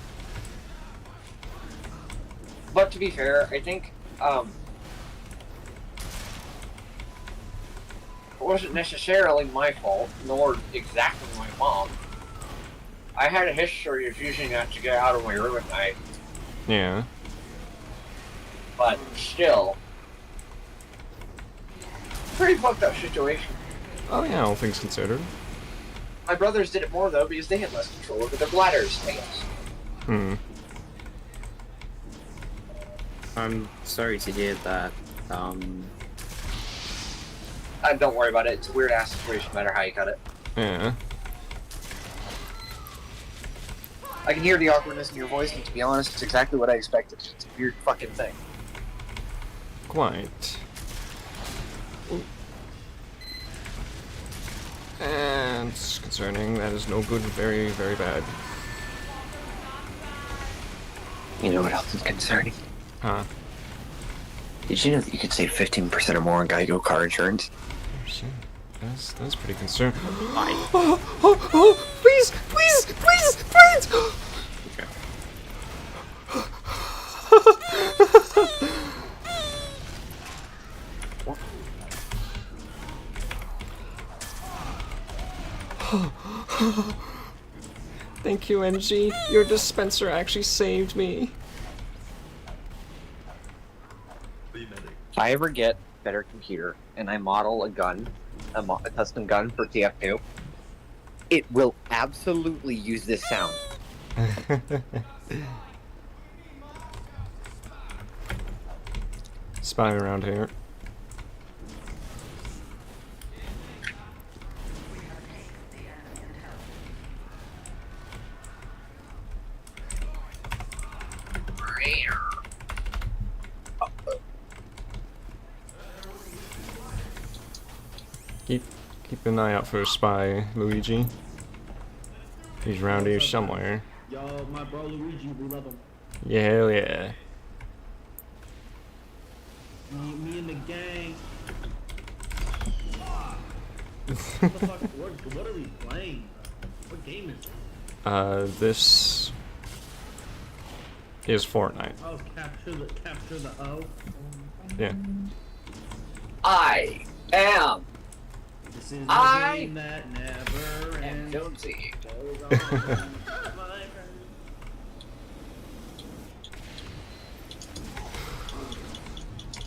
But to be fair, I think, it wasn't necessarily my fault, nor exactly my mom. I had a history of using that to get out of my room at night, Yeah. but still, pretty fucked up situation. Oh yeah, all things considered. My brothers did it more though because they had less control over their bladders. I guess. Hmm. I'm sorry to hear that. Don't worry about it. It's a weird ass situation, no matter how you cut it. Yeah. I can hear the awkwardness in your voice, and to be honest, it's exactly what I expected. It's a weird fucking thing. Quite. And concerning, that is no good, very, very bad. You know what else is concerning? Huh? Did you know that you could save 15% or more on Geico car insurance? Oh, shit. That's pretty concerning. Hi. Oh, please, please, please, please! Thank you, NG. Your dispenser actually saved me. If I ever get better computer and I model a gun, a custom gun for TF2, it will absolutely use this sound. Spy around here. Keep an eye out for a spy, Luigi. He's around here somewhere. Yo, my bro Luigi, we love him. Yeah, hell yeah. Me and the gang. What the fuck? What are we playing? What game is it? This is Fortnite. Oh, capture the O. Yeah. I am. This is a game that never ends. Jonesy.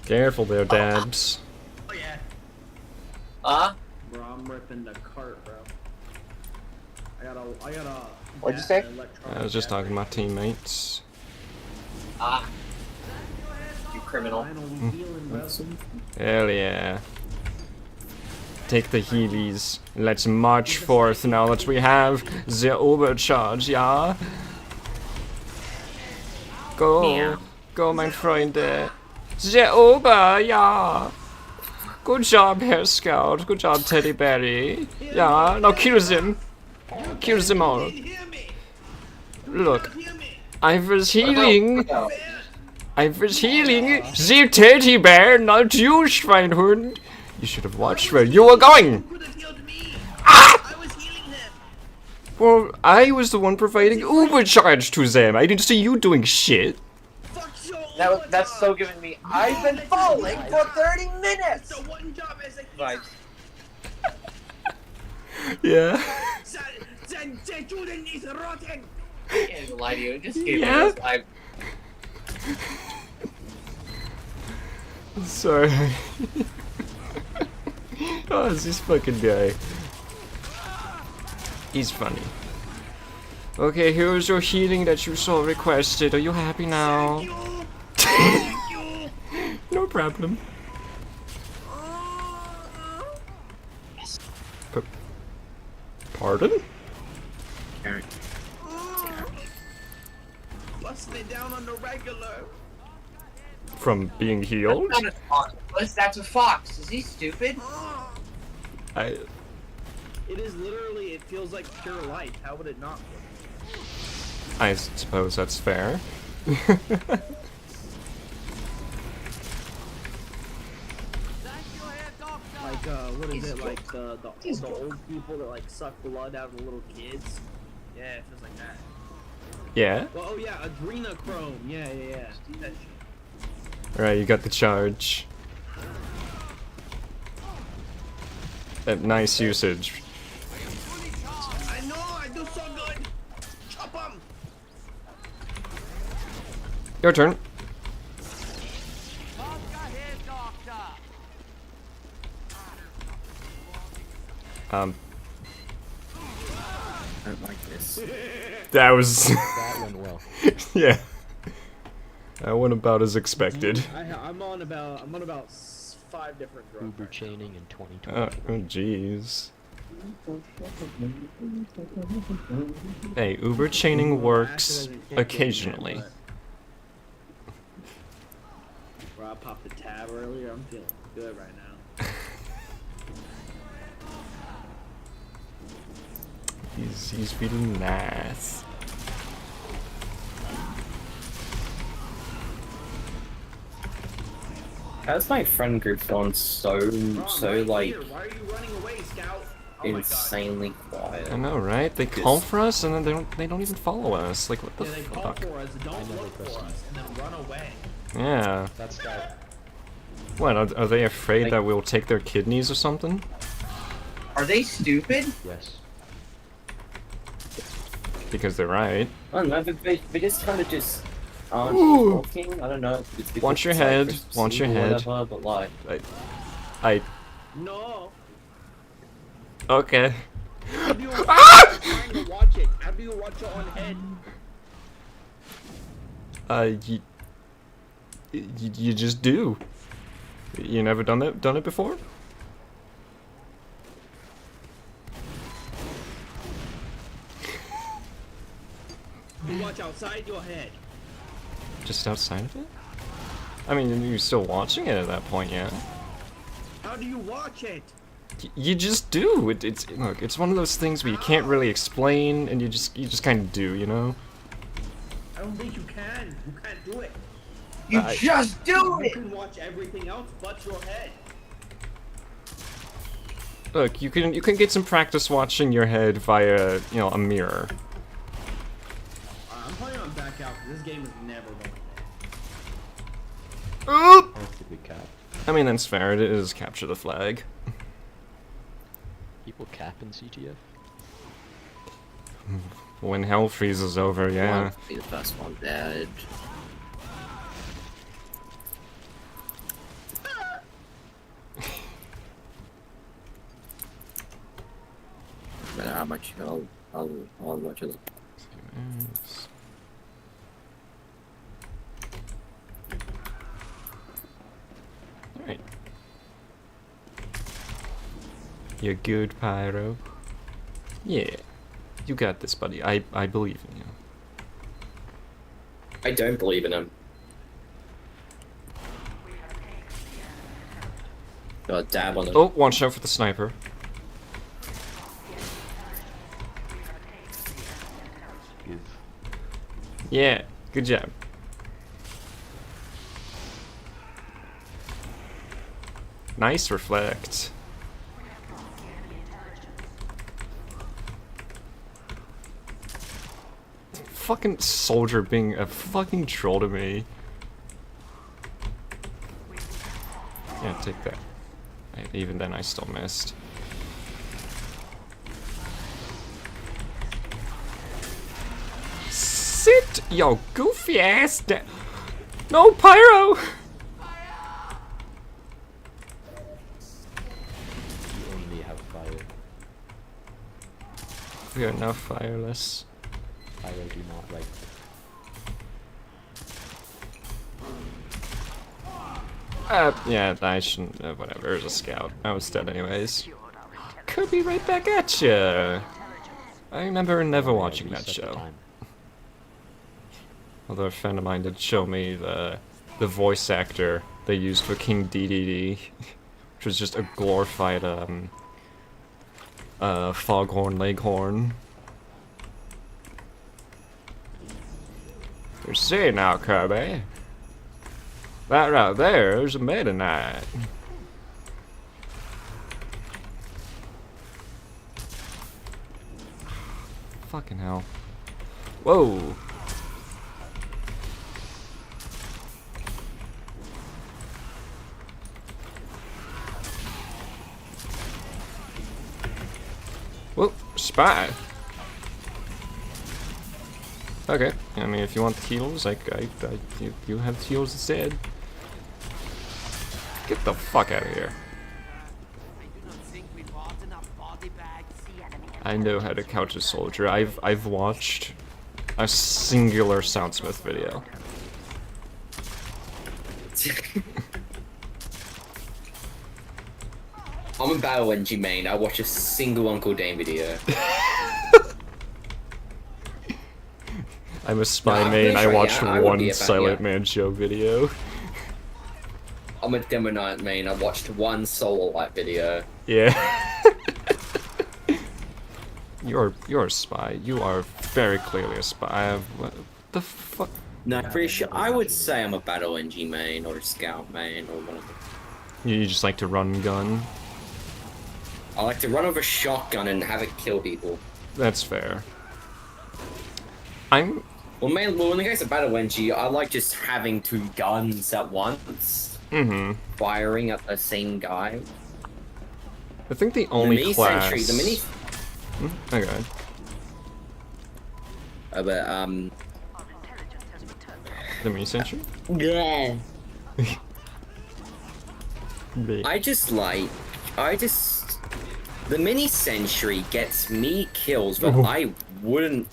Careful there, Dabs. Oh yeah. Bro, I'm ripping the cart, bro. I got a. What'd you say? I was just talking to my teammates. You criminal. Hell yeah. Take the Heelys. Let's march forth now that we have the overcharge, yeah? Go. Go, my friend. The Ober, yeah. Good job, Herr Scout. Good job, Teddy Berry. Yeah, now kill them. Kill them all. Look. I was healing. I was healing the teddy bear, not you, Schweinhund. You should have watched where you were going. Ah! Well, I was the one providing overcharge to them. I didn't see you doing shit. That's so giving me. I've been falling for 30 minutes. Vibes. Yeah. I can't even lie to you. It just gave me Yeah. this vibe. Sorry. Oh, it's this fucking guy. He's funny. Okay, here's your healing that you so requested. Are you happy now? No problem. Pardon? Busting it down on the regular. From being healed? That's not a fox. That's a fox. Is he stupid? I. It is literally. It feels like pure light. How would it not? I suppose that's fair. Like what is it? Like the old people that like suck blood out of the little kids. Yeah, it feels like that. Yeah? Well, oh yeah, adrenochrome. Yeah. That shit. Alright, you got the charge. Nice usage. I know, I do so good. Chop 'em. Your turn. I don't like this. That was. That went well. Yeah. That went about as expected. I'm on about 5 different drugs. Uber chaining in 2020. Oh, jeez. Hey, Uber chaining works occasionally. Bro, I popped the tab earlier. I'm feeling good right now. He's feeling nice. How's my friend group gone so like Why are you running away, Scout? insanely quiet? I know, right? They call for us and then they don't even follow us. Like, what the They call fuck? for us, don't look for us, and then run away. Yeah. That's that. What, are they afraid that we'll take their kidneys or something? Are they stupid? Yes. Because they're right. I don't know, but they just kind of just aren't Ooh. talking. I don't know. It's because Watch your it's, like, head. Christmas Watch your Eve or head. Whatever, but like, No. Okay. How do you trying to watch it? How do you watch your own head? You just do. You never done it before? You watch outside your head. Just outside of it? I mean, you're still watching it at that point, yeah. How do you watch it? You just do. It's look. It's one of those things where you can't really explain, and you just kind of do, you know. I don't think you can. You can't do it. You just do You it! can watch everything else but your head. Look, you can get some practice watching your head via, you know, a mirror. I'm probably on back out. This game is never going. Oop! That's a good cap. I mean, that's fair. It is capture the flag. People cap in CTF? When hell freezes over, yeah. I'll be the first one dead. No matter how much I'll watch it. Alright. You're good, Pyro. Yeah. You got this, buddy. I believe in you. I don't believe in him. Got a dab on it. Oh, watch out for the sniper. Yeah, good job. Nice reflect. Fucking soldier being a fucking troll to me. Yeah, take that. Even then I still missed. Sit yo goofy ass down. No, Pyro! You only have fire. We are now fireless. Fire do not like. Yeah, I shouldn't. Whatever, it was a scout. I was dead anyways. Could be right back at ya. I remember never watching that show. Although a friend of mine did show me the voice actor they used for King DDD, which was just a glorified foghorn leghorn. You see now, Kirby. That right there is a Meta Knight. Fucking hell. Whoa. Whoa, spy. Okay, I mean, if you want the heals, you have the heals instead. Get the fuck out of here. I know how to couch a soldier. I've watched a singular Soundsmith video. I'm a Battle NG main. I watch a single Uncle Dane video. I'm a spy No, main. I sure, watched yeah, I would be one a fan, Silent yeah. Man show video. I'm a Demo Knight main. I watched one Solo Light video. Yeah. You're a spy. You are very clearly a spy. What the fuck? No, I'm pretty sure. I would say I'm a Battle NG main or a Scout main or one of them. You just like to run gun? I like to run over a shotgun and have it kill people. That's fair. Well, in the case of Battle NG, I like just having two guns at once. Mm-hmm. Firing at the same guy. I think the only mini class... sentry, the mini... Okay. But, The mini sentry? Yeah. Bleh. The mini sentry gets me kills that I would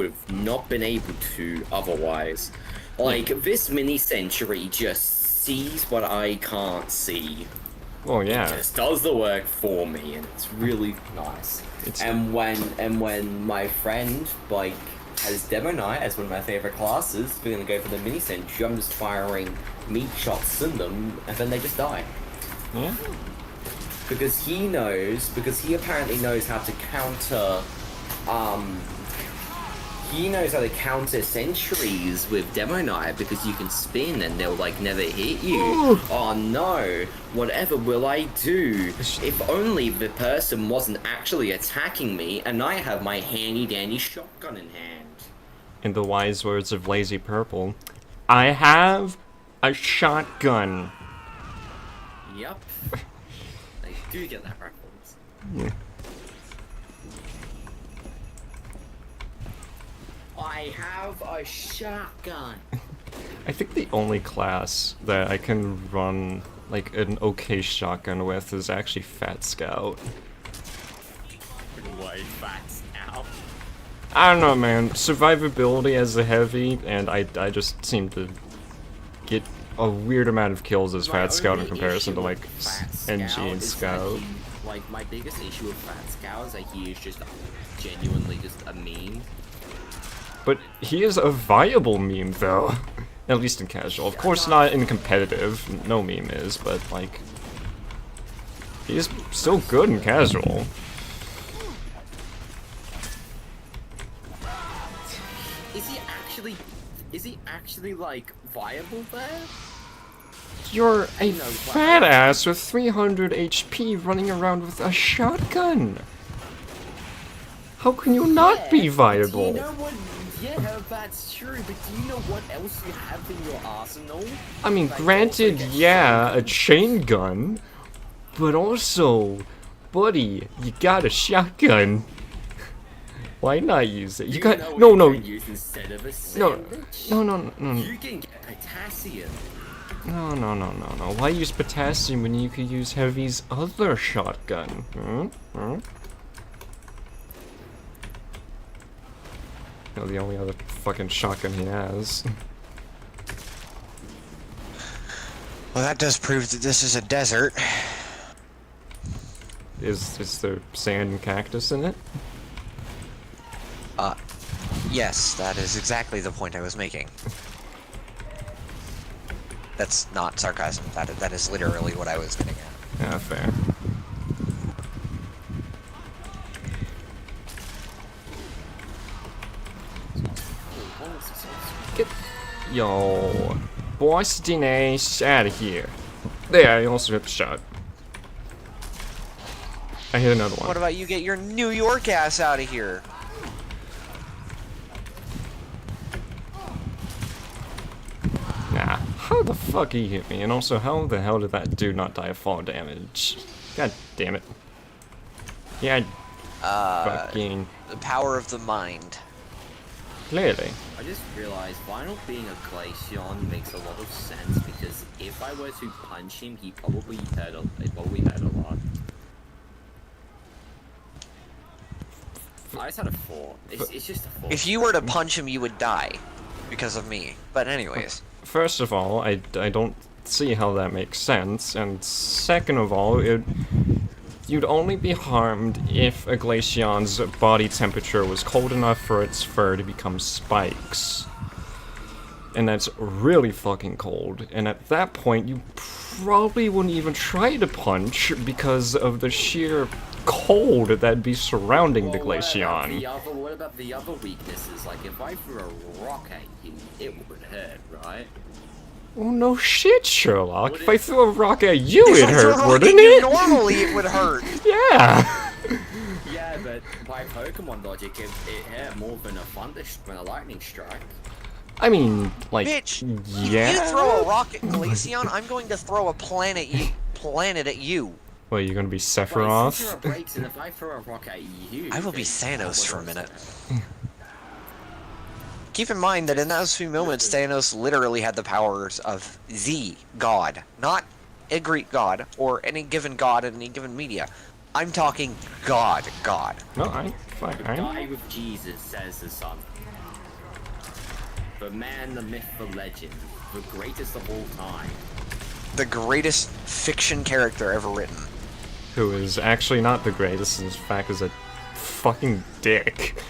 have not been able to otherwise. Like, this mini sentry just sees what I can't see. Oh yeah. It just does the work for me, and it's really nice. And when my friend like has Demo Knight as one of my favorite classes, we're gonna go for the mini sentry. I'm just firing meat shots in them, and then they just die. Yeah. Because he apparently knows how to counter, he knows how to counter sentries with Demo Knight because you can spin and they'll like never hit you. Oh no, whatever will I do? If only the person wasn't actually attacking me and I have my handy dandy shotgun in hand. In the wise words of Lazy Purple, I have a shotgun. Yep. I do get that reference. Yeah. I have a shotgun. I think the only class that I can run like an okay shotgun with is actually Fat Scout. Why Fat Scout? I don't know, man. Survivability as a heavy, and I just seem to get a weird amount of kills as Fat Scout in comparison to like NG and Scout. Like my biggest issue with Fat Scout is that he is just genuinely just a meme. But he is a viable meme though, at least in casual. Of course not in competitive, no meme is, but like, he is still good in casual. Is he actually like viable there? You're a fat ass with 300 HP running around with a shotgun. How can you not be viable? Do you know what? Yeah, that's true, but do you know what else you have in your arsenal? I mean, granted, yeah, a chain gun, but also, buddy, you got a shotgun. Why not use it? You got no. Use instead of a No. You can get potassium. No. Why use potassium when you could use Heavy's other shotgun? No, the only other fucking shotgun he has. Well, that does prove that this is a desert. Is there sand and cactus in it? Yes, that is exactly the point I was making. That's not sarcasm. That is literally what I was getting at. Yeah, fair. Get yo, Boston ass out of here. There, I also hit the shot. I hit another one. What about you get your New York ass out of here? Nah, how the fuck he hit me? And also, how the hell did that dude not die of fall damage? God damn it. Yeah, fucking... The power of the mind. Clearly. I just realized Vinyl being a Glaceon makes a lot of sense because if I were to punch him, he probably hurt a lot. I just had a 4. It's just a 4. If you were to punch him, you would die. Because of me. But anyways. First of all, I don't see how that makes sense, and second of all, you'd only be harmed if a Glaceon's body temperature was cold enough for its fur to become spikes. And that's really fucking cold, and at that point you probably wouldn't even try to punch because of the sheer cold that'd be surrounding the Glaceon. What about the other weaknesses? Like if I threw a rock at you, it would hurt, right? Oh no shit, Sherlock. If I threw a rock at you, it'd hurt, wouldn't it? Normally it would hurt. Yeah. Yeah, but by Pokemon logic, it hurt more than a lightning strike. I mean, like, Bitch, yeah. if you throw a rock at Glaceon, I'm going to throw a planet at you. Well, you're gonna be Sephiroth? If I throw a rock at you, I will be Thanos for a minute. keep in mind that in those few moments, Thanos literally had the powers of the god, not a Greek god or any given god in any given media. I'm talking God. No, I'm fine. Die with Jesus, says the Son. The man, the myth, the legend, the greatest of all time. The greatest fiction character ever written. Who is actually not the greatest, in fact is a fucking dick.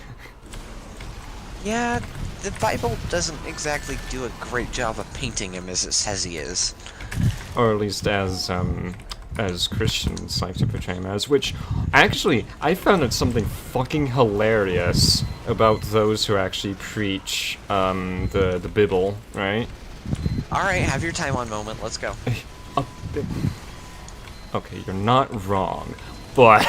Yeah, the Bible doesn't exactly do a great job of painting him as it says he is. Or at least as Christians like to portray him as, which, actually, I found it something fucking hilarious about those who actually preach, the Bible, right? Alright, have your Taiwan moment, let's go. Okay, you're not wrong, but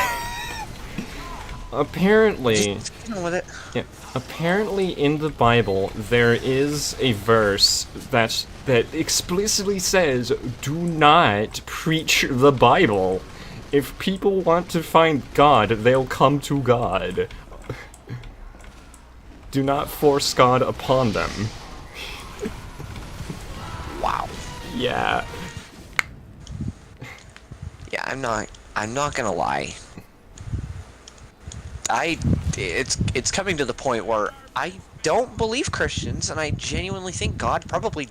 apparently... Just get on with it. Yeah, apparently in the Bible, there is a verse that explicitly says, do not preach the Bible. If people want to find God, they'll come to God. Do not force God upon them. Wow. Yeah. Yeah, I'm not gonna lie. It's coming to the point where I don't believe Christians, and I genuinely think God probably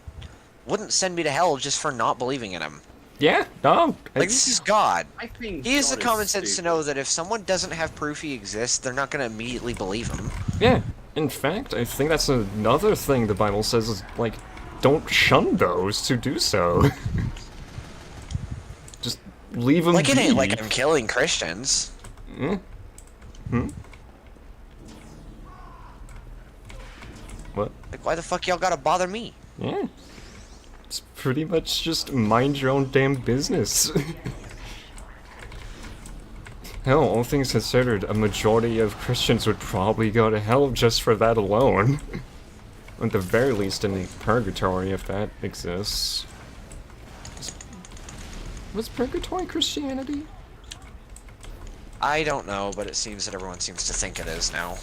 wouldn't send me to hell just for not believing in him. Yeah, no. Like, this is God. I think He has the God common is sense to stupid. know that if someone doesn't have proof he exists, they're not gonna immediately believe him. Yeah, in fact, I think that's another thing the Bible says is, like, don't shun those who do so. Just leave them Like, it ain't be. like I'm killing Christians. What? Like, why the fuck y'all gotta bother me? Yeah. It's pretty much just mind your own damn business. Hell, all things considered, a majority of Christians would probably go to hell just for that alone. At the very least in purgatory, if that exists. Was purgatory Christianity? I don't know, but it seems that everyone seems to think it is now.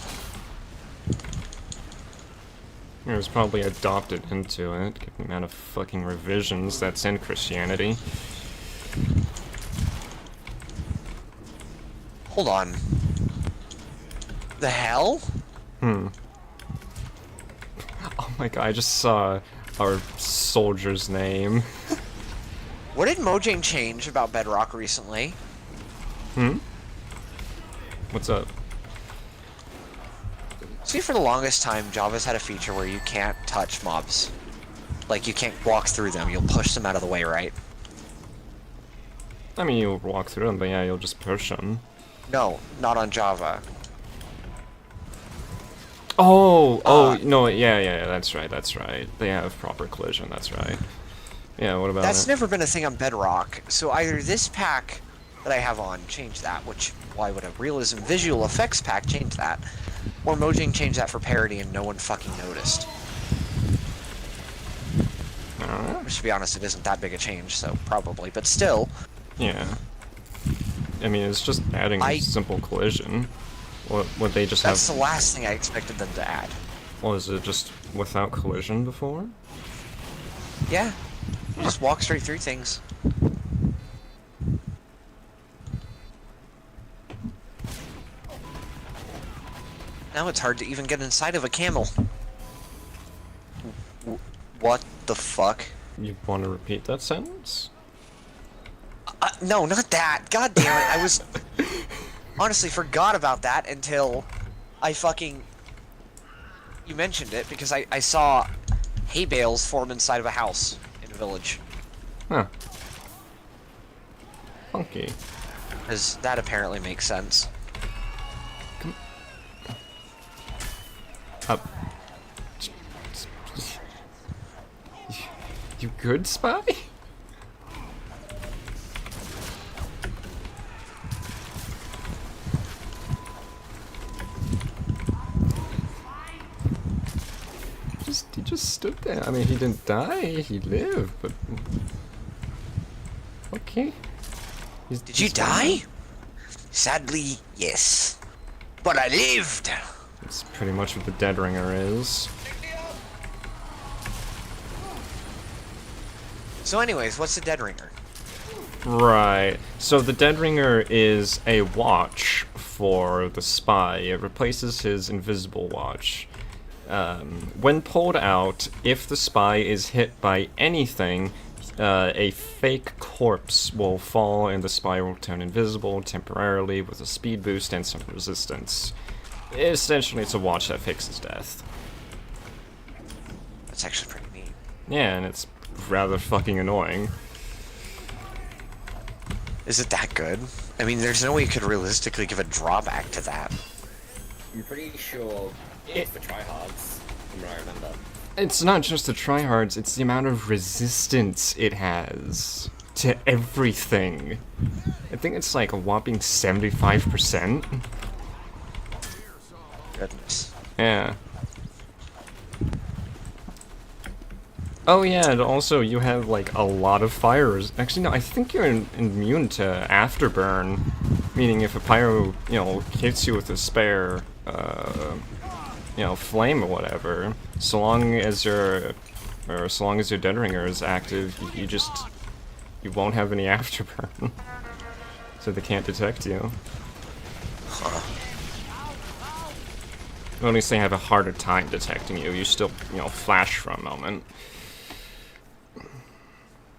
It was probably adopted into it, given the amount of fucking revisions that's in Christianity. Hold on. The hell? Oh my god, I just saw our soldier's name. What did Mojang change about Bedrock recently? What's up? See, for the longest time, Java's had a feature where you can't touch mobs. Like, you can't walk through them, you'll push them out of the way, right? I mean, you'll walk through them, but yeah, you'll just push them. No, not on Java. Oh, no, yeah, that's right. They have proper collision, that's right. Yeah, what about That's it? never been a thing on Bedrock, so either this pack that I have on changed that, which, why would a realism visual effects pack change that? Or Mojang changed that for parody and no one fucking noticed. Which, to be honest, it isn't that big a change, so probably, but still. Yeah. I mean, it's just adding simple collision. Would they just That's have... the last thing I expected them to add. Was it just without collision before? Yeah. You just walk straight through things. Now it's hard to even get inside of a camel. What the fuck? You want to repeat that sentence? No, not that. God damn it. I was... honestly forgot about that until I fucking... You mentioned it, because I saw hay bales form inside of a house in a village. Huh. Funky. Because that apparently makes sense. Up. You good, Spy? He just stood there. I mean, he didn't die. He lived, but okay. Did you die? Sadly, yes. But I lived! That's pretty much what the Dead Ringer is. So anyways, what's the Dead Ringer? Right. So the Dead Ringer is a watch for the spy. It replaces his invisible watch. When pulled out, if the spy is hit by anything, a fake corpse will fall and the spy will turn invisible temporarily with a speed boost and some resistance. Essentially, it's a watch that fixes death. That's actually pretty neat. Yeah, and it's rather fucking annoying. Is it that good? I mean, there's no way you could realistically give a drawback to that. I'm pretty sure it's for tryhards, from what I remember. It's not just the tryhards, it's the amount of resistance it has to everything. I think it's like a whopping 75%. Goodness. Yeah. Oh yeah, and also you have like a lot of fires. Actually, no, I think you're immune to afterburn, meaning if a pyro, hits you with a spare, flame or whatever, so long as your Dead Ringer is active, you won't have any afterburn, so they can't detect you. Huh. Or at least they have a harder time detecting you. You still, flash for a moment.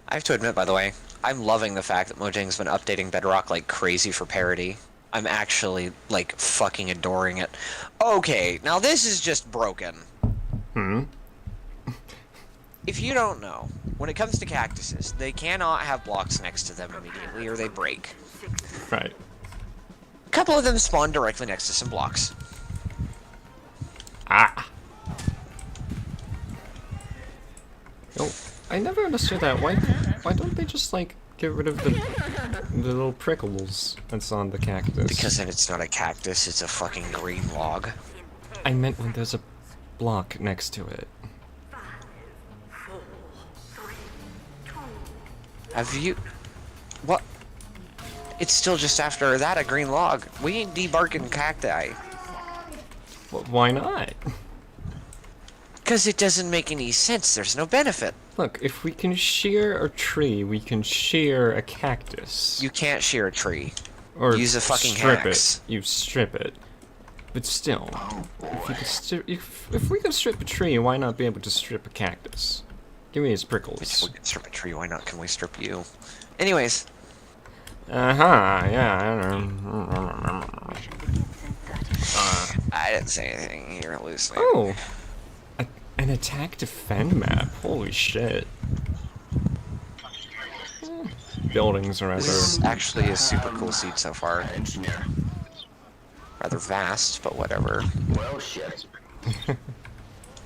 I have to admit, by the way, I'm loving the fact that Mojang's been updating Bedrock like crazy for parity. I'm actually, like, fucking adoring it. Okay, now this is just broken. If you don't know, when it comes to cactuses, they cannot have blocks next to them immediately or they break. Right. A couple of them spawn directly next to some blocks. Ah. Oh, I never understood that. Why don't they just, like, get rid of the little prickles that's on the cactus? Because then it's not a cactus, it's a fucking green log. I meant when there's a block next to it. Have you... What? It's still just after that a green log. We ain't debarking cacti. Why not? Because it doesn't make any sense. There's no benefit. Look, if we can shear a tree, we can shear a cactus. You can't shear a tree. Or use a fucking strip axe. it. You strip it. But still, if we could strip a tree, why not be able to strip a cactus? Give me his prickles. If we can strip a tree, why not can we strip you? Anyways. Yeah, I don't know. I didn't say anything. You're hallucinating. Oh! An attack defend map. Holy shit. Buildings are This is actually a super cool seed so far. Rather vast, but whatever. Well, shit.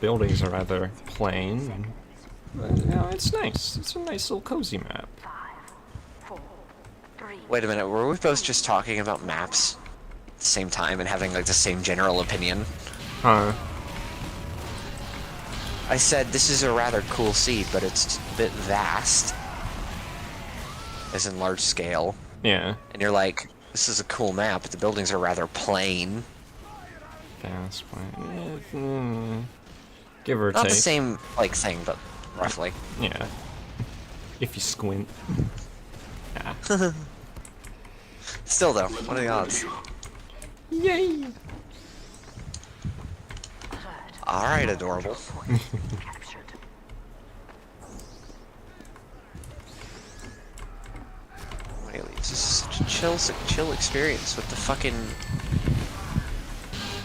Buildings are rather plain. But, it's nice. It's a nice little cozy map. Wait a minute, were we both just talking about maps at the same time and having like the same general opinion? Huh. I said this is a rather cool seed, but it's a bit vast. As in large scale. Yeah. And you're like, this is a cool map, but the buildings are rather plain. Fast give or take. Not the same, like, thing, but roughly. Yeah. If you squint. Yeah. Still, though, what are the odds? Yay! Alright, adorable. Really, this is such a chill experience with the fucking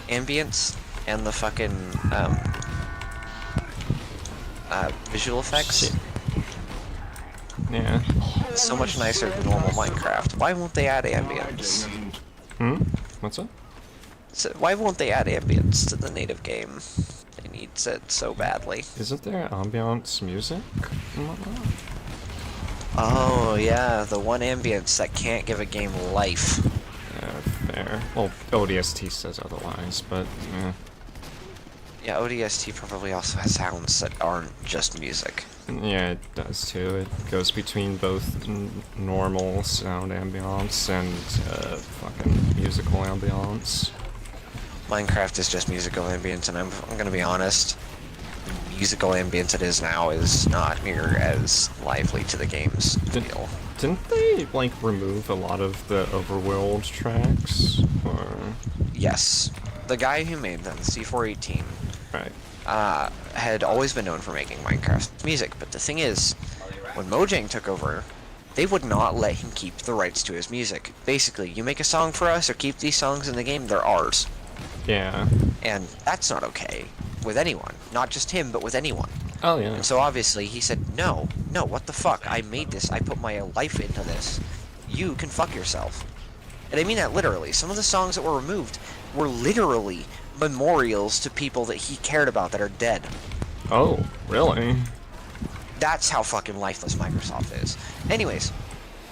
ambience and the fucking visual effects. Shit. Yeah. It's so much nicer than normal Minecraft. Why won't they add ambience? What's up? So why won't they add ambience to the native game? They need it so badly. Isn't there ambiance music and whatnot? Oh yeah, the one ambience that can't give a game life. Yeah, fair. Well, ODST says otherwise, but yeah. Yeah, ODST probably also has sounds that aren't just music. Yeah, it does too. It goes between both normal sound ambiance and fucking musical ambiance. Minecraft is just musical ambience, and I'm gonna be honest. musical ambience it is now is not near as lively to the game's feel. Didn't they, like, remove a lot of the overworld tracks? Or... Yes. The guy who made them, C418, right. had always been known for making Minecraft music, but the thing is, when Mojang took over, they would not let him keep the rights to his music. Basically, you make a song for us or keep these songs in the game, they're ours. Yeah. And that's not okay with anyone. Not just him, but with anyone. Oh, yeah. And so obviously he said, no, what the fuck? I made this. I put my life into this. You can fuck yourself. And I mean that literally. Some of the songs that were removed were literally memorials to people that he cared about that are dead. Oh, really? That's how fucking lifeless Microsoft is. Anyways,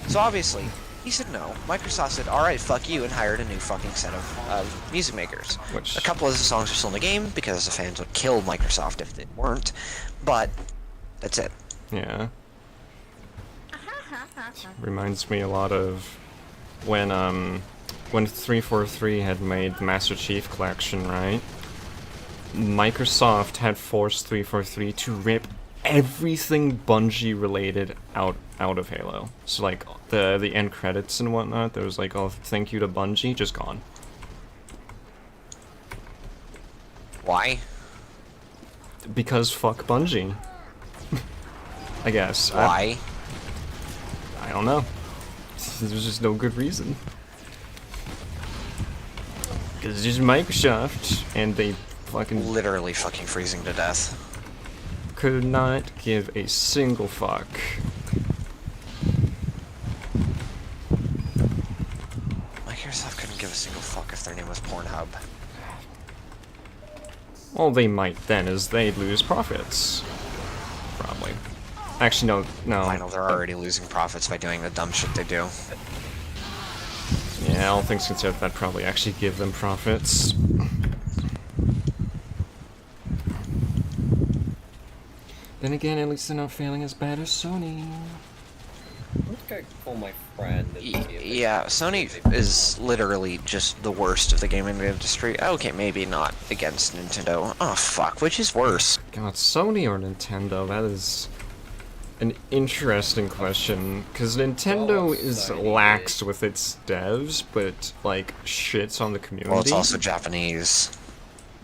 so obviously, he said no. Microsoft said, alright, fuck you, and hired a new fucking set of music makers. Which... A couple of the songs are still in the game, because the fans would kill Microsoft if they weren't, but that's it. Yeah. Reminds me a lot of when 343 had made the Master Chief Collection, right? Microsoft had forced 343 to rip everything Bungie related out of Halo. So like the end credits and whatnot, there was like, oh, thank you to Bungie, just gone. Why? Because fuck Bungie. I guess. Why? I don't know. There's just no good reason. Because it's just Microsoft, and they fucking... Literally fucking freezing to death. Could not give a single fuck. Microsoft couldn't give a single fuck if their name was Pornhub. Well, they might then, as they'd lose profits. Probably. Actually, no. I know they're already losing profits by doing the dumb shit they do. Yeah, all things considered, that'd probably actually give them profits. Then again, at least they're not failing as bad as Sony. Let's go call my friend. Yeah, Sony is literally just the worst of the gaming industry. Okay, maybe not against Nintendo. Oh fuck, which is worse? God, Sony or Nintendo? That is an interesting question, because Nintendo is lax with its devs, but like shits on the community. Well, it's also Japanese.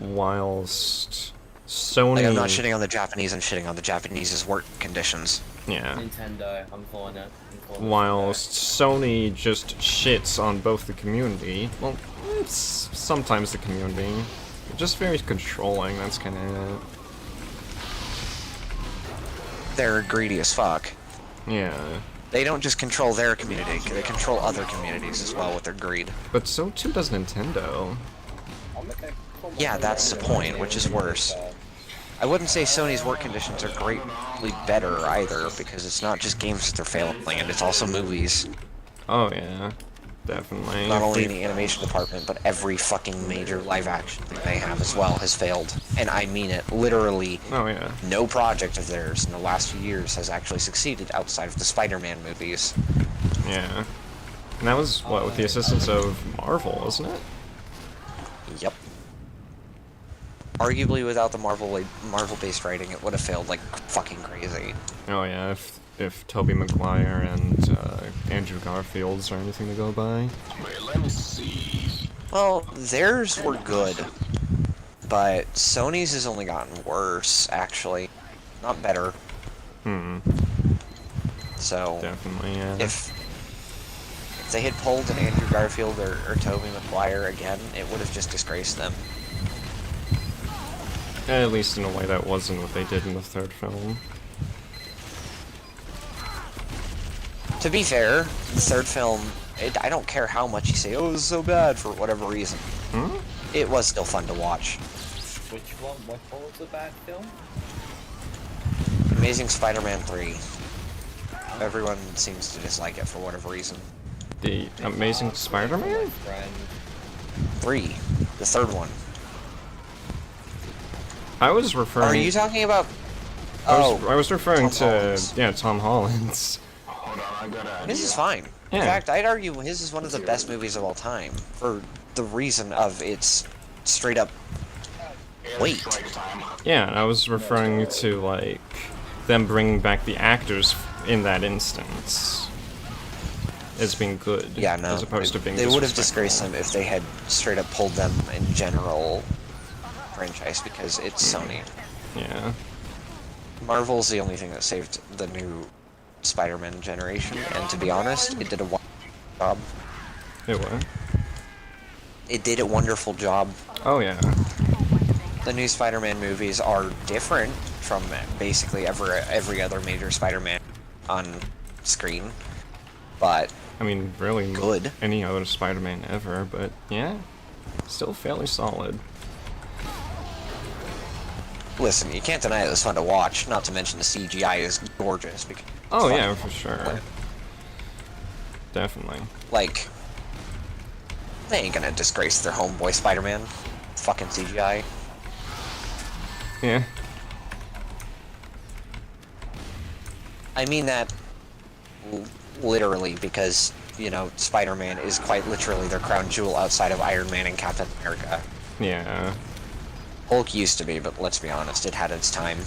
Whilst Sony... Like, I'm not shitting on the Japanese, I'm shitting on the Japanese's work conditions. Yeah. Nintendo, I'm calling it. Whilst Sony just shits on both the community, well, it's sometimes the community, just very controlling, that's kinda it. They're greedy as fuck. Yeah. They don't just control their community, they control other communities as well with their greed. But so too does Nintendo. Yeah, that's the point, which is worse. I wouldn't say Sony's work conditions are greatly better either, because it's not just games that they're failing, and it's also movies. Oh yeah, definitely. Not only in the animation department, but every fucking major live action that they have as well has failed. And I mean it, literally. Oh yeah. No project of theirs in the last few years has actually succeeded outside of the Spider-Man movies. Yeah. And that was, what, with the assistance of Marvel, wasn't it? Yep. Arguably, without the Marvel-based writing, it would have failed like fucking crazy. Oh yeah, if Tobey Maguire and Andrew Garfield's are anything to go by. Wait, let me see. Well, theirs were good, but Sony's has only gotten worse, actually, not better. So definitely, yeah. If they had pulled an Andrew Garfield or Tobey Maguire again, it would have just disgraced them. At least in a way that wasn't what they did in the third film. To be fair, the third film, I don't care how much you say, oh, it was so bad for whatever reason. It was still fun to watch. Which one? What was the bad film? Amazing Spider-Man 3. Everyone seems to dislike it for whatever reason. The Amazing Spider-Man? 3. The third one. I was referring... Are you talking about... I was referring Tom Holland's. Yeah, Tom Holland's. Hold on, I got an idea. His is fine. Yeah. In fact, I'd argue his is one of the best movies of all time, for the reason of its straight-up Wait. Yeah, I was referring to, like, them bringing back the actors in that instance as being good. Yeah, no. As opposed to being They would have disrespectful. disgraced them if they had straight up pulled them in general franchise because it's Sony. Yeah. Marvel's the only thing that saved the new Spider-Man generation, and to be honest, it did a wonderful job. It what? It did a wonderful job. Oh, yeah. The new Spider-Man movies are different from basically every other major Spider-Man on screen, but I mean, really, good. Any other Spider-Man ever, but yeah, still fairly solid. Listen, you can't deny it was fun to watch, not to mention the CGI is gorgeous. Because Oh, yeah, for sure. Definitely. Like, they ain't gonna disgrace their homeboy Spider-Man. Fucking CGI. Yeah. I mean that literally because, you know, Spider-Man is quite literally their crown jewel outside of Iron Man and Captain America. Yeah. Hulk used to be, but let's be honest, it had its time.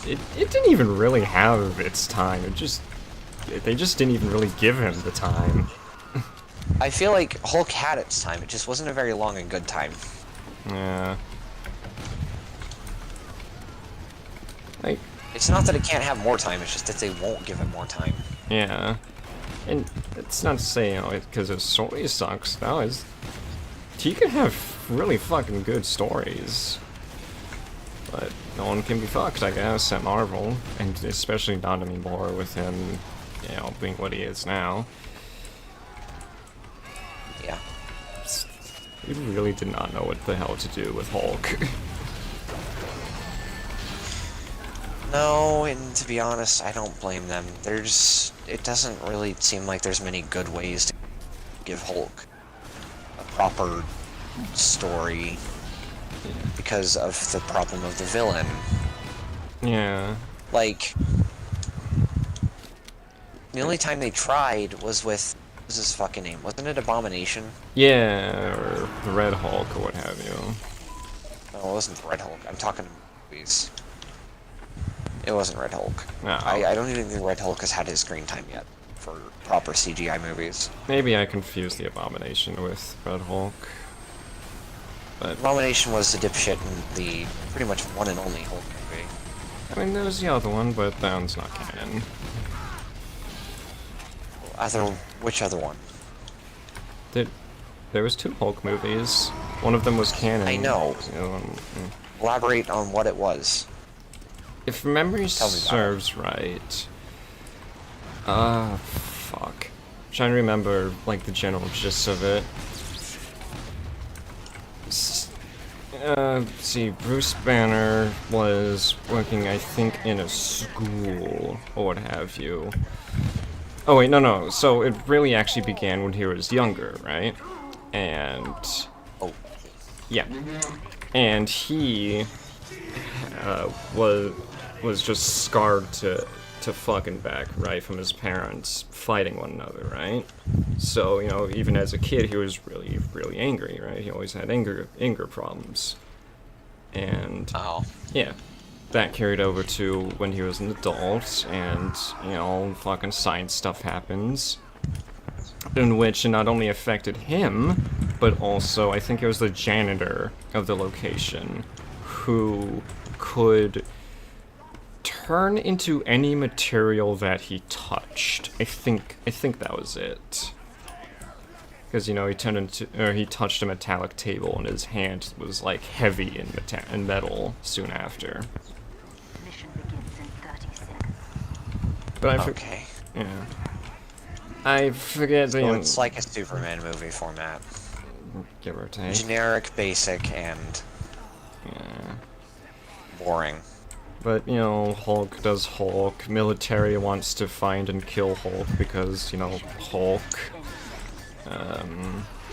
It didn't even really have its time. They just didn't even really give him the time. I feel like Hulk had its time, it just wasn't a very long and good time. Yeah. Like, it's not that it can't have more time, it's just that they won't give it more time. Yeah. And it's not to say, you know, because his story sucks. No, he could have really fucking good stories. But no one can be fucked, I guess, at Marvel. And especially not anymore with him, you know, being what he is now. Yeah. He really did not know what the hell to do with Hulk. No, and to be honest, I don't blame them. It doesn't really seem like there's many good ways to give Hulk a proper story because of the problem of the villain. Yeah. Like, the only time they tried was with, what was his fucking name? Wasn't it Abomination? Yeah, or the Red Hulk, or what have you. No, it wasn't the Red Hulk. I'm talking movies. It wasn't Red Hulk. No. I don't even think Red Hulk has had his screen time yet for proper CGI movies. Maybe I confused the Abomination with Red Hulk. But Abomination was the dipshit in the pretty much one and only Hulk movie. I mean, there was the other one, but that one's not canon. Which other one? There was 2 Hulk movies. One of them was canon. I know. The other one, Elaborate on what it was. If memory serves right, fuck. I'm trying to remember, like, the general gist of it. See, Bruce Banner was working, I think, in a school, or what have you. Oh wait, no, so it really actually began when he was younger, right? And... Oh. Yeah. And he... was just scarred to fucking back, right, from his parents fighting one another, right? So, you know, even as a kid, he was really, really angry, right? He always had anger problems. And, yeah, that carried over to when he was an adult, and, you know, fucking science stuff happens, in which it not only affected him, but also, I think it was the janitor of the location, who could turn into any material that he touched. I think that was it. Because, you know, he touched a metallic table and his hand was like heavy in metal soon after. But okay. Yeah. I forget the. So it's like a Superman movie format. Give or take. Generic, basic, and boring. But, you know, Hulk does Hulk. Military wants to find and kill Hulk because, you know, Hulk.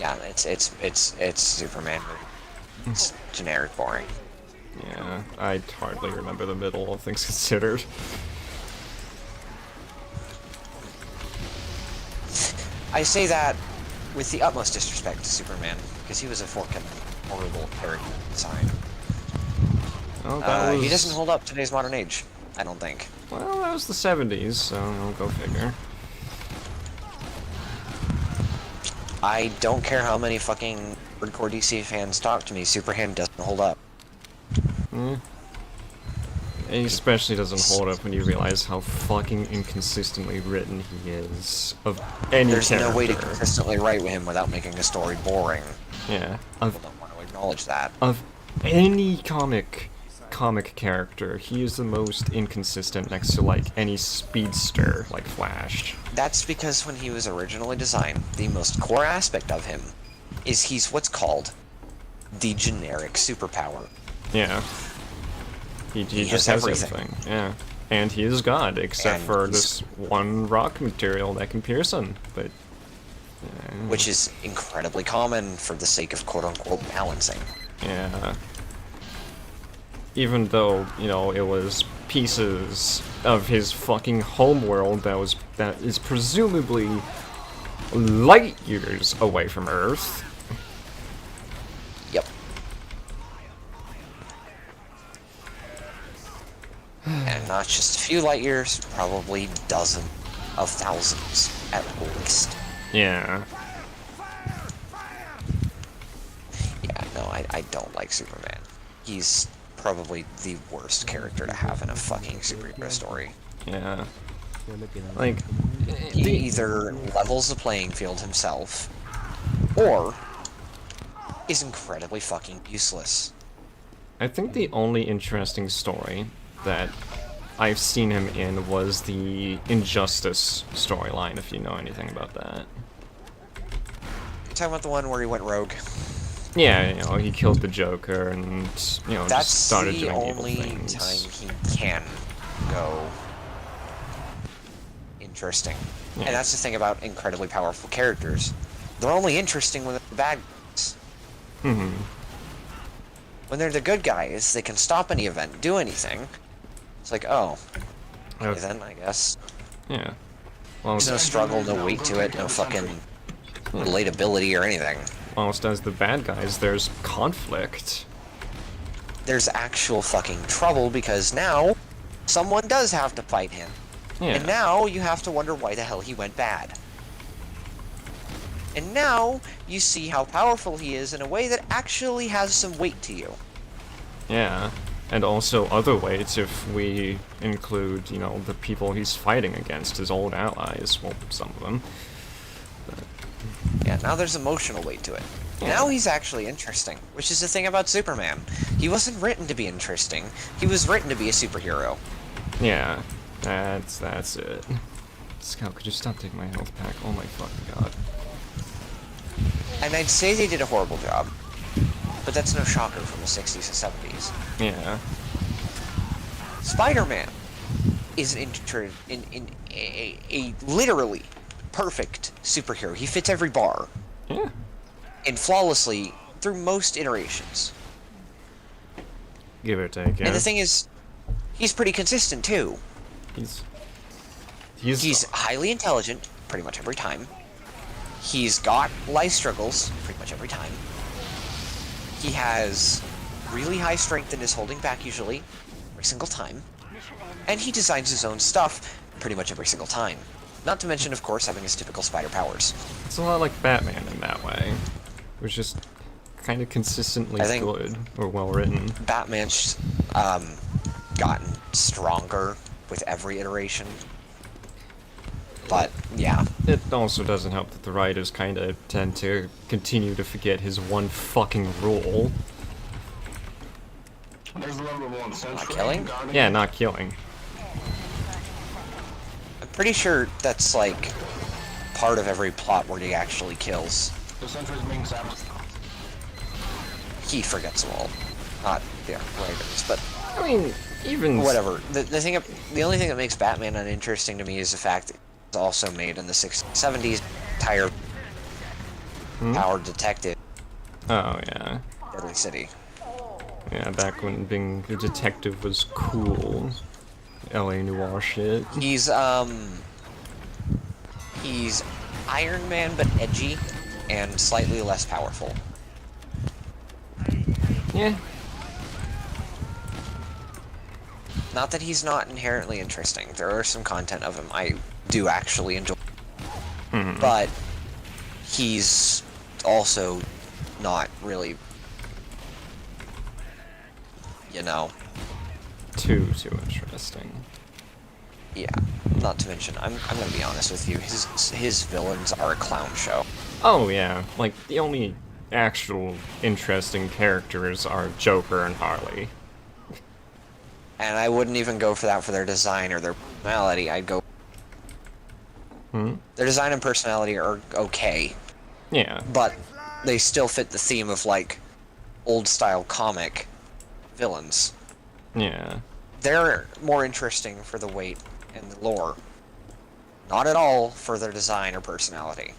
Yeah, it's Superman movie. It's generic, boring. Yeah, I hardly remember the middle, all things considered. I say that with the utmost disrespect to Superman, because he was a fucking horrible character design. Well, that was... He doesn't hold up today's modern age, I don't think. Well, that was the 70s, so go figure. I don't care how many fucking hardcore DC fans talk to me, Superhand doesn't hold up. He especially doesn't hold up when you realize how fucking inconsistently written he is of any There's character. no way to consistently write with him without making a story boring. Yeah. People don't want to acknowledge that. Of any comic character, he is the most inconsistent next to, like, any speedster, like Flash. That's because when he was originally designed, the most core aspect of him is he's what's called the generic superpower. Yeah. He just has has everything. Yeah. And he is God, except And for he's- this one rock material that can pierce him. But Which is incredibly common for the sake of quote-unquote balancing. yeah. Even though, you know, it was pieces of his fucking homeworld that is presumably light years away from Earth. Yep. And not just a few light years, probably dozens of thousands at least. Yeah. Yeah, no, I don't like Superman. He's probably the worst character to have in a fucking superhero story. Yeah. Like, He either levels the playing field himself, or is incredibly fucking useless. I think the only interesting story that I've seen him in was the Injustice storyline, if you know anything about that. You talking about the one where he went rogue? Yeah, you know, he killed the Joker and, you know, That's just started the doing only evil things. time he can go interesting. Yeah. And that's the thing about incredibly powerful characters. They're only interesting when they're the bad guys. Mm-hmm. When they're the good guys, they can stop any event, do anything. It's like, oh, okay then, I guess. Yeah. Well, There's no struggle, no weight to it, no fucking relatability or anything. almost as the bad guys, there's conflict. There's actual fucking trouble because now someone does have to fight him. Yeah. And now you have to wonder why the hell he went bad. And now you see how powerful he is in a way that actually has some weight to you. Yeah. And also other weights if we include, you know, the people he's fighting against, his old allies. Well, some of them. Yeah, now there's emotional weight to it. Yeah. Now he's actually interesting, which is the thing about Superman. He wasn't written to be interesting. He was written to be a superhero. Yeah. That's it. Scout, could you stop taking my health pack? Oh my fucking god. And I'd say they did a horrible job. But that's no shocker from the 60s and 70s. Yeah. Spider-Man is a literally perfect superhero. He fits every bar. Yeah. And flawlessly through most iterations. Give or take, yeah. And the thing is, he's pretty consistent too. He's highly intelligent pretty much every time. He's got life struggles pretty much every time. He has really high strength and is holding back usually every single time. And he designs his own stuff pretty much every single time. Not to mention, of course, having his typical spider powers. It's a lot like Batman in that way. It was just kind of consistently I think good or well written. Batman's gotten stronger with every iteration. But, yeah. It also doesn't help that the writers kind of tend to continue to forget his one fucking rule. Not killing? Yeah, not killing. I'm pretty sure that's, like, part of every plot where he actually kills. He forgets them all. Not the writers, but... I mean, even... Whatever. The only thing that makes Batman uninteresting to me is the fact that it's also made in the 60s, 70s, entire powered detective. Oh, yeah. Deadly City. Yeah, back when being a detective was cool. LA noir shit. He's Iron Man, but edgy, and slightly less powerful. Yeah. Not that he's not inherently interesting. There are some content of him I do actually enjoy. But he's also not really, you know, too interesting. Yeah, not to mention, I'm gonna be honest with you, his villains are a clown show. Oh yeah, like the only actual interesting characters are Joker and Harley. And I wouldn't even go for that for their design or their personality. I'd go. Their design and personality are okay. Yeah. But they still fit the theme of like old style comic villains. Yeah. They're more interesting for the weight and the lore. Not at all for their design or personality.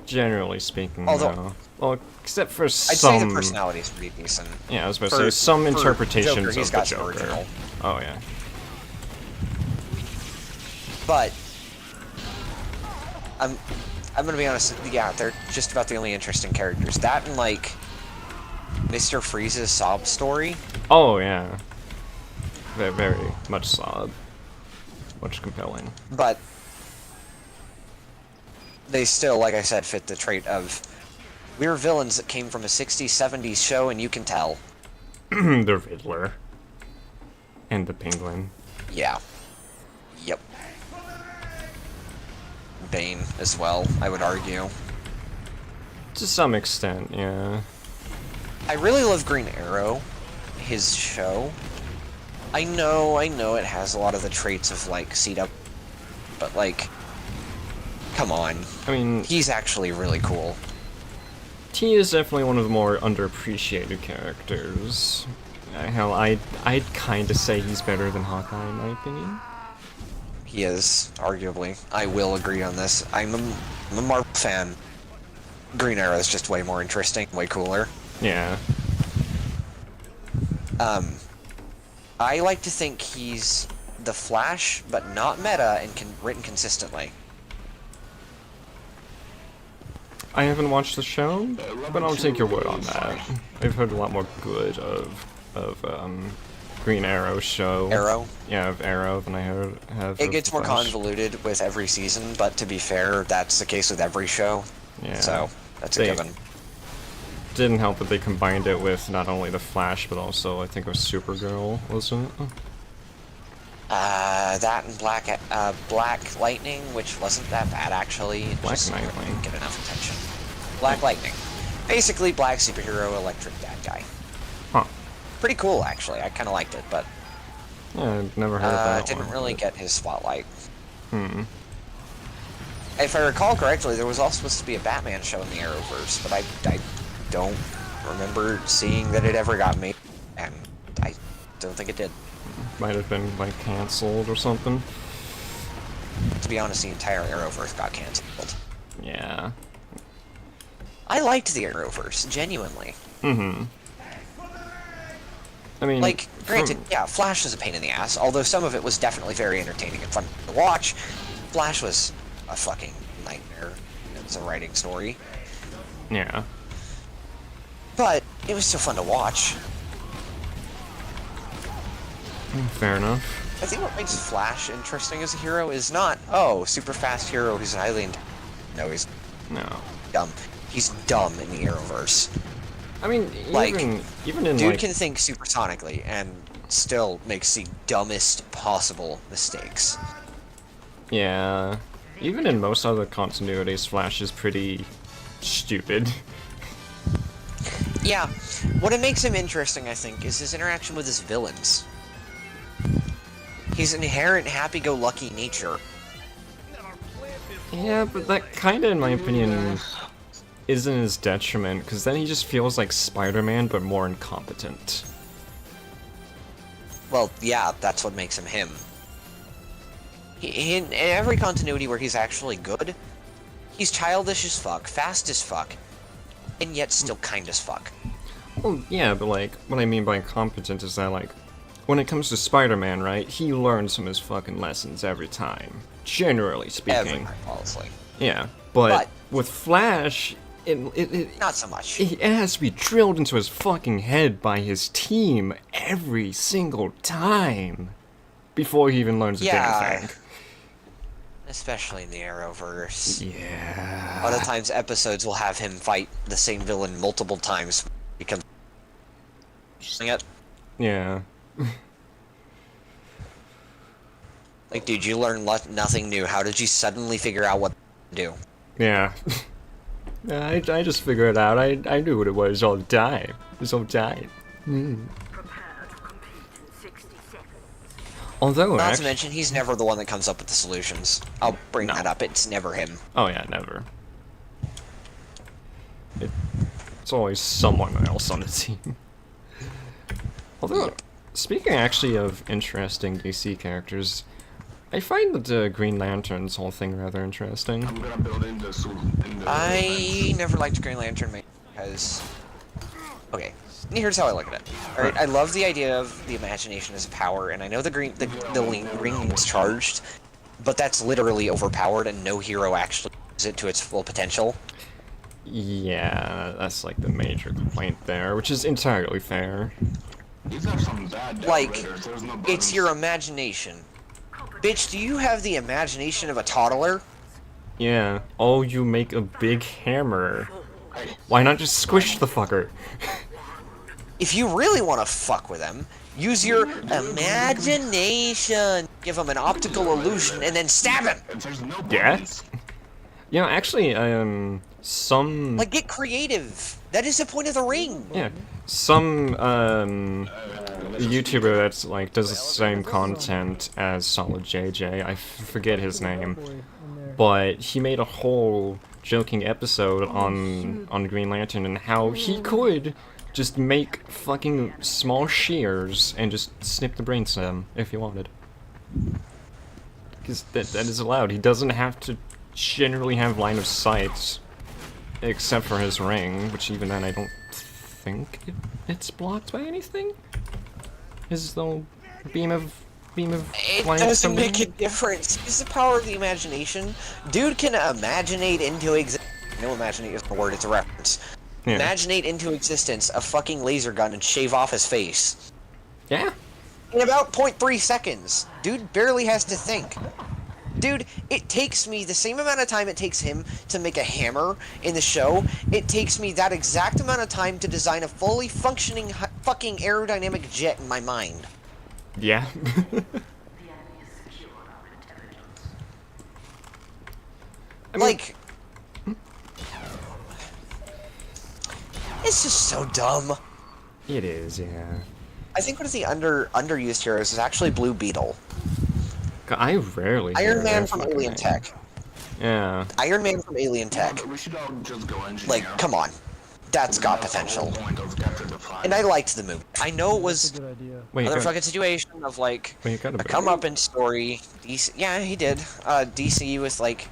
Generally speaking, Although, no. Well, except for I'd some... say the personality is pretty decent. Yeah, I was about to say, some interpretations Joker, he's of got the some Joker. original. Oh, yeah. But I'm gonna be honest, yeah, they're just about the only interesting characters. That and like Mr. Freeze's sob story. Oh, yeah. They're very much solid. Much compelling. But they still, like I said, fit the trait of we're villains that came from a 60s, 70s show, and you can tell. The Riddler. And the Penguin. Yeah. Yep. Bane as well, I would argue. To some extent, yeah. I really love Green Arrow, his show. I know it has a lot of the traits of, like, CW, but, like, come on. I mean... He's actually really cool. He is definitely one of the more underappreciated characters. Hell, I'd kinda say he's better than Hawkeye, in my opinion. He is, arguably. I will agree on this. I'm a Marvel fan. Green Arrow is just way more interesting, way cooler. Yeah. I like to think he's the Flash, but not meta and written consistently. I haven't watched the show, but I'll take your word on that. I've heard a lot more good of Green Arrow show. Arrow? Yeah, of Arrow than I have. It gets more convoluted with every season, but to be fair, that's the case with every show. Yeah. So, that's a given. Didn't help that they combined it with not only the Flash, but also I think it was Supergirl, wasn't it? That and Black Lightning, which wasn't that bad actually. It just didn't get enough attention. Black Lightning. Basically, black superhero, electric bad guy. Huh. Pretty cool, actually. I kind of liked it, but... Yeah, I've never heard of that didn't one, really get his spotlight. If I recall correctly, there was also supposed to be a Batman show in the Arrowverse, but I don't remember seeing that it ever got made, and I don't think it did. Might have been, like, cancelled or something. To be honest, the entire Arrowverse got cancelled. Yeah. I liked the Arrowverse, genuinely. I mean... Like, granted, yeah, Flash was a pain in the ass, although some of it was definitely very entertaining and fun to watch. Flash was a fucking nightmare as a writing story. Yeah. But it was still fun to watch. Fair enough. I think what makes Flash interesting as a hero is not, oh, super fast hero who's highly No, he's dumb. He's dumb in the Arrowverse. I mean, like, even in dude like... can think supersonically and still makes the dumbest possible mistakes. Yeah. Even in most other continuities, Flash is pretty stupid. Yeah. What it makes him interesting, I think, is his interaction with his villains. His inherent happy-go-lucky nature. Yeah, but that kinda, in my opinion, isn't his detriment, because then he just feels like Spider-Man, but more incompetent. Well, yeah, that's what makes him him. In every continuity where he's actually good, he's childish as fuck, fast as fuck, and yet still kind as fuck. Well, yeah, but like, what I mean by incompetent is that, like, when it comes to Spider-Man, right, he learns from his fucking lessons every time. Generally speaking. Every time, honestly. Yeah, but with Flash, it not so much. It has to be drilled into his fucking head by his team every single time. before he even learns a Yeah. damn thing. Especially in the Arrowverse. Yeah. A lot of times episodes will have him fight the same villain multiple times because it. Yeah. Like, dude, you learn nothing new. How did you suddenly figure out what to do? Yeah. Yeah, I just figured it out. I knew what it was all the time. This whole time. Although, Not to mention, he's never the one that comes up with the solutions. I'll bring that up. It's never him. Oh yeah, never. It's always someone else on the team. Although, speaking actually of interesting DC characters, I find the Green Lantern's whole thing rather interesting. I'm gonna build in the I never liked Green Lantern because... Okay, here's how I look at it. Alright, I love the idea of the imagination as a power, and I know the ring's charged, but that's literally overpowered, and no hero actually uses it to its full potential. Yeah, that's like the major complaint there, which is entirely fair. Like, it's your imagination. Bitch, do you have the imagination of a toddler? Yeah. Oh, you make a big hammer. Why not just squish the fucker? If you really want to fuck with them, use your imagination. Give him an optical illusion and then stab him. Yeah? You know, actually, some... Like, get creative. That is the point of the ring. Yeah. Some, YouTuber that's, like, does the same content as Solid JJ, I forget his name, but he made a whole joking episode on Green Lantern and how he could just make fucking small shears and just snip the brainstem if he wanted. Because that is allowed. He doesn't have to generally have line of sight, except for his ring, which even then I don't think it's blocked by anything. His little beam of It light doesn't something? make a difference. It's the power of the imagination. Dude can imaginate into existence. No, imaginate is a word, it's a reference. Yeah. Imaginate into existence a fucking laser gun and shave off his face. Yeah. In about 0.3 seconds. Dude barely has to think. Dude, it takes me the same amount of time it takes him to make a hammer in the show. It takes me that exact amount of time to design a fully functioning fucking aerodynamic jet in my mind. Yeah. Like, it's just so dumb. It is, yeah. I think one of the underused heroes is actually Blue Beetle. I rarely hear Iron Man that from fucking Alien name. Tech. Yeah. Iron Man from Alien Tech. We should all just go engineer. Like, come on. That's got potential. And I liked the movie. I know it was Wait, another you got- fucking situation of like Wait, you got a a better- come-up-in story. DC, yeah, he did. DC with like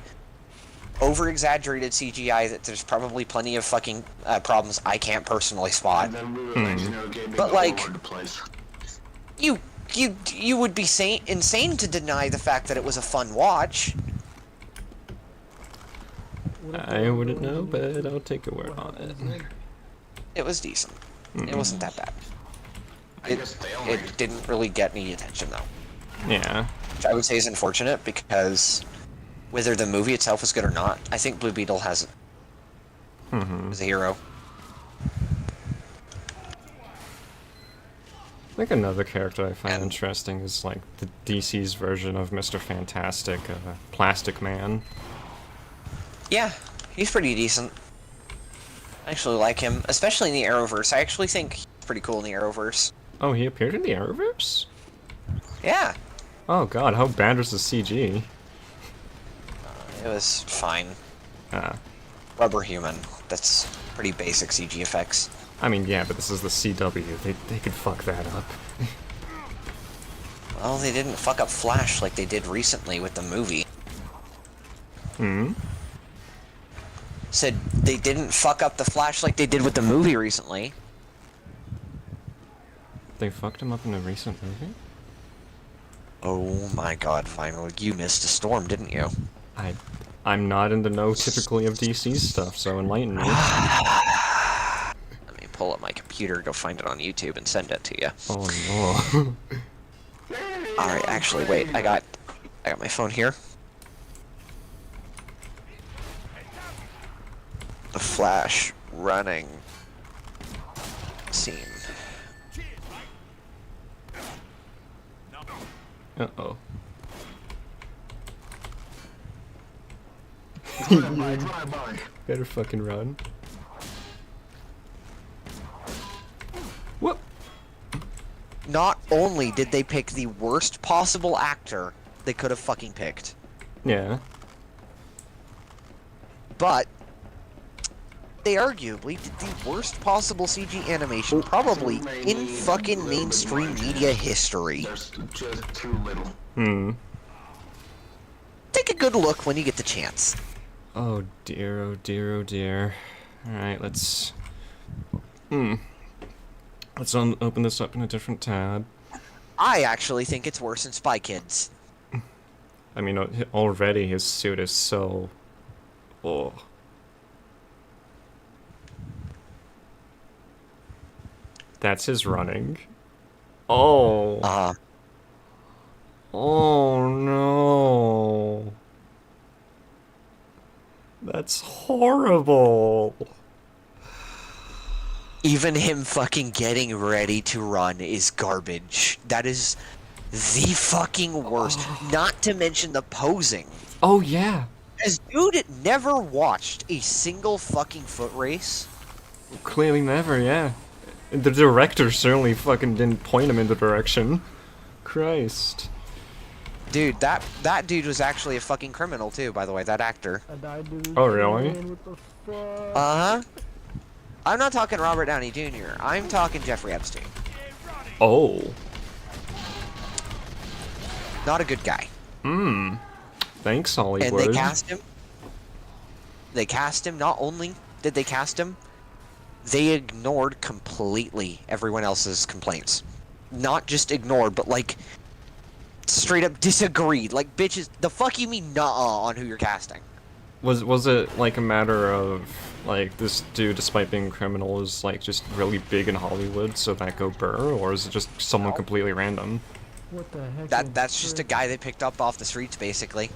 over-exaggerated CGI that there's probably plenty of fucking problems I can't personally spot. But like, you would be insane to deny the fact that it was a fun watch. I wouldn't know, but I'll take a word on it. It was decent. It wasn't that bad. It didn't really get any attention though. Yeah. Which I would say is unfortunate because whether the movie itself is good or not, I think Blue Beetle has as a hero. I think another character I find interesting is like the DC's version of Mr. Fantastic, Plastic Man. Yeah, he's pretty decent. I actually like him, especially in the Arrowverse. I actually think he's pretty cool in the Arrowverse. Oh, he appeared in the Arrowverse? Yeah, Oh god, how bad was the CG? it was fine. Rubber human. That's pretty basic CG effects. I mean, yeah, but this is the CW. They could fuck that up. Well, they didn't fuck up Flash like they did recently with the movie. Said they didn't fuck up the Flash like they did with the movie recently. They fucked him up in a recent movie? Oh my god, finally. You missed a storm, didn't you? I'm not in the know typically of DC's stuff, so enlighten me. Let me pull up my computer, go find it on YouTube, and send it to you. Oh no. Alright, actually, wait, I got my phone here. The Flash running scene. Uh-oh. Better fucking run. What? Not only did they pick the worst possible actor they could have fucking picked, Yeah. but they arguably did the worst possible CG animation probably in fucking mainstream media history. There's just too little. Hmm. Take a good look when you get the chance. Oh dear, oh dear, oh dear. Alright, let's... Let's open this up in a different tab. I actually think it's worse than Spy Kids. I mean, already his suit is so... Oh. That's his running. Oh. Oh no. That's horrible. Even him fucking getting ready to run is garbage. That is the fucking worst. Not to mention the posing. Oh yeah. As dude never watched a single fucking foot race. Clearly never, yeah. The director certainly fucking didn't point him in the direction. Christ. Dude, that dude was actually a fucking criminal too, by the way, that actor. Oh really? Uh-huh. I'm not talking Robert Downey Jr. I'm talking Jeffrey Epstein. Oh. Not a good guy. Thanks, Hollywood. And they cast him. They cast him. Not only did they cast him, they ignored completely everyone else's complaints. Not just ignored, but like straight up disagreed. Like, bitches, the fuck you mean nuh-uh on who you're casting? Was it like a matter of like this dude, despite being a criminal, is like just really big in Hollywood, so that go burr, or is it just someone completely random? What the heck? That's just a guy they picked up off the streets, basically.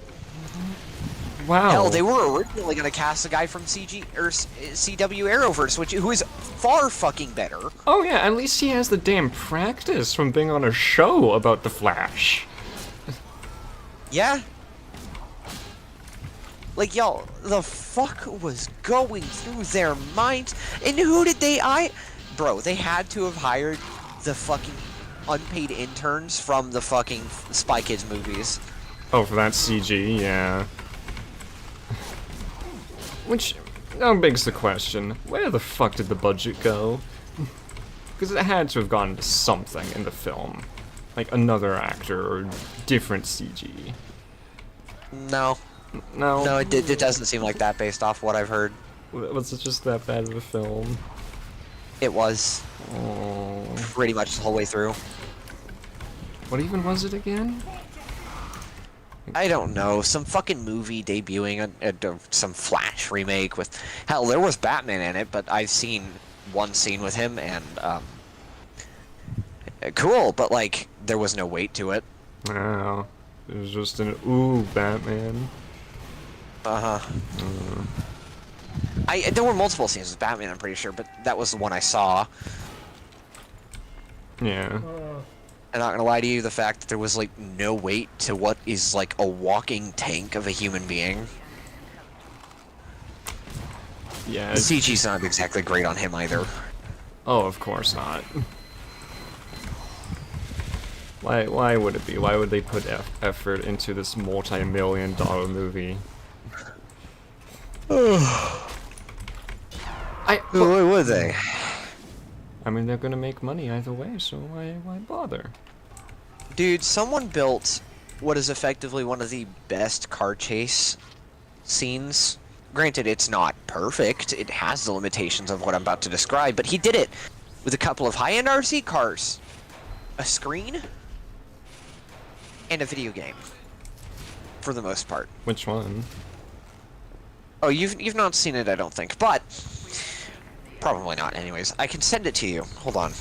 Wow. Hell, they were originally gonna cast a guy from CW Arrowverse, who is far fucking better. Oh yeah, at least he has the damn practice from being on a show about the Flash. Yeah. Like, y'all, the fuck was going through their minds? And who did Bro, they had to have hired the fucking unpaid interns from the fucking Spy Kids movies. Oh, for that CG, yeah. Which now begs the question, where the fuck did the budget go? Because it had to have gone into something in the film. Like another actor or different CG. No. No. No, it doesn't seem like that based off what I've heard. Was it just that bad of a film? It was. Oh. Pretty much the whole way through. What even was it again? I don't know. Some fucking movie debuting some Flash remake with... Hell, there was Batman in it, but I've seen one scene with him, and, cool, but, like, there was no weight to it. No. It was just an, ooh, Batman. Uh-huh. There were multiple scenes with Batman, I'm pretty sure, but that was the one I saw. Yeah. I'm not gonna lie to you, the fact that there was, like, no weight to what is, like, a walking tank of a human being. Yeah. The CG's not exactly great on him either. Oh, of course not. Why would it be? Why would they put effort into this multi-million-dollar movie? Why would they? I mean, they're gonna make money either way, so why bother? Dude, someone built what is effectively one of the best car chase scenes. Granted, it's not perfect. It has the limitations of what I'm about to describe, but he did it with a couple of high-end RC cars, a screen, and a video game, for the most part. Which one? Oh, you've not seen it, I don't think, but probably not. Anyways, I can send it to you. Hold on.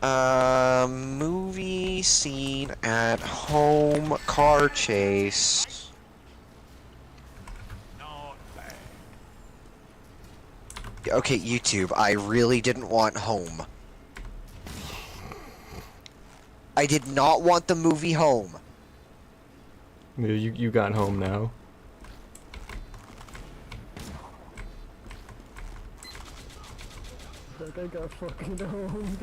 Movie scene at home, car chase. Okay, YouTube, I really didn't want Home. I did not want the movie Home. You got home now. I got fucking home.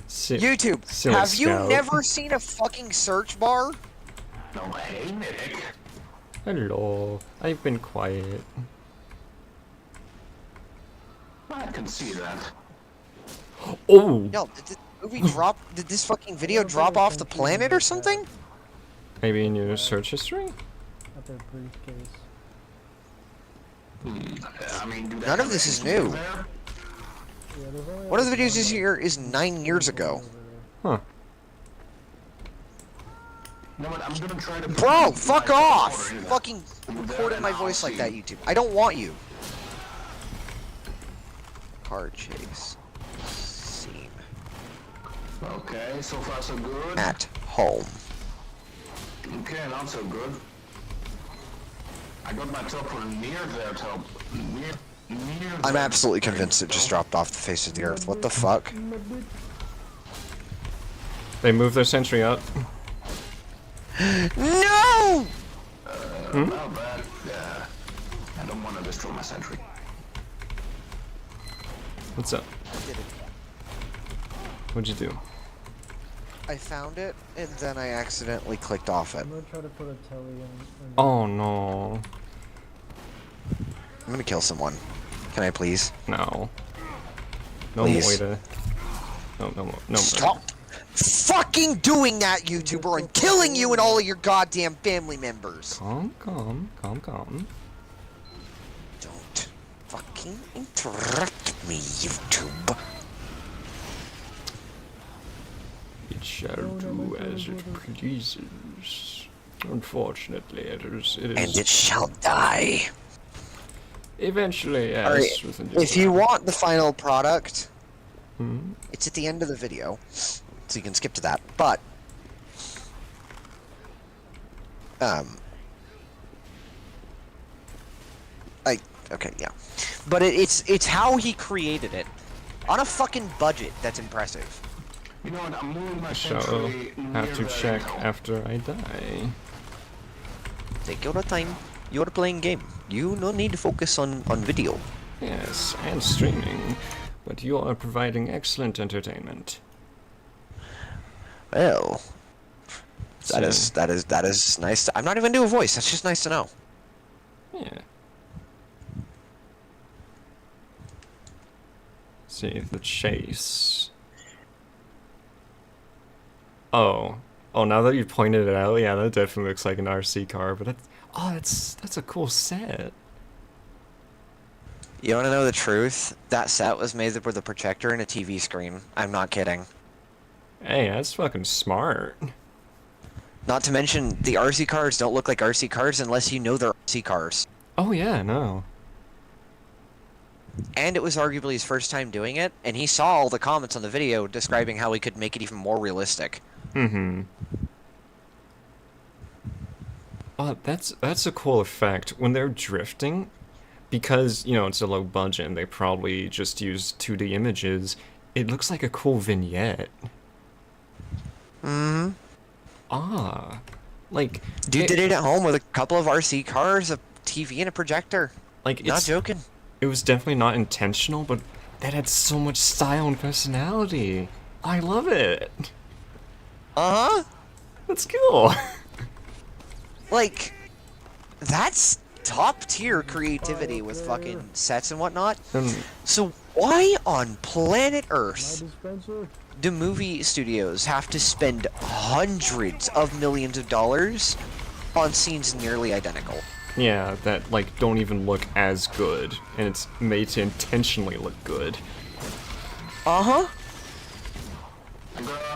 YouTube, silly have you scout. never seen a fucking search bar? No, hey, Nick. Hello. I've been quiet. I can see that. Oh! Yo, did this movie drop? Did this fucking video drop off the planet or something? Maybe in your search history? At their briefcase. I mean, do they None of have this is anything new. there? One of the videos this year is 9 years ago. Huh. You know what, I'm gonna try to put Bro, my fuck recorder off! in there. Fucking recording my voice like that, YouTube. I don't want you. Car chase. Scene. Okay, so far so good. At home. Okay, not so good. I got my top one near their top. Near I'm their absolutely convinced it just dropped off the face of the earth. What the fuck? They moved their sentry up. No! Well, but, I don't want to destroy my sentry. What's up? What'd you do? I found it, and then I accidentally clicked off it. I'm gonna try to put a telly in. Oh no. I'm gonna kill someone. Can I please? No. No Please. Moida. No. Stop fucking doing that, YouTuber, or I'm killing you and all of your goddamn family members. Calm. Don't fucking interrupt me, YouTube. It shall do as it pleases. Unfortunately, it is. And it shall die. Eventually, yes. Alright, with a new if you one. want the final product, Hmm? it's at the end of the video, so you can skip to that. But, okay, yeah. But it's how he created it. On a fucking budget, that's impressive. You know what, I'm moving my I shall sentry have near to the check hill. after I die. Take your time. You're playing game. You no need to focus on video. Yes, and streaming. But you are providing excellent entertainment. Well, that So- is nice. I'm not even doing a voice. That's just nice to know. Yeah. See, the chase. Oh, now that you pointed it out, yeah, that definitely looks like an RC car, but that's a cool set. You want to know the truth? That set was made with a projector and a TV screen. I'm not kidding. Hey, that's fucking smart. Not to mention, the RC cars don't look like RC cars unless you know they're RC cars. Oh yeah, no. And it was arguably his first time doing it, and he saw all the comments on the video describing how he could make it even more realistic. Mm-hmm. Oh, that's a cool effect. When they're drifting, because, you know, it's a low budget and they probably just use 2D images, it looks like a cool vignette. Mm-hmm. Like... Dude did it at home with a couple of RC cars, a TV, and a projector. Like, Not it's... joking. It was definitely not intentional, but that had so much style and personality. I love it. Uh-huh. That's cool. Like, that's top-tier creativity with fucking sets and whatnot. So why on planet Earth do movie studios have to spend hundreds of millions of dollars on scenes nearly identical? Yeah, that, like, don't even look as good, and it's made to intentionally look good. Uh-huh.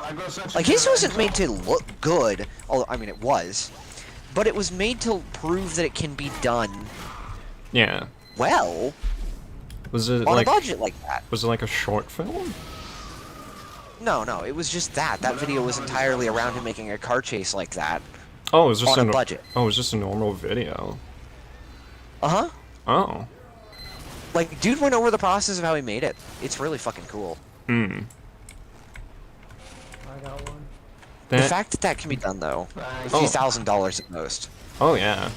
I got such Like, his wasn't made to look good, although, I mean, it was. But it was made to prove that it can be done Yeah. well Was it on like... a budget like that. Was it like a short film? No, it was just that. That video was entirely around him making a car chase like that. Oh, it was just on a budget. Oh, it was just a normal video. Uh-huh. Oh. Like, dude went over the process of how he made it. It's really fucking cool. Hmm. I got one. The fact that that can be done, though, a few $1,000s at most. Oh, yeah.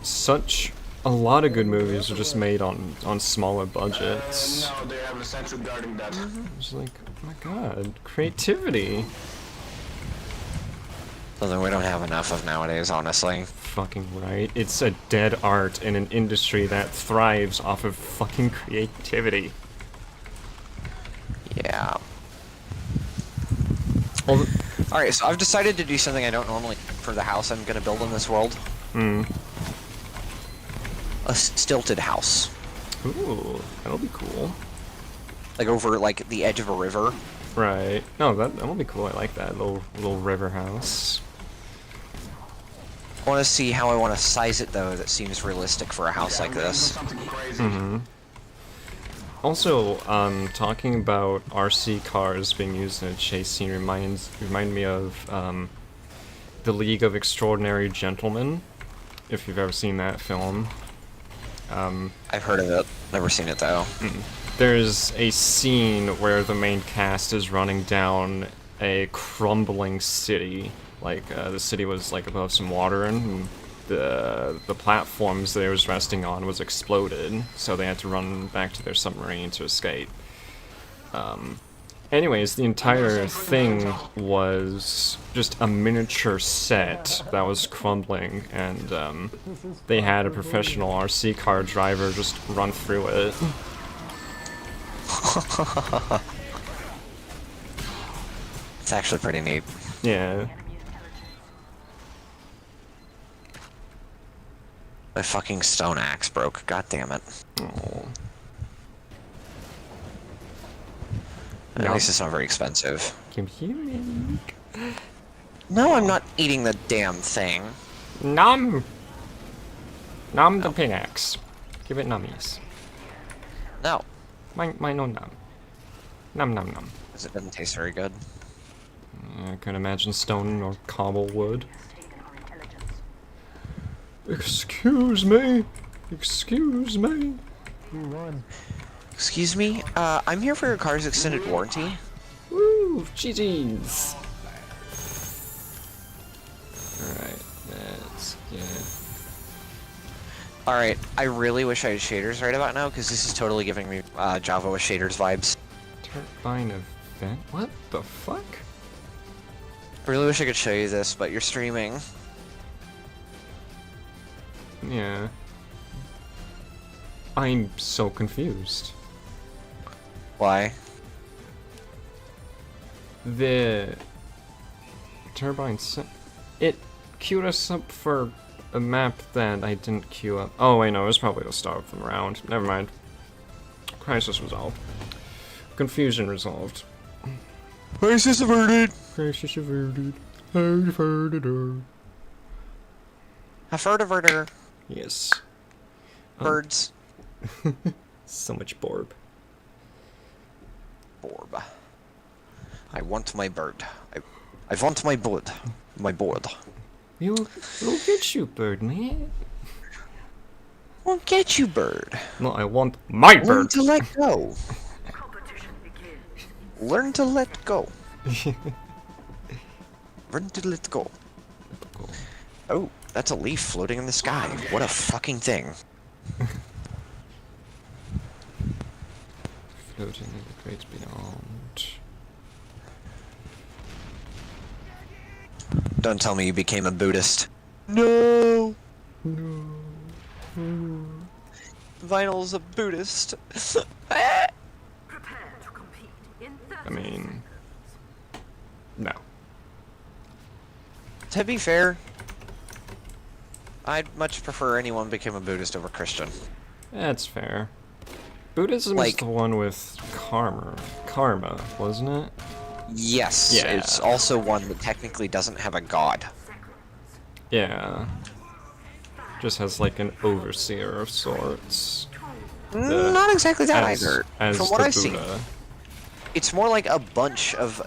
Such a lot of good movies are just made on smaller budgets. No, they have a sensor guarding that. It's like, oh my god, creativity. Something we don't have enough of nowadays, honestly. Fucking right. It's a dead art in an industry that thrives off of fucking creativity. Yeah. Alright, so I've decided to do something I don't normally for the house I'm gonna build in this world. Hmm. A stilted house. Ooh, that'll be cool. Like over, like, the edge of a river. Right. No, that'll be cool. I like that little river house. I want to see how I want to size it, though, that seems realistic for a house like this. Mm-hmm. Also, talking about RC cars being used in a chase scene remind me of The League of Extraordinary Gentlemen, if you've ever seen that film. I've heard of it. Never seen it, though. There's a scene where the main cast is running down a crumbling city. Like, the city was, like, above some water, and the platforms they was resting on was exploded, so they had to run back to their submarine to escape. Anyways, the entire thing was just a miniature set that was crumbling, and they had a professional RC car driver just run through it. It's actually pretty neat. Yeah. My fucking stone axe broke. God damn it. Oh. At least it's not very expensive. Come here, man. No, I'm not eating the damn thing. Nom! Nom the pickaxe. Give it nummies. No. Mine no nom. Nom nom nom. Because it doesn't taste very good. I can imagine stone or cobble wood. Excuse me. Excuse me. Excuse me? I'm here for your car's extended warranty. Woo! GG's! Alright, let's get... Alright, I really wish I had shaders right about now, because this is totally giving me Java with shaders vibes. Turbine event? What the fuck? I really wish I could show you this, but you're streaming. Yeah. I'm so confused. Why? The turbine it queued us up for a map that I didn't queue up. Oh wait, no, it was probably the start of the round. Never mind. Crisis resolved. Confusion resolved. Crisis averted! Crisis averted. Averted. Averter. Yes. Birds. So much Borb. Borb. I want my bird. I want my board. My board. We'll get you, bird man. Won't get you, bird. No, I want my bird. Learn to let go. Learn to let go. Learn to let go. Oh, that's a leaf floating in the sky. What a fucking thing. Floating in the great beyond. Don't tell me you became a Buddhist. No. No. Vinyl's a Buddhist. Prepare to compete in 30 I mean, no. To be fair, I'd much prefer anyone became a Buddhist over Christian. That's fair. Buddhism is the one with karma, wasn't it? Yes, Yeah. it's also one that technically doesn't have a god. Yeah. Just has like an overseer of sorts. Not exactly that as, either. As From what the I've seen. Buddha. it's more like a bunch of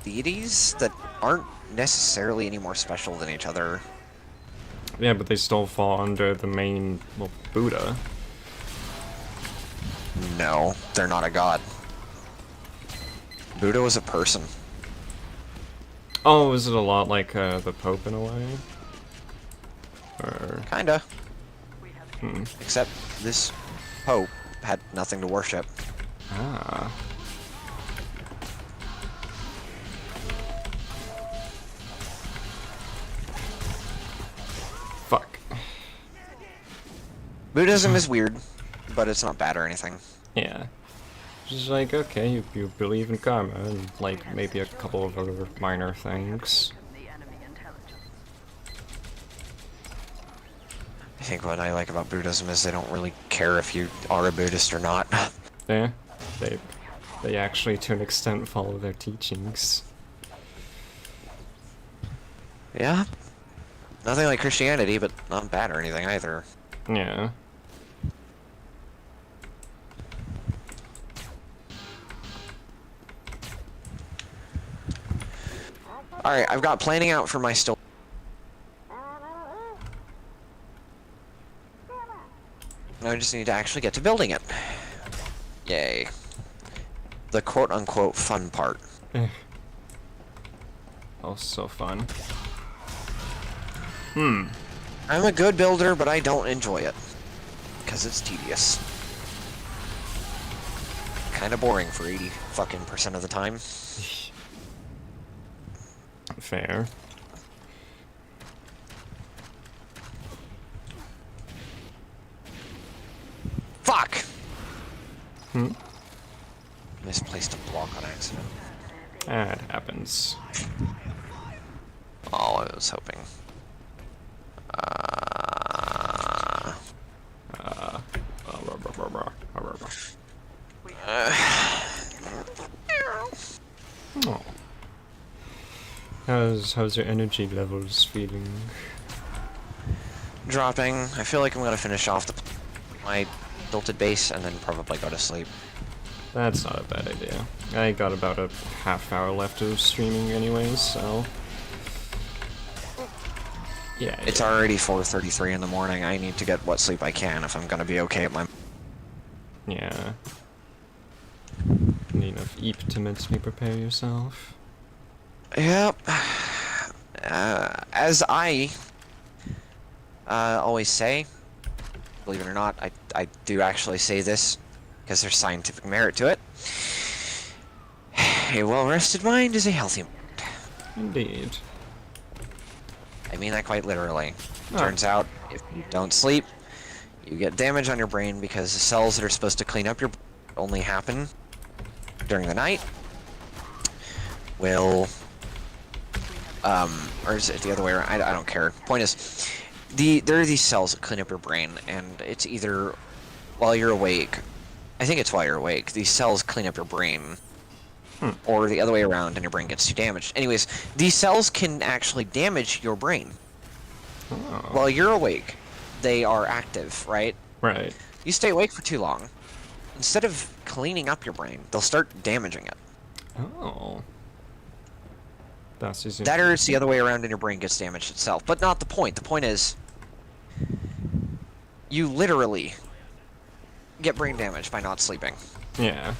deities that aren't necessarily any more special than each other. Yeah, but they still fall under the main, well, Buddha. No, they're not a god. Buddha was a person. Oh, is it a lot like the Pope in a way? Or... Kinda. Hmm. Except this Pope had nothing to worship. Ah. Fuck. Buddhism is weird, but it's not bad or anything. Yeah. Just like, okay, you believe in karma, and like maybe a couple of other minor things. I think what I like about Buddhism is they don't really care if you are a Buddhist or not. Yeah, they actually to an extent follow their teachings. Yeah. Nothing like Christianity, but not bad or anything either. Yeah. Alright, I've got planning out for my still. Now I just need to actually get to building it. Yay. The quote-unquote fun part. Oh, so fun. I'm a good builder, but I don't enjoy it. Because it's tedious. Kinda boring for 80 fucking % of the time. Fair. Fuck! Hmm? Misplaced a block on accident. That happens. Oh, I was hoping. Oh. How's your energy levels feeling? Dropping. I feel like I'm gonna finish off my tilted base and then probably go to sleep. That's not a bad idea. I got about a half-hour left of streaming anyways, so... Yeah. It's already 4:33 in the morning. I need to get what sleep I can if I'm gonna be okay at my... Yeah. Need enough eep to mentally prepare yourself. Yep. As I always say, believe it or not, I do actually say this because there's scientific merit to it. A well-rested mind is a healthy mind. Indeed. I mean that quite literally. Oh. Turns out, if you don't sleep, you get damage on your brain because the cells that are supposed to clean up your brain only happen during the night. Will... or is it the other way around? I don't care. Point is, there are these cells that clean up your brain, and it's either while you're awake. I think it's while you're awake. These cells clean up your brain, or the other way around, and your brain gets too damaged. Anyways, these cells can actually damage your brain. Oh. While you're awake, they are active, right? Right. You stay awake for too long. Instead of cleaning up your brain, they'll start damaging it. Oh. That's easy. That or it's the other way around and your brain gets damaged itself. But not the point. The point is, you literally get brain damage by not sleeping. Yeah.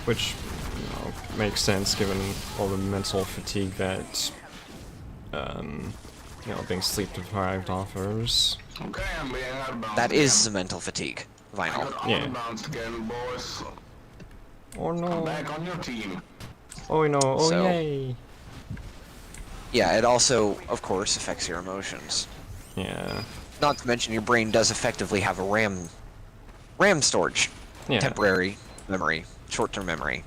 Which, you know, makes sense given all the mental fatigue that, you know, being sleep deprived offers. Okay, I'm being outbound. That is the mental fatigue, Vinyl. Yeah. Again, boys. Oh no. I'm back on your team. Oh no. Oh So- yay. Yeah, it also, of course, affects your emotions. Yeah. Not to mention your brain does effectively have a RAM storage. Yeah. Temporary memory, short-term memory.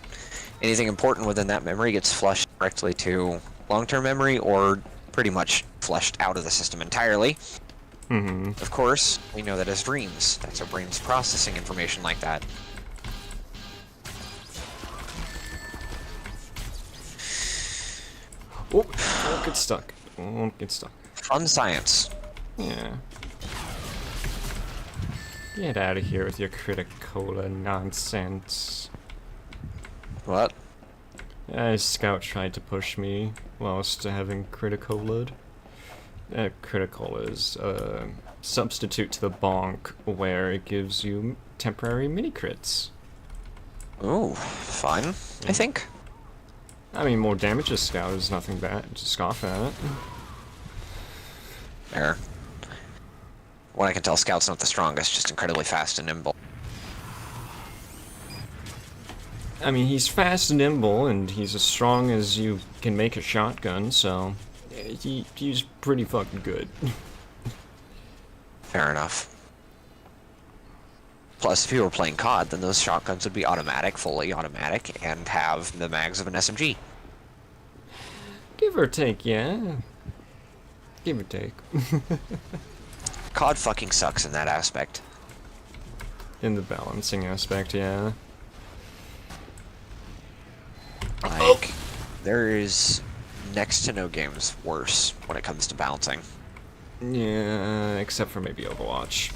Anything important within that memory gets flushed directly to long-term memory or pretty much flushed out of the system entirely. Mm-hmm. Of course, we know that as dreams. That's our brain's processing information like that. Oh, don't get stuck. Don't get stuck. Fun science. Yeah. Get out of here with your Criticola nonsense. What? Scout tried to push me whilst having critical load. Critical is a substitute to the bonk where it gives you temporary mini crits. Ooh, fun, I think. I mean, more damage to Scout is nothing bad to scoff at. Fair. What I can tell, Scout's not the strongest, just incredibly fast and nimble. I mean, he's fast and nimble, and he's as strong as you can make a shotgun, so he's pretty fucking good. Fair enough. Plus, if you were playing COD, then those shotguns would be automatic, fully automatic, and have the mags of an SMG. Give or take, yeah. Give or take. COD fucking sucks in that aspect. In the balancing aspect, yeah. Like, there is next to no games worse when it comes to balancing. Yeah, except for maybe Overwatch.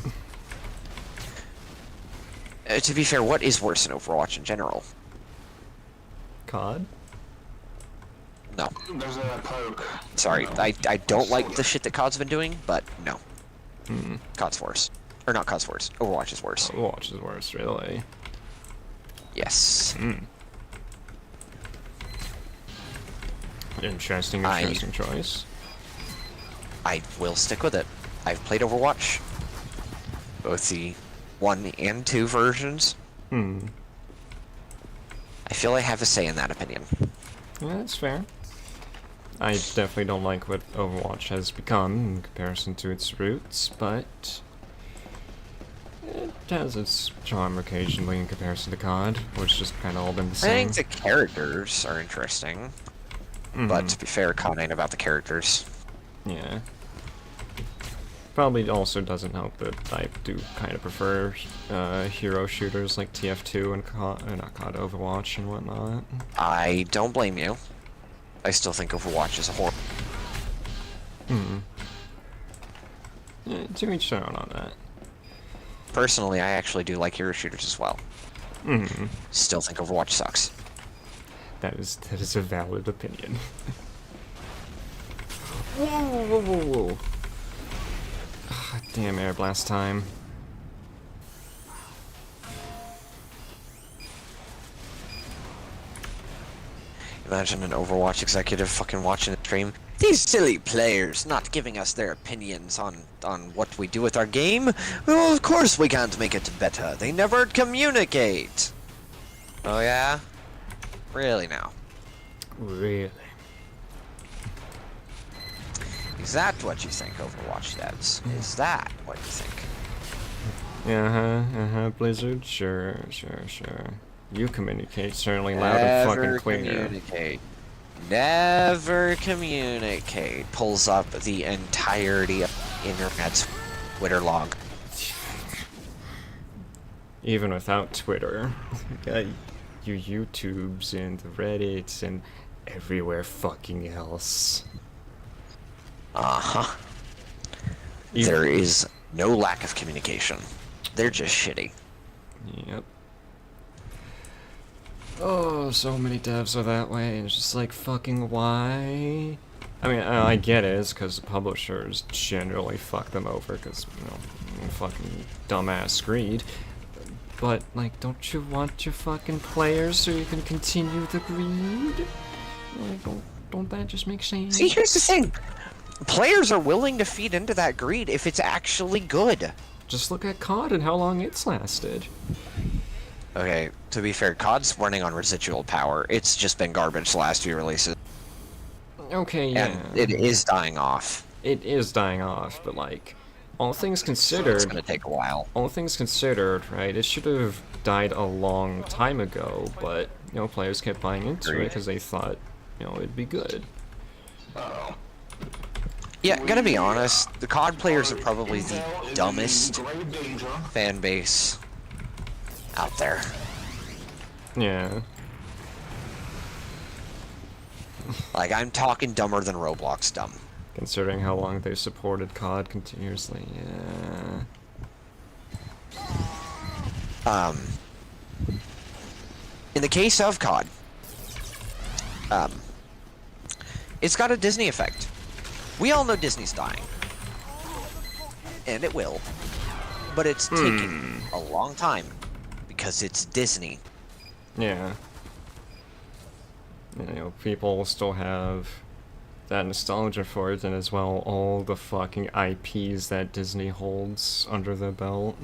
To be fair, what is worse in Overwatch in general? COD? No. There's a poke. Sorry, I don't like the shit that COD's been doing, but no. COD's worse. Or not COD's worse. Overwatch is worse. Overwatch is worse, really. Yes. Interesting choice. I will stick with it. I've played Overwatch. Both the 1 and 2 versions. I feel I have a say in that opinion. Yeah, that's fair. I definitely don't like what Overwatch has become in comparison to its roots, but it has its charm occasionally in comparison to COD, which just kind of all been the I same. think the characters are interesting, but to be fair, COD ain't about the characters. Yeah. Probably also doesn't help that I do kind of prefer hero shooters like TF2 and not COD, Overwatch and whatnot. I don't blame you. I still think Overwatch is a horror. Yeah, to each their own on that. Personally, I actually do like hero shooters as well. Still think Overwatch sucks. That is a valid opinion. Whoa. Damn, air blast time. Imagine an Overwatch executive fucking watching the stream. These silly players not giving us their opinions on what we do with our game. Well, of course we can't make it better. They never communicate. Oh yeah? Really now? Really? Is that what you think Overwatch does? Is that what you think? Blizzard? Sure. You communicate certainly loud and fucking clear. Never communicate. Pulls up the entirety of internet's Twitter log. Even without Twitter. Got your YouTubes and the Reddits and everywhere fucking else. There is no lack of communication. They're just shitty. Yep. Oh, so many devs are that way, and it's just like, fucking why? I mean, I get it, it's because the publishers generally fuck them over, because, you know, fucking dumbass greed. But, like, don't you want your fucking players so you can continue the greed? Like, don't that just make sense? See, here's the thing. Players are willing to feed into that greed if it's actually good. Just look at COD and how long it's lasted. Okay, to be fair, COD's running on residual power. It's just been garbage the last few releases. Okay, yeah. And it is dying off. It is dying off, but like, all things considered... So it's gonna take a while. All things considered, right, it should have died a long time ago, but, you know, players kept buying into it because they thought, you know, it'd be good. Yeah, gonna be honest, the COD players are probably the dumbest fan base out there. Yeah. Like, I'm talking dumber than Roblox dumb. Considering how long they've supported COD continuously, yeah. In the case of COD, it's got a Disney effect. We all know Disney's dying. And it will. But it's taking a long time. Because it's Disney. Yeah. You know, people still have that nostalgia for it, and as well all the fucking IPs that Disney holds under their belt.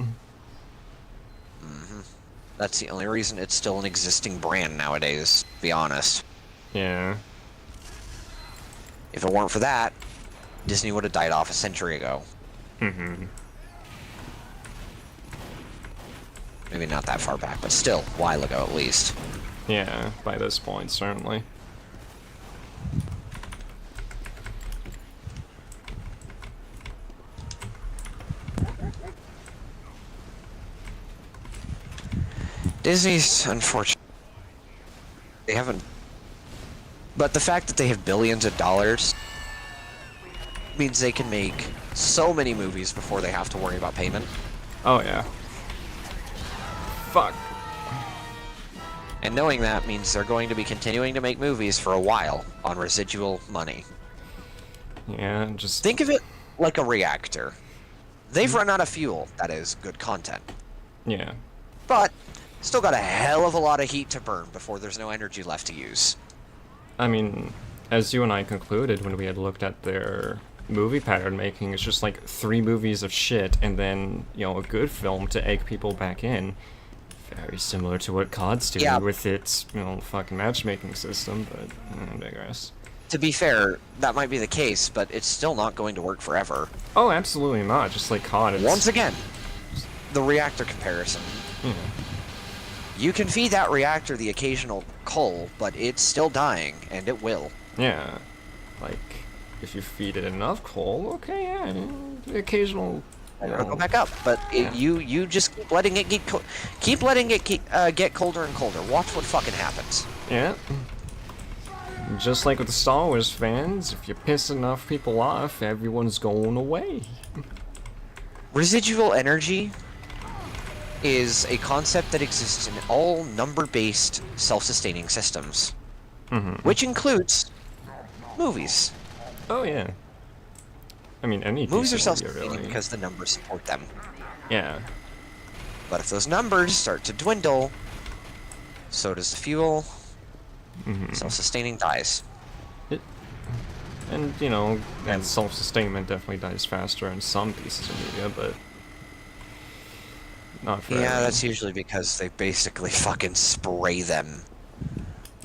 That's the only reason it's still an existing brand nowadays, to be honest. Yeah. If it weren't for that, Disney would have died off a century ago. Maybe not that far back, but still, a while ago at least. Yeah, by this point, certainly. Disney's, unfortunately, they haven't... But the fact that they have billions of dollars means they can make so many movies before they have to worry about payment. Oh, yeah. Fuck. And knowing that means they're going to be continuing to make movies for a while on residual money. Yeah, just... Think of it like a reactor. They've run out of fuel, that is, good content. Yeah. But, still got a hell of a lot of heat to burn before there's no energy left to use. I mean, as you and I concluded when we had looked at their movie pattern making, it's just like 3 movies of shit and then, you know, a good film to egg people back in. Very similar to what COD's doing with its, you know, fucking matchmaking system, but I digress. To be fair, that might be the case, but it's still not going to work forever. Oh, absolutely not. Just like COD. It's... Once again, the reactor comparison. Yeah. You can feed that reactor the occasional coal, but it's still dying, and it will. Yeah. Like, if you feed it enough coal, okay, yeah, the occasional... It'll go back up, but you just keep letting it get get colder and colder. Watch what fucking happens. Yeah. Just like with the Star Wars fans, if you piss enough people off, everyone's going away. Residual energy is a concept that exists in all number-based self-sustaining systems, which includes movies. Oh yeah. I mean, any movies are piece of media, self-sustaining really. because the numbers support them. Yeah. But if those numbers start to dwindle, so does the fuel. Self-sustaining dies. And, you know, and self-sustainment definitely dies faster in some pieces of media, but not for Yeah, everyone. that's usually because they basically fucking spray them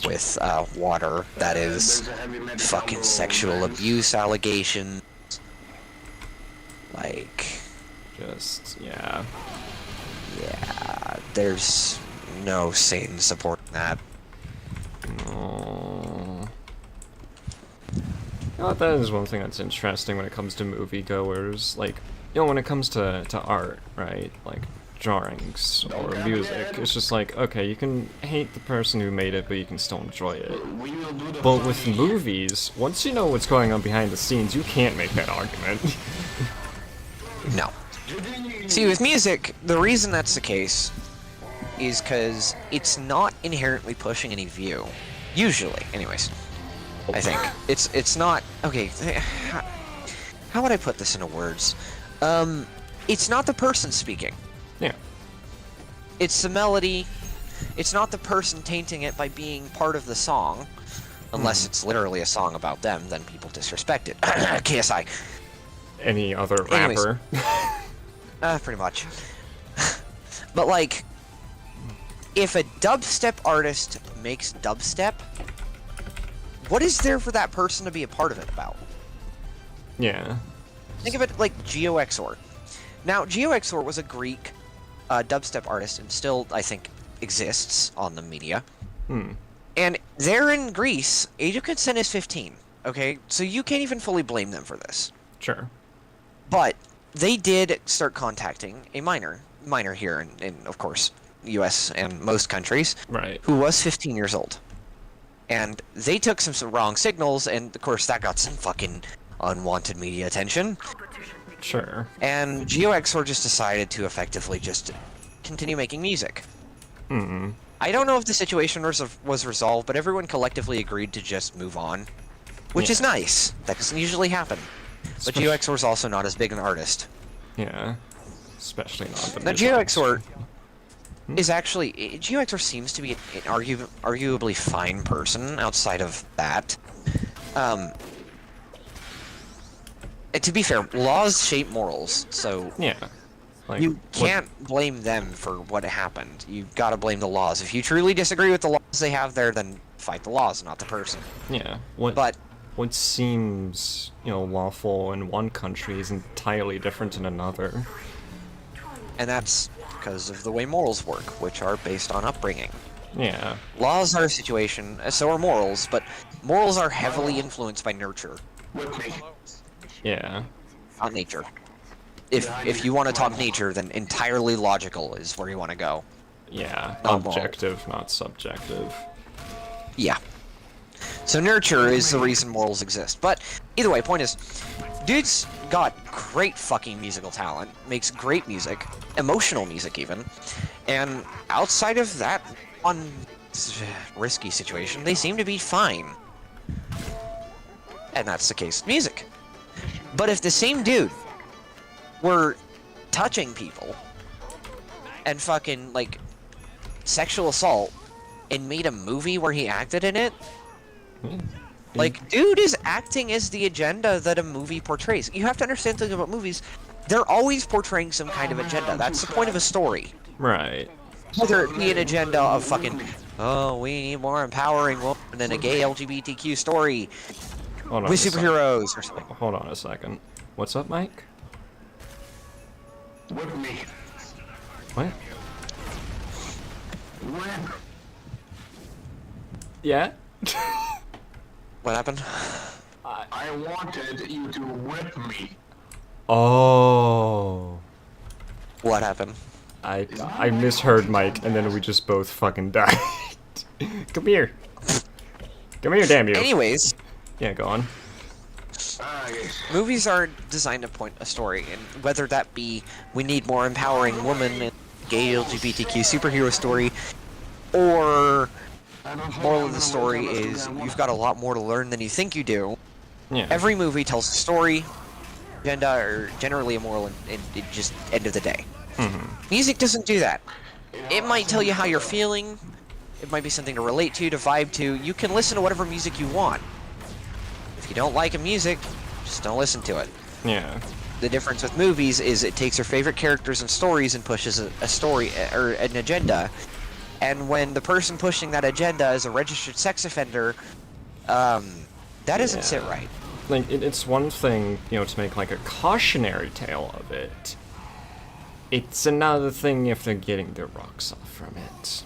with water that is fucking sexual abuse allegations. Like... Just, yeah. Yeah, there's no sane support in that. No. Oh, that is one thing that's interesting when it comes to moviegoers. Like, you know, when it comes to art, right? Like, drawings or music, it's just like, okay, you can hate the person who made it, but you can still enjoy it. But with movies, once you know what's going on behind the scenes, you can't make that argument. No. See, with music, the reason that's the case is because it's not inherently pushing any view. Usually, anyways. I think. It's not... Okay, how would I put this into words? It's not the person speaking. Yeah. It's the melody. It's not the person tainting it by being part of the song. Unless it's literally a song about them, then people disrespect it. KSI. Any other rapper. Pretty much. But like, if a dubstep artist makes dubstep, what is there for that person to be a part of it about? Yeah. Think of it like GeoXor. Now, GeoXor was a Greek dubstep artist and still, I think, exists on the media. And they're in Greece. Age of consent is 15. Okay? So you can't even fully blame them for this. Sure. But they did start contacting a minor here in of course, US and most countries, right, who was 15 years old. And they took some wrong signals, and of course that got some fucking unwanted media attention. Sure. And GeoXor just decided to effectively just continue making music. I don't know if the situation was resolved, but everyone collectively agreed to just move on, which is nice. That doesn't usually happen. But GeoXor is also not as big an artist. Yeah, especially not the Now music GeoXor is actually GeoXor seems to be an arguably fine person outside of that. And to be fair, laws shape morals, so yeah. Like, you can't blame them for what happened. You've got to blame the laws. If you truly disagree with the laws they have there, then fight the laws, not the person. Yeah. What seems, lawful in one country is entirely different in another. And that's because of the way morals work, which are based on upbringing. Yeah. Laws are a situation, so are morals, but morals are heavily influenced by nurture. Yeah. Not nature. If you want to talk nature, then entirely logical is where you want to go. Yeah, Not objective, not subjective. Yeah. So nurture is the reason morals exist. But either way, point is, dude's got great fucking musical talent, makes great music, emotional music even, and outside of that one risky situation, they seem to be fine. And that's the case with music. But if the same dude were touching people and fucking, like, sexual assault and made a movie where he acted in it, like, dude is acting as the agenda that a movie portrays. You have to understand something about movies. They're always portraying some kind of agenda. That's the point of a story. Right. Whether it be an agenda of fucking, oh, we need more empowering women than a gay LGBTQ story with superheroes or something. Hold on a second. What's up, Mike? With me. What? Whip. Yeah? What happened? I wanted you to whip me. Oh. What happened? I misheard Mike, and then we just both fucking died. Come here. Come here, damn you. Anyways. Yeah, go on. Movies are designed to point a story, and whether that be we need more empowering women in gay LGBTQ superhero story, or moral of the story is you've got a lot more to learn than you think you do. Yeah. Every movie tells a story, agenda, or generally a moral, and just end of the day. Music doesn't do that. It might tell you how you're feeling. It might be something to relate to vibe to. You can listen to whatever music you want. If you don't like a music, just don't listen to it. Yeah. The difference with movies is it takes your favorite characters and stories and pushes a story or an agenda. And when the person pushing that agenda is a registered sex offender, that doesn't sit right. Like, it's one thing, to make like a cautionary tale of it. It's another thing if they're getting their rocks off from it.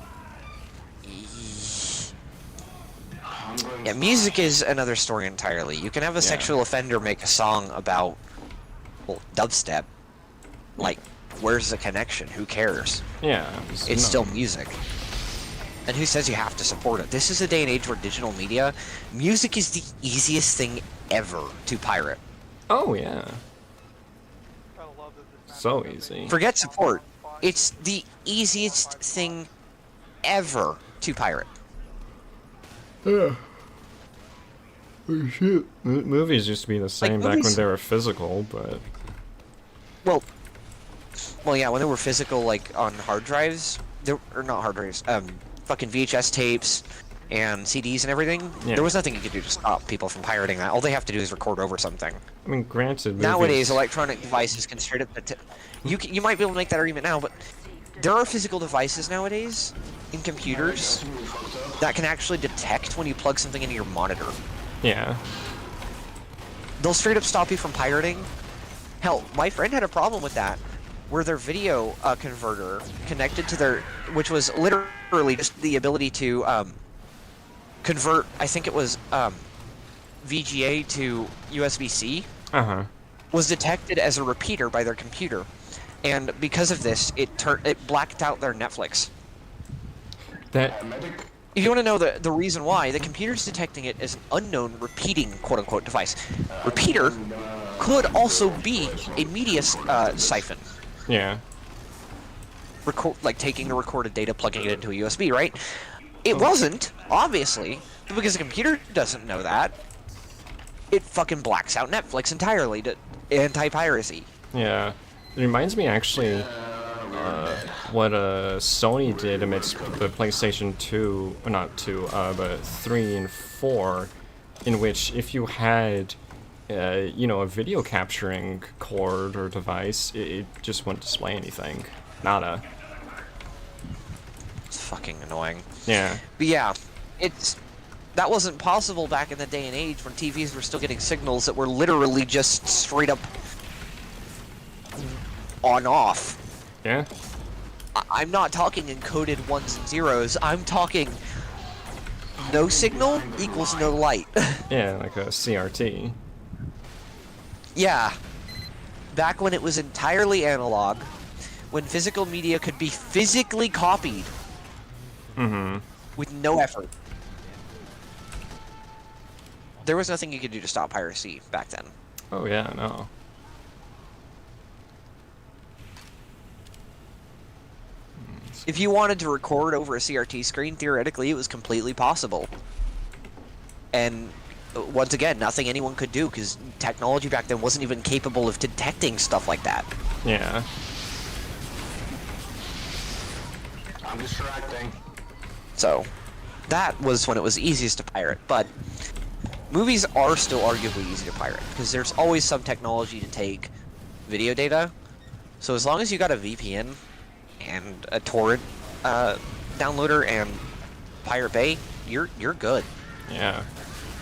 Yeah, music is another story entirely. You can have a sexual offender make a song about, well, dubstep. Like, where's the connection? Who cares? Yeah. It's still music. And who says you have to support it? This is a day and age where digital media, music is the easiest thing ever to pirate. Oh, yeah. So easy. Forget support. It's the easiest thing ever to pirate. Yeah. Oh shit. Movies used to be the same back when they were physical, but... Well, yeah, when they were physical, like, on hard drives, or not hard drives, fucking VHS tapes and CDs and everything, there was nothing you could do to stop people from pirating that. All they have to do is record over something. I mean, granted, Nowadays, electronic devices can straight up... You might be able to make that argument now, but there are physical devices nowadays in computers that can actually detect when you plug something into your monitor. Yeah. They'll straight up stop you from pirating. Hell, my friend had a problem with that, where their video converter connected to their... which was literally just the ability to convert, I think it was VGA to USB-C, was detected as a repeater by their computer. And because of this, it blacked out their Netflix. If you want to know the reason why, the computer's detecting it as an unknown repeating quote-unquote device. Repeater could also be a media siphon. Yeah. taking the recorded data, plugging it into a USB, right? It wasn't, obviously, but because the computer doesn't know that, it fucking blacks out Netflix entirely to anti-piracy. Yeah. It reminds me, actually, what Sony did amidst the PlayStation 2, or not 2, but 3 and 4, in which if you had, you know, a video capturing cord or device, it just wouldn't display anything. Nada. It's fucking annoying. Yeah. But yeah, that wasn't possible back in the day and age when TVs were still getting signals that were literally just straight up on-off. Yeah. I'm not talking encoded ones and zeros. I'm talking no signal equals no light. Yeah, like a CRT. Yeah. Back when it was entirely analog, when physical media could be physically copied with no effort. There was nothing you could do to stop piracy back then. Oh yeah, no. If you wanted to record over a CRT screen, theoretically, it was completely possible. And once again, nothing anyone could do, because technology back then wasn't even capable of detecting stuff like that. Yeah. I'm distracting. So, that was when it was easiest to pirate, but movies are still arguably easy to pirate, because there's always some technology to take video data. So as long as you got a VPN and a torrent downloader and Pirate Bay, you're good. Yeah.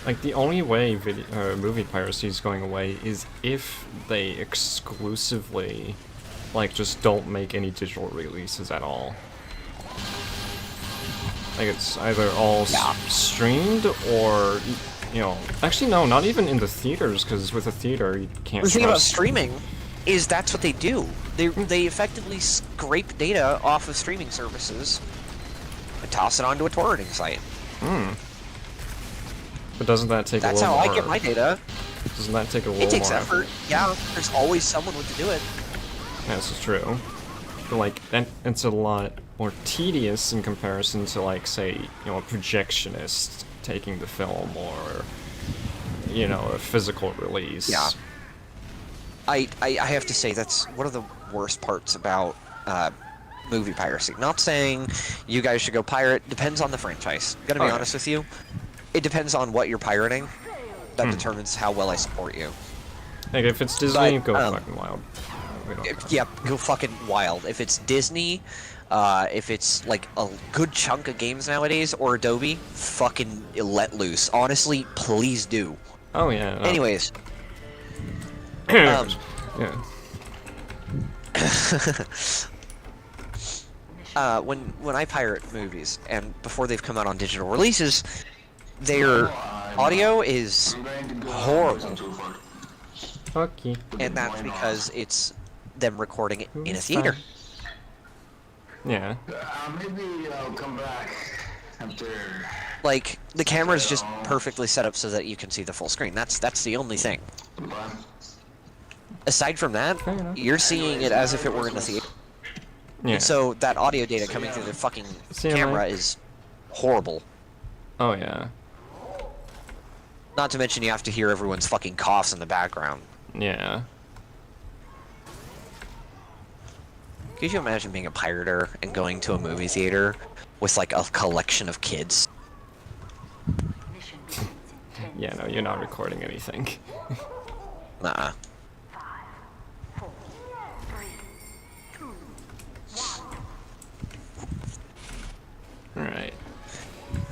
Like, the only way movie piracy is going away is if they exclusively, like, just don't make any digital releases at all. Like, it's either all streamed or, you know... Actually, no, not even in the theaters, because with a theater, you can't The thing about streaming is that's what they do. They effectively scrape data off of streaming services and toss it onto a torrenting site. But doesn't that take That's a little more... how I get my data. Doesn't that take a little more It takes effort. Yeah, there's always someone to do it. Yeah, this is true. But, like, it's a lot more tedious in comparison to, like, say, you know, a projectionist taking the film, or, you know, a physical release. Yeah. I have to say, that's one of the worst parts about movie piracy. Not saying you guys should go pirate, depends on the franchise. Gotta be honest with you. It depends on what you're pirating. That determines how well I support you. Like, if it's Disney, go fucking wild. Yeah, go fucking wild. If it's Disney, if it's like a good chunk of games nowadays, or Adobe, fucking let loose. Honestly, please do. Oh yeah. No. Anyways. Yeah. When I pirate movies, and before they've come out on digital releases, their audio is horrible. Okay. And that's because it's them recording it in a theater. Yeah. Maybe I'll come back after. Like, the camera's just perfectly set up so that you can see the full screen. That's the only thing. Aside from that, you're seeing it as if it were in the theater. Yeah. And so that audio data coming through the fucking camera is horrible. Oh yeah. Not to mention you have to hear everyone's fucking coughs in the background. Yeah. Could you imagine being a pirater and going to a movie theater with like a collection of kids? Yeah, no, you're not recording anything. Nuh-uh. Alright.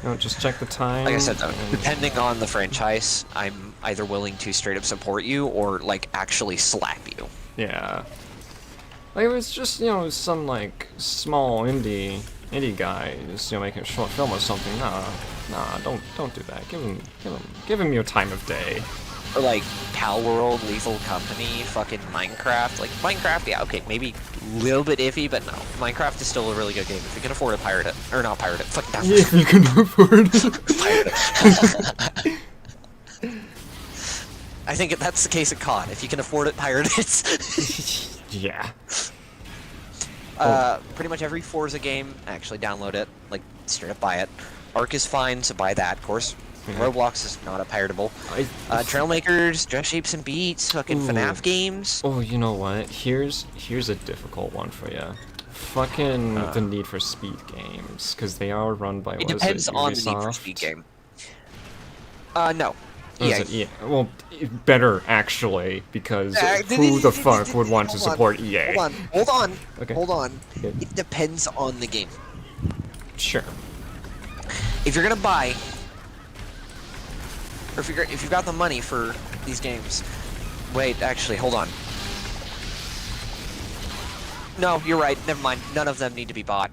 No, just check the time. Like I said, though, depending on the franchise, I'm either willing to straight up support you or, like, actually slap you. Yeah. Like, if it's just, you know, some, like, small indie guy just, you know, making a short film or something, nah, don't do that. Give him your time of day. Or, like, Pal World, Lethal Company, fucking Minecraft. Like, Minecraft, yeah, okay, maybe a little bit iffy, but no. Minecraft is still a really good game. If you can afford to pirate it. Or not pirate it, fucking down. Yeah, if you can afford it. Pirate it. I think that's the case of COD. If you can afford it, pirate it. Yeah. Pretty much every Forza game, actually download it, like straight up buy it. Ark is fine, so buy that, of course. Roblox is not a piratable. Trailmakers, Just Shapes and Beats, fucking FNAF games. Oh, you know what? Here's a difficult one for you. Fucking the Need for Speed games, because they are run by. It depends on the Need for Speed game. No. EA. Yeah. Well, better actually, because who the fuck would want to support EA? Hold on. Okay. Hold on. Okay. It depends on the game. Sure. If you're gonna buy, or if you've got the money for these games, wait, actually, hold on. No, you're right. Never mind. None of them need to be bought.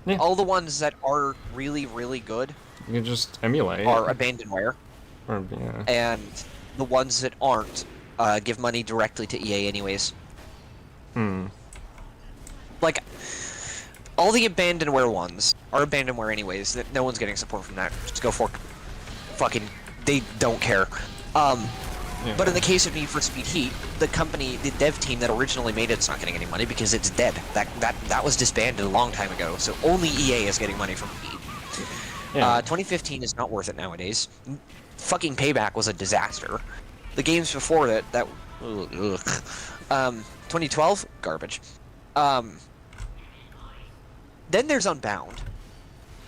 Yeah. All the ones that are really, really good, you can just emulate. Are abandonware. Or, yeah. And the ones that aren't, give money directly to EA anyways. Like, all the abandonware ones are abandonware anyways. That no one's getting support from that. Just go for fucking. They don't care. But in the case of Need for Speed Heat, the company, the dev team that originally made it's not getting any money because it's dead. That was disbanded a long time ago. So only EA is getting money from Heat. 2015 is not worth it nowadays. Fucking Payback was a disaster. The games before it, 2012, garbage. Then there's Unbound,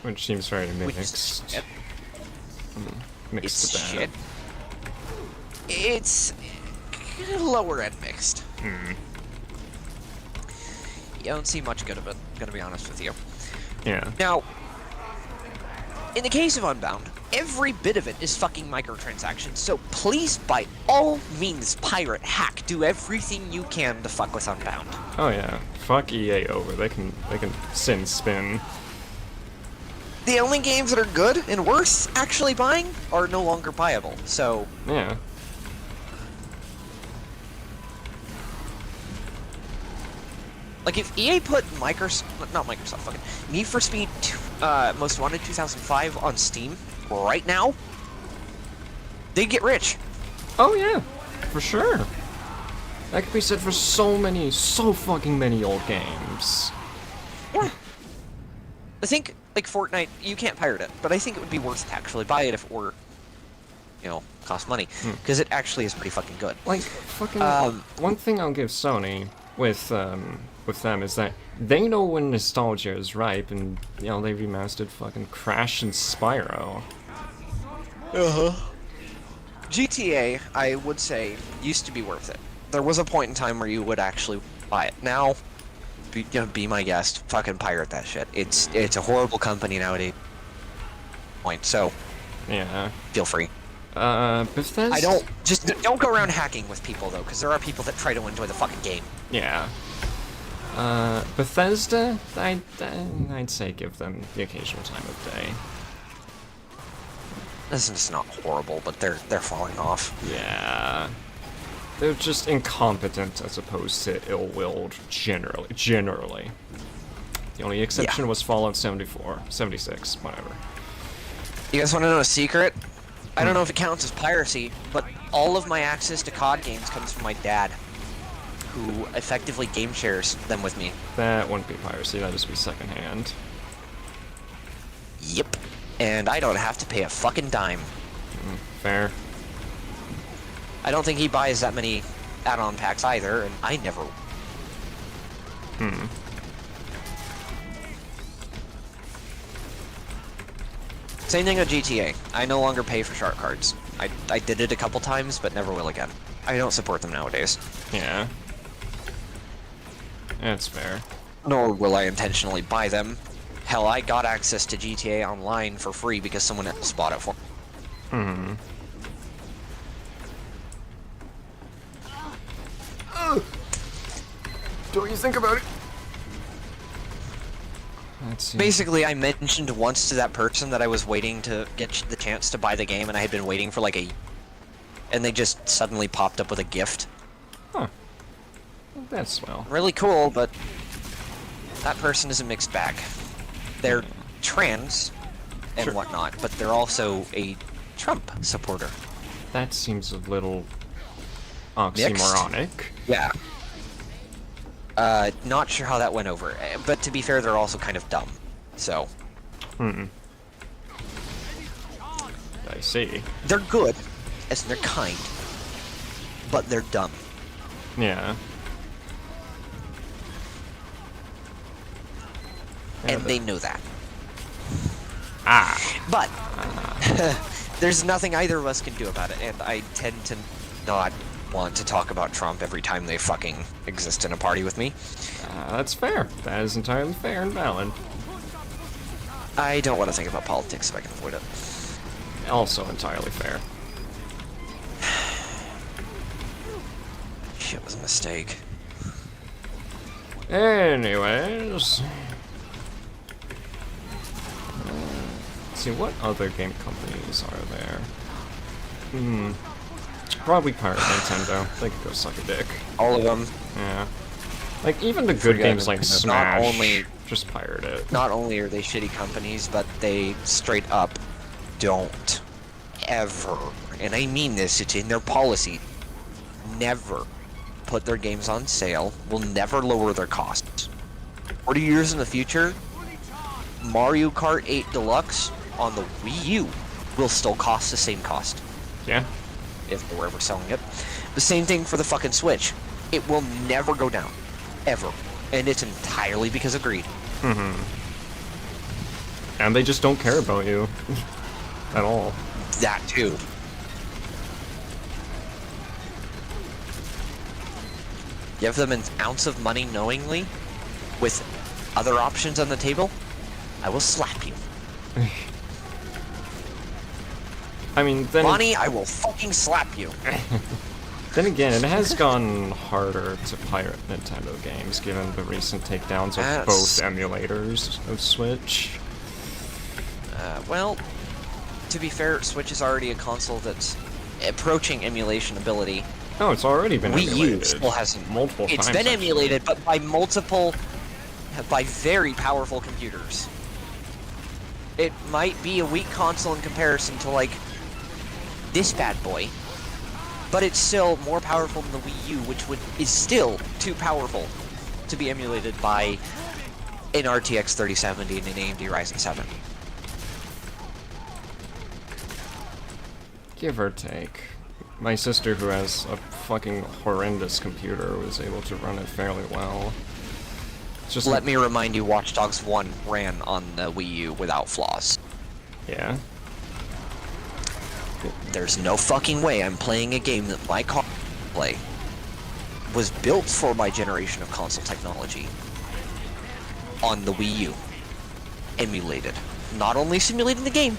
which seems very mixed. Mixed to bad. Shit. It's lower end mixed. You don't see much good of it, gonna be honest with you. Yeah. Now, in the case of Unbound, every bit of it is fucking microtransactions, so please, by all means, pirate, hack, do everything you can to fuck with Unbound. Oh yeah, fuck EA over. They can spin. The only games that are good and worth actually buying are no longer buyable, so... Yeah. Like, if EA put fucking Need for Speed Most Wanted 2005 on Steam right now, they'd get rich. Oh yeah, for sure. That could be said for so fucking many old games. Yeah. I think, like, Fortnite, you can't pirate it, but I think it would be worth to actually buy it if it were, cost money. Because it actually is pretty fucking good. Like, fucking, one thing I'll give Sony with them is that they know when nostalgia is ripe, and, they remastered fucking Crash and Spyro. GTA, I would say, used to be worth it. There was a point in time where you would actually buy it. Now, be my guest, fucking pirate that shit. It's a horrible company nowadays. So, yeah, feel free. Bethesda. Don't go around hacking with people though, because there are people that try to enjoy the fucking game. Yeah. Bethesda, I'd say give them the occasional time of day. This is not horrible, but they're falling off. Yeah. They're just incompetent as opposed to ill-willed, generally. The only exception was Fallout 74, 76, whatever. You guys want to know a secret? I don't know if it counts as piracy, but all of my access to COD games comes from my dad, who effectively game shares them with me. That wouldn't be piracy, that'd just be secondhand. Yep. And I don't have to pay a fucking dime. Fair. I don't think he buys that many add-on packs either, and I never... Same thing with GTA. I no longer pay for shark cards. I did it a couple times, but never will again. I don't support them nowadays. Yeah. That's fair. Nor will I intentionally buy them. Hell, I got access to GTA Online for free because someone else bought it for me. Don't you think about it? Let's see. Basically, I mentioned once to that person that I was waiting to get the chance to buy the game, and I had been waiting for like and they just suddenly popped up with a gift. Huh. That's swell. Really cool, but that person is a mixed bag. They're trans and whatnot, but they're also a Trump supporter. That seems a little oxymoronic. Yeah. Not sure how that went over, but to be fair, they're also kind of dumb. So. I see. They're good, as in they're kind, but they're dumb. Yeah. And they know that. Ah. But there's nothing either of us can do about it, and I tend to not want to talk about Trump every time they fucking exist in a party with me. That's fair. That is entirely fair and valid. I don't want to think about politics if I can avoid it. Also entirely fair. Shit was a mistake. Anyways. Let's see, what other game companies are there? Probably Pirate Nintendo. They could go suck a dick. All of them. Yeah. Like, even the good games like Smash, just pirate it. Not only are they shitty companies, but they straight up don't ever, and I mean this, it's in their policy, never put their games on sale, will never lower their costs. 40 years in the future, Mario Kart 8 Deluxe on the Wii U will still cost the same cost. Yeah. If they were ever selling it. The same thing for the fucking Switch. It will never go down. Ever. And it's entirely because of greed. And they just don't care about you. At all. That too. Give them an ounce of money knowingly, with other options on the table, I will slap you. I mean, then... Bonnie, I will fucking slap you. Then again, it has gone harder to pirate Nintendo games, given the recent takedowns of both emulators of Switch. Well, to be fair, Switch is already a console that's approaching emulation ability. No, it's already been Wii emulated. U still hasn't. Multiple times, It's been actually. emulated, but by very powerful computers. It might be a weak console in comparison to, like, this bad boy, but it's still more powerful than the Wii U, which is still too powerful to be emulated by an RTX 3070 and an AMD Ryzen 7. Give or take. My sister, who has a fucking horrendous computer, was able to run it fairly well. It's just Let me remind you, Watch Dogs 1 ran on the Wii U without flaws. Yeah? There's no fucking way I'm playing a game that my car play was built for my generation of console technology on the Wii U. Emulated. Not only simulating the game,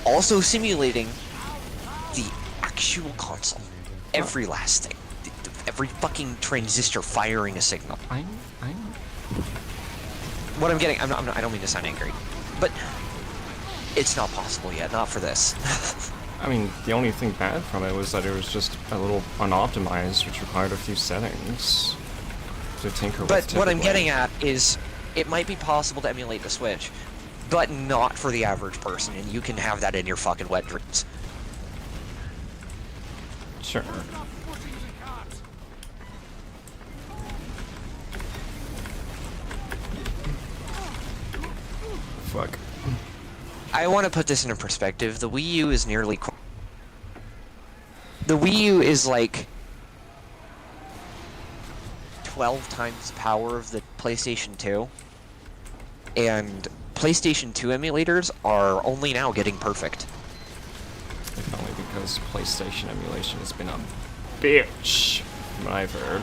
also simulating the actual console. Every last thing. Every fucking transistor firing a signal. What I'm getting, I don't mean to sound angry, but it's not possible yet, not for this. I mean, the only thing bad from it was that it was just a little unoptimized, which required a few settings to tinker with. But what I'm getting at is, it might be possible to emulate the Switch, but not for the average person, and you can have that in your fucking wet dreams. Sure. Fuck. I want to put this into perspective. The Wii U is nearly... The Wii U is like 12 times the power of the PlayStation 2. And PlayStation 2 emulators are only now getting perfect. If only because PlayStation emulation has been a bitch, from what I've heard.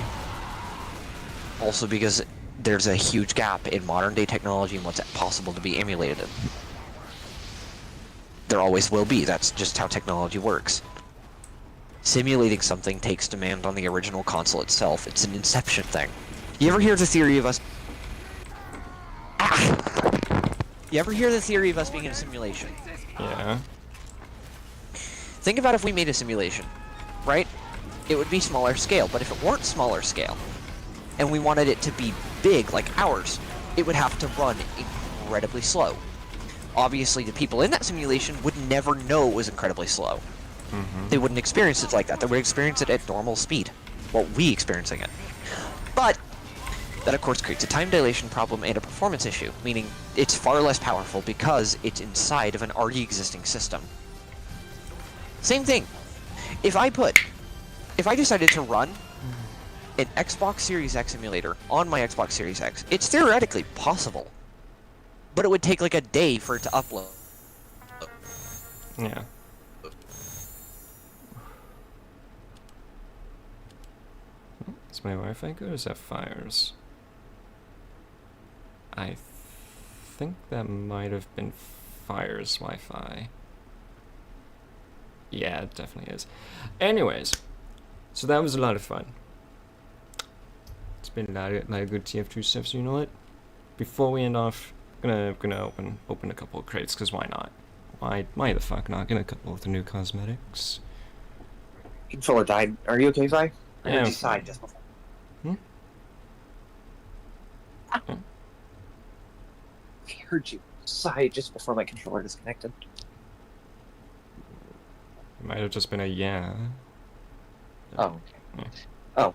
Also because there's a huge gap in modern day technology and what's possible to be emulated. There always will be. That's just how technology works. Simulating something takes demand on the original console itself. It's an inception thing. You ever hear the theory of us... You ever hear the theory of us being in a simulation? Yeah. Think about if we made a simulation, right? It would be smaller scale, but if it weren't smaller scale, and we wanted it to be big like ours, it would have to run incredibly slow. Obviously, the people in that simulation would never know it was incredibly slow. They wouldn't experience it like that. They would experience it at normal speed. Well, we experiencing it. But That of course creates a time dilation problem and a performance issue, meaning it's far less powerful because it's inside of an already existing system. Same thing. If I decided to run an Xbox Series X emulator on my Xbox Series X, it's theoretically possible. But it would take like a day for it to upload. Yeah. Is my Wi-Fi good or is that Fire's? I think that might have been Fire's Wi-Fi. Yeah, it definitely is. Anyways, so that was a lot of fun. It's been a lot of good TF2 stuff, so you know what? Before we end off, I'm gonna open a couple of crates, because why not? Why the fuck not? Get a couple of the new cosmetics. Controller died. Are you okay, Vi? I Yeah, heard I'm you sighed just before. I heard you sigh just before my controller disconnected. It might have just been a yeah. Oh, okay. Yeah. Oh.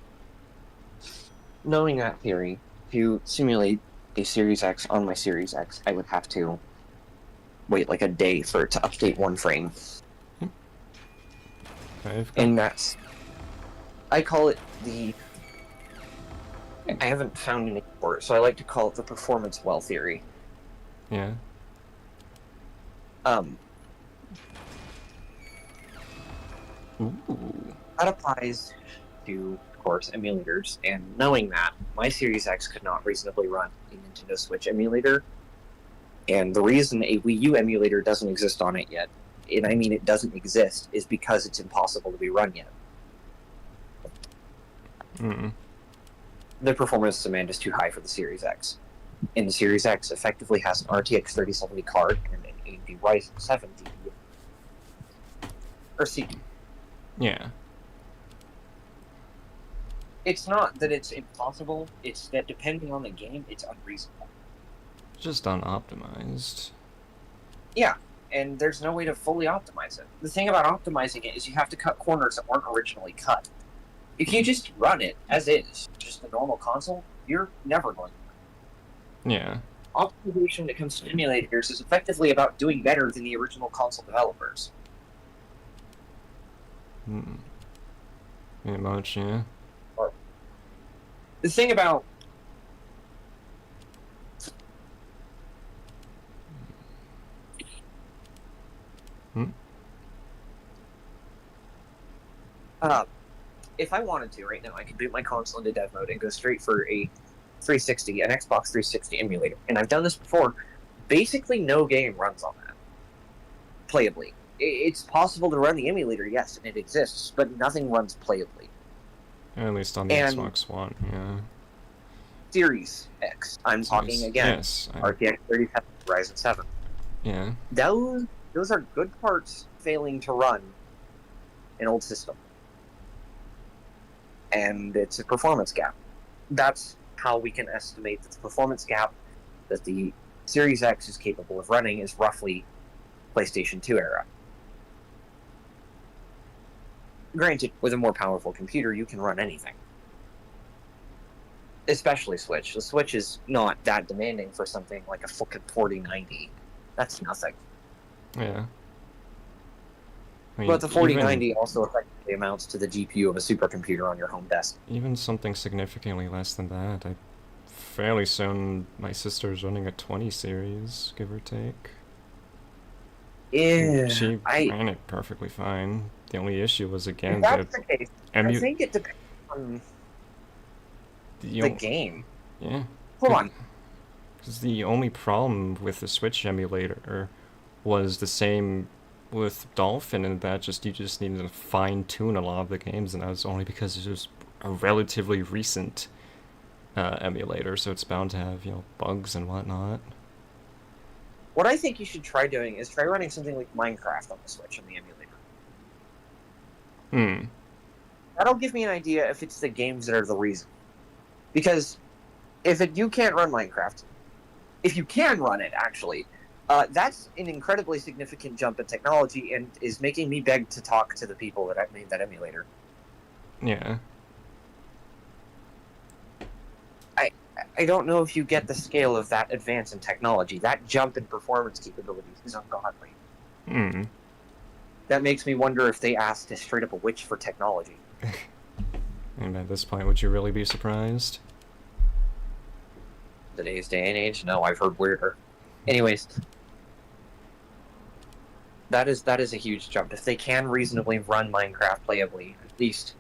Knowing that theory, to simulate a Series X on my Series X, I would have to wait like a day for it to update one frame. And that's... I call it the... I haven't found any for it, so I like to call it the performance well theory. Yeah. Ooh. That applies to, of course, emulators, and knowing that, my Series X could not reasonably run a Nintendo Switch emulator, and the reason a Wii U emulator doesn't exist on it yet, and I mean it doesn't exist, is because it's impossible to be run yet. The performance demand is too high for the Series X. And the Series X effectively has an RTX 3070 card and an AMD Ryzen 7 GPU. Or CPU. Yeah. It's not that it's impossible, it's that depending on the game, it's unreasonable. Just unoptimized. Yeah, and there's no way to fully optimize it. The thing about optimizing it is you have to cut corners that weren't originally cut. If you just run it as is, just a normal console, you're never going to. Yeah. Optimization when it comes to emulators is effectively about doing better than the original console developers. Pretty much, yeah. The thing about... if I wanted to right now, I could boot my console into dev mode and go straight for a 360, an Xbox 360 emulator. And I've done this before. Basically, no game runs on that. Playably. It's possible to run the emulator, yes, and it exists, but nothing runs playably. At least on the Xbox One, yeah. Series X, I'm talking again. Yes. RTX 3070, Ryzen 7. Yeah. Those are good parts failing to run an old system. And it's a performance gap. That's how we can estimate that the performance gap that the Series X is capable of running is roughly PlayStation 2 era. Granted, with a more powerful computer, you can run anything. Especially Switch. The Switch is not that demanding for something like a fucking 4090. That's nothing. Yeah. I mean, But the 4090 also effectively amounts to the GPU of a supercomputer on your home desk. Even something significantly less than that. Fairly soon, my sister's running a 20 series, give or take. Yeah, She ran it perfectly fine. The only issue was, again, if that's the case, I think it depends on the game. Yeah. Hold on. Because the only problem with the Switch emulator was the same with Dolphin, and that you just needed to fine-tune a lot of the games, and that was only because it was a relatively recent emulator, so it's bound to have, bugs and whatnot. What I think you should try doing is try running something like Minecraft on the Switch on the emulator. That'll give me an idea if it's the games that are the reason. Because if you can't run Minecraft, if you can run it, actually, that's an incredibly significant jump in technology and is making me beg to talk to the people that made that emulator. Yeah. I don't know if you get the scale of that advance in technology. That jump in performance capabilities is ungodly. Hmm. That makes me wonder if they asked a straight up a witch for technology. And at this point, would you really be surprised? Today's day and age, no, I've heard weirder. Anyways, that is a huge jump. If they can reasonably run Minecraft playably, at least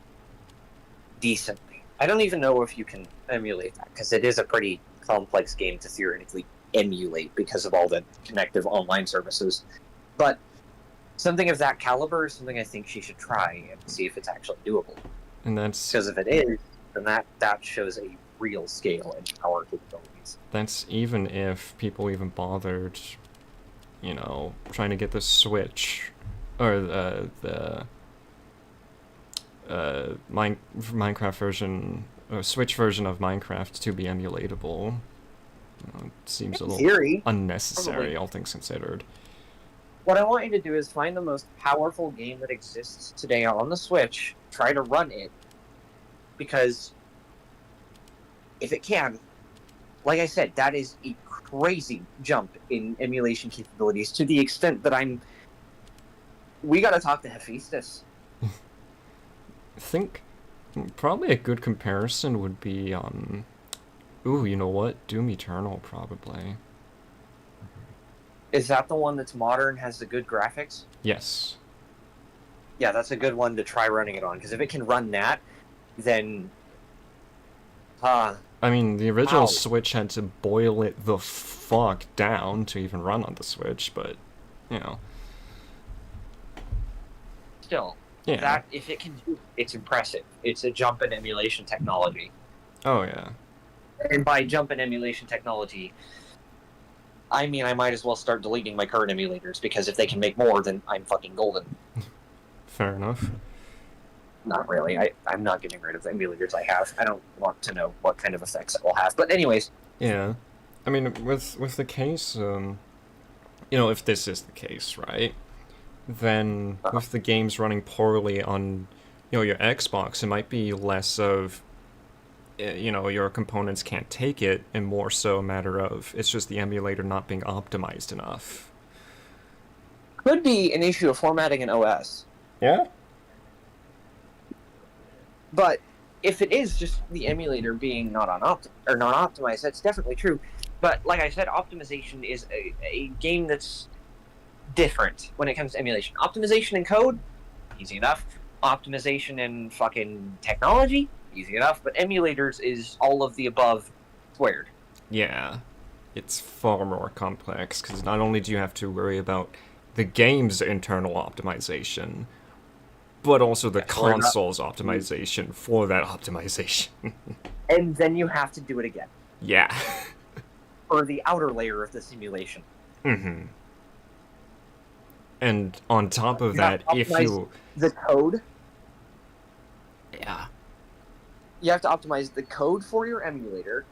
decently. I don't even know if you can emulate that, because it is a pretty complex game to theoretically emulate because of all the connective online services. But something of that caliber is something I think she should try and see if it's actually doable. And that's... Because if it is, then that shows a real scale and power capabilities. That's even if people even bothered, you know, trying to get the Switch, or the Minecraft version, or Switch version of Minecraft to be emulatable. It seems a little theory, unnecessary, probably. all things considered. What I want you to do is find the most powerful game that exists today on the Switch, try to run it, because if it can, like I said, that is a crazy jump in emulation capabilities to the extent that we gotta talk to Hephaestus. I think probably a good comparison would be, ooh, you know what? Doom Eternal, probably. Is that the one that's modern, has the good graphics? Yes. Yeah, that's a good one to try running it on, because if it can run that, then... I mean, the original Ow. Switch had to boil it the fuck down to even run on the Switch, but, you know. Still, Yeah. that, if it can do it, it's impressive. It's a jump in emulation technology. Oh, yeah. And by jump in emulation technology, I mean I might as well start deleting my current emulators, because if they can make more, then I'm fucking golden. Fair enough. Not really. I'm not getting rid of the emulators I have. I don't want to know what kind of effects it will have. But anyways. Yeah. I mean, with the case, you know, if this is the case, right? Then with the games running poorly on, you know, your Xbox, it might be less of, you know, your components can't take it, and more so a matter of it's just the emulator not being optimized enough. Could be an issue of formatting an OS. Yeah? But if it is just the emulator being not optimized, that's definitely true. But like I said, optimization is a game that's different when it comes to emulation. Optimization in code, easy enough. Optimization in fucking technology, easy enough. But emulators is all of the above squared. Yeah. It's far more complex, because not only do you have to worry about the game's internal optimization, but also the console's optimization for that optimization. And then you have to do it again. Yeah. For the outer layer of the simulation. Mm-hmm. And on top of You that, have to if optimize you... the code. Yeah. You have to optimize the code for your emulator.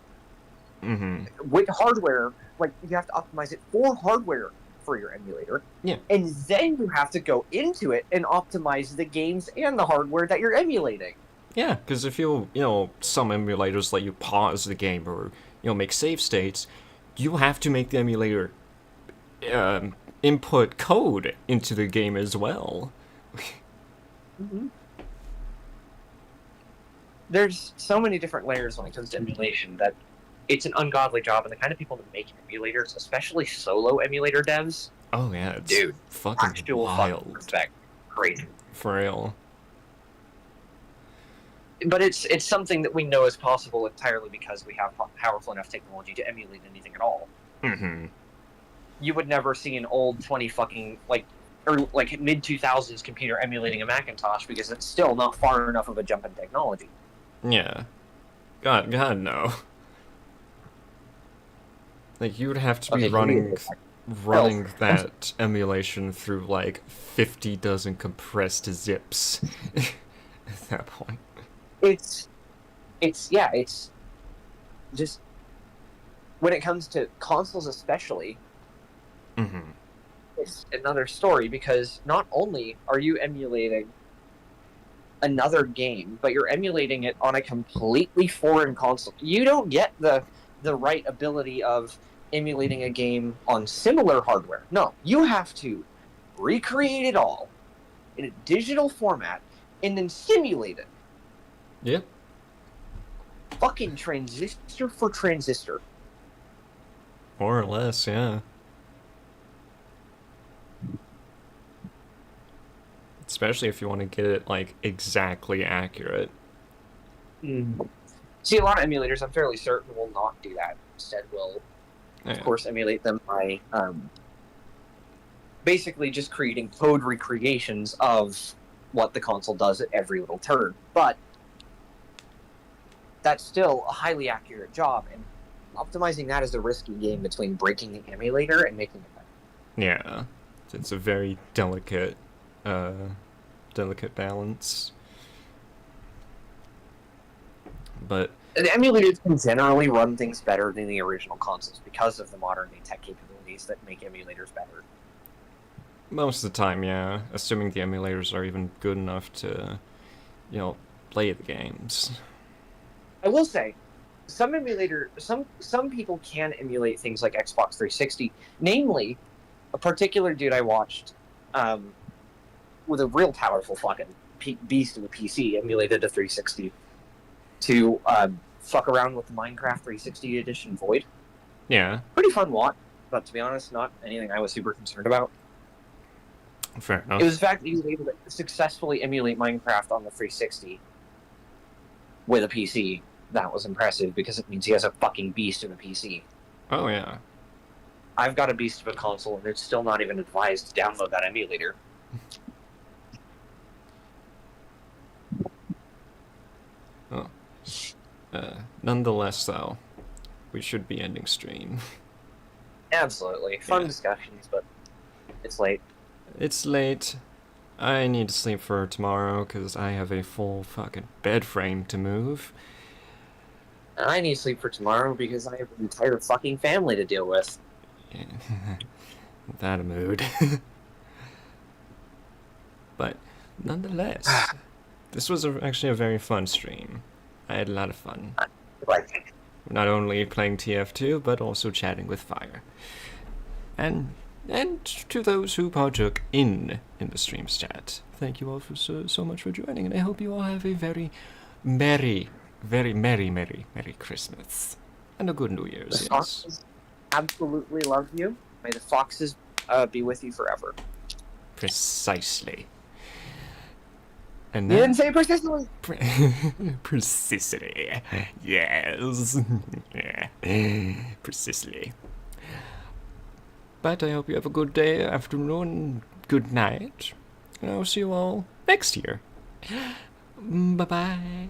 Mm-hmm. With hardware, like, you have to optimize it for hardware for your emulator. Yeah. And then you have to go into it and optimize the games and the hardware that you're emulating. Yeah, because if you know, some emulators let you pause the game or, you know, make save states, you have to make the emulator input code into the game as well. Mm-hmm. There's so many different layers when it comes to emulation that it's an ungodly job, and the kind of people that make emulators, especially solo emulator devs, oh yeah, it's dude, fucking actual wild. fucking respect. Crazy. For real. But it's something that we know is possible entirely because we have powerful enough technology to emulate anything at all. Mm-hmm. You would never see an old 20 fucking, like, or like mid-2000s computer emulating a Macintosh because it's still not far enough of a jump in technology. Yeah. God no. Like, you would have to be running that emulation through, like, 50 dozen compressed zips at that point. It's just, when it comes to consoles especially, mm-hmm. It's another story, because not only are you emulating another game, but you're emulating it on a completely foreign console. You don't get the the right ability of emulating a game on similar hardware. No, you have to recreate it all in a digital format and then simulate it. Yep. Fucking transistor for transistor. More or less, yeah. Especially if you want to get it, like, exactly accurate. See, a lot of emulators, I'm fairly certain, will not do that. Instead, will, of course, emulate them by basically just creating code recreations of what the console does at every little turn. But that's still a highly accurate job, and optimizing that is a risky game between breaking the emulator and making it better. Yeah. It's a very delicate balance. But The emulators can generally run things better than the original consoles because of the modern day tech capabilities that make emulators better. most of the time, yeah. Assuming the emulators are even good enough to, you know, play the games. I will say, some people can emulate things like Xbox 360. Namely, a particular dude I watched with a real powerful fucking beast of a PC emulated a 360 to fuck around with the Minecraft 360 edition Void. Yeah. Pretty fun watch, but to be honest, not anything I was super concerned about. Fair enough. It was the fact that he was able to successfully emulate Minecraft on the 360 with a PC. That was impressive because it means he has a fucking beast of a PC. Oh, yeah. I've got a beast of a console, and it's still not even advised to download that emulator. Oh. Nonetheless, though, we should be ending stream. Absolutely. Fun discussions, but it's late. It's late. I need to sleep for tomorrow, because I have a full fucking bed frame to move. And I need sleep for tomorrow because I have an entire fucking family to deal with. Yeah. That a mood. But nonetheless, this was actually a very fun stream. I had a lot of fun. Not only playing TF2, but also chatting with Fire. And to those who partook in the stream's chat, thank you all for so much for joining, and I hope you all have a very merry Christmas. And a good New Year's, The Foxes absolutely love you. May the Foxes be with you forever. Precisely. And You then, didn't say precisely. Precisely. Yes. Yeah. Precisely. But I hope you have a good day, afternoon, good night. And I'll see you all next year. Bye-bye.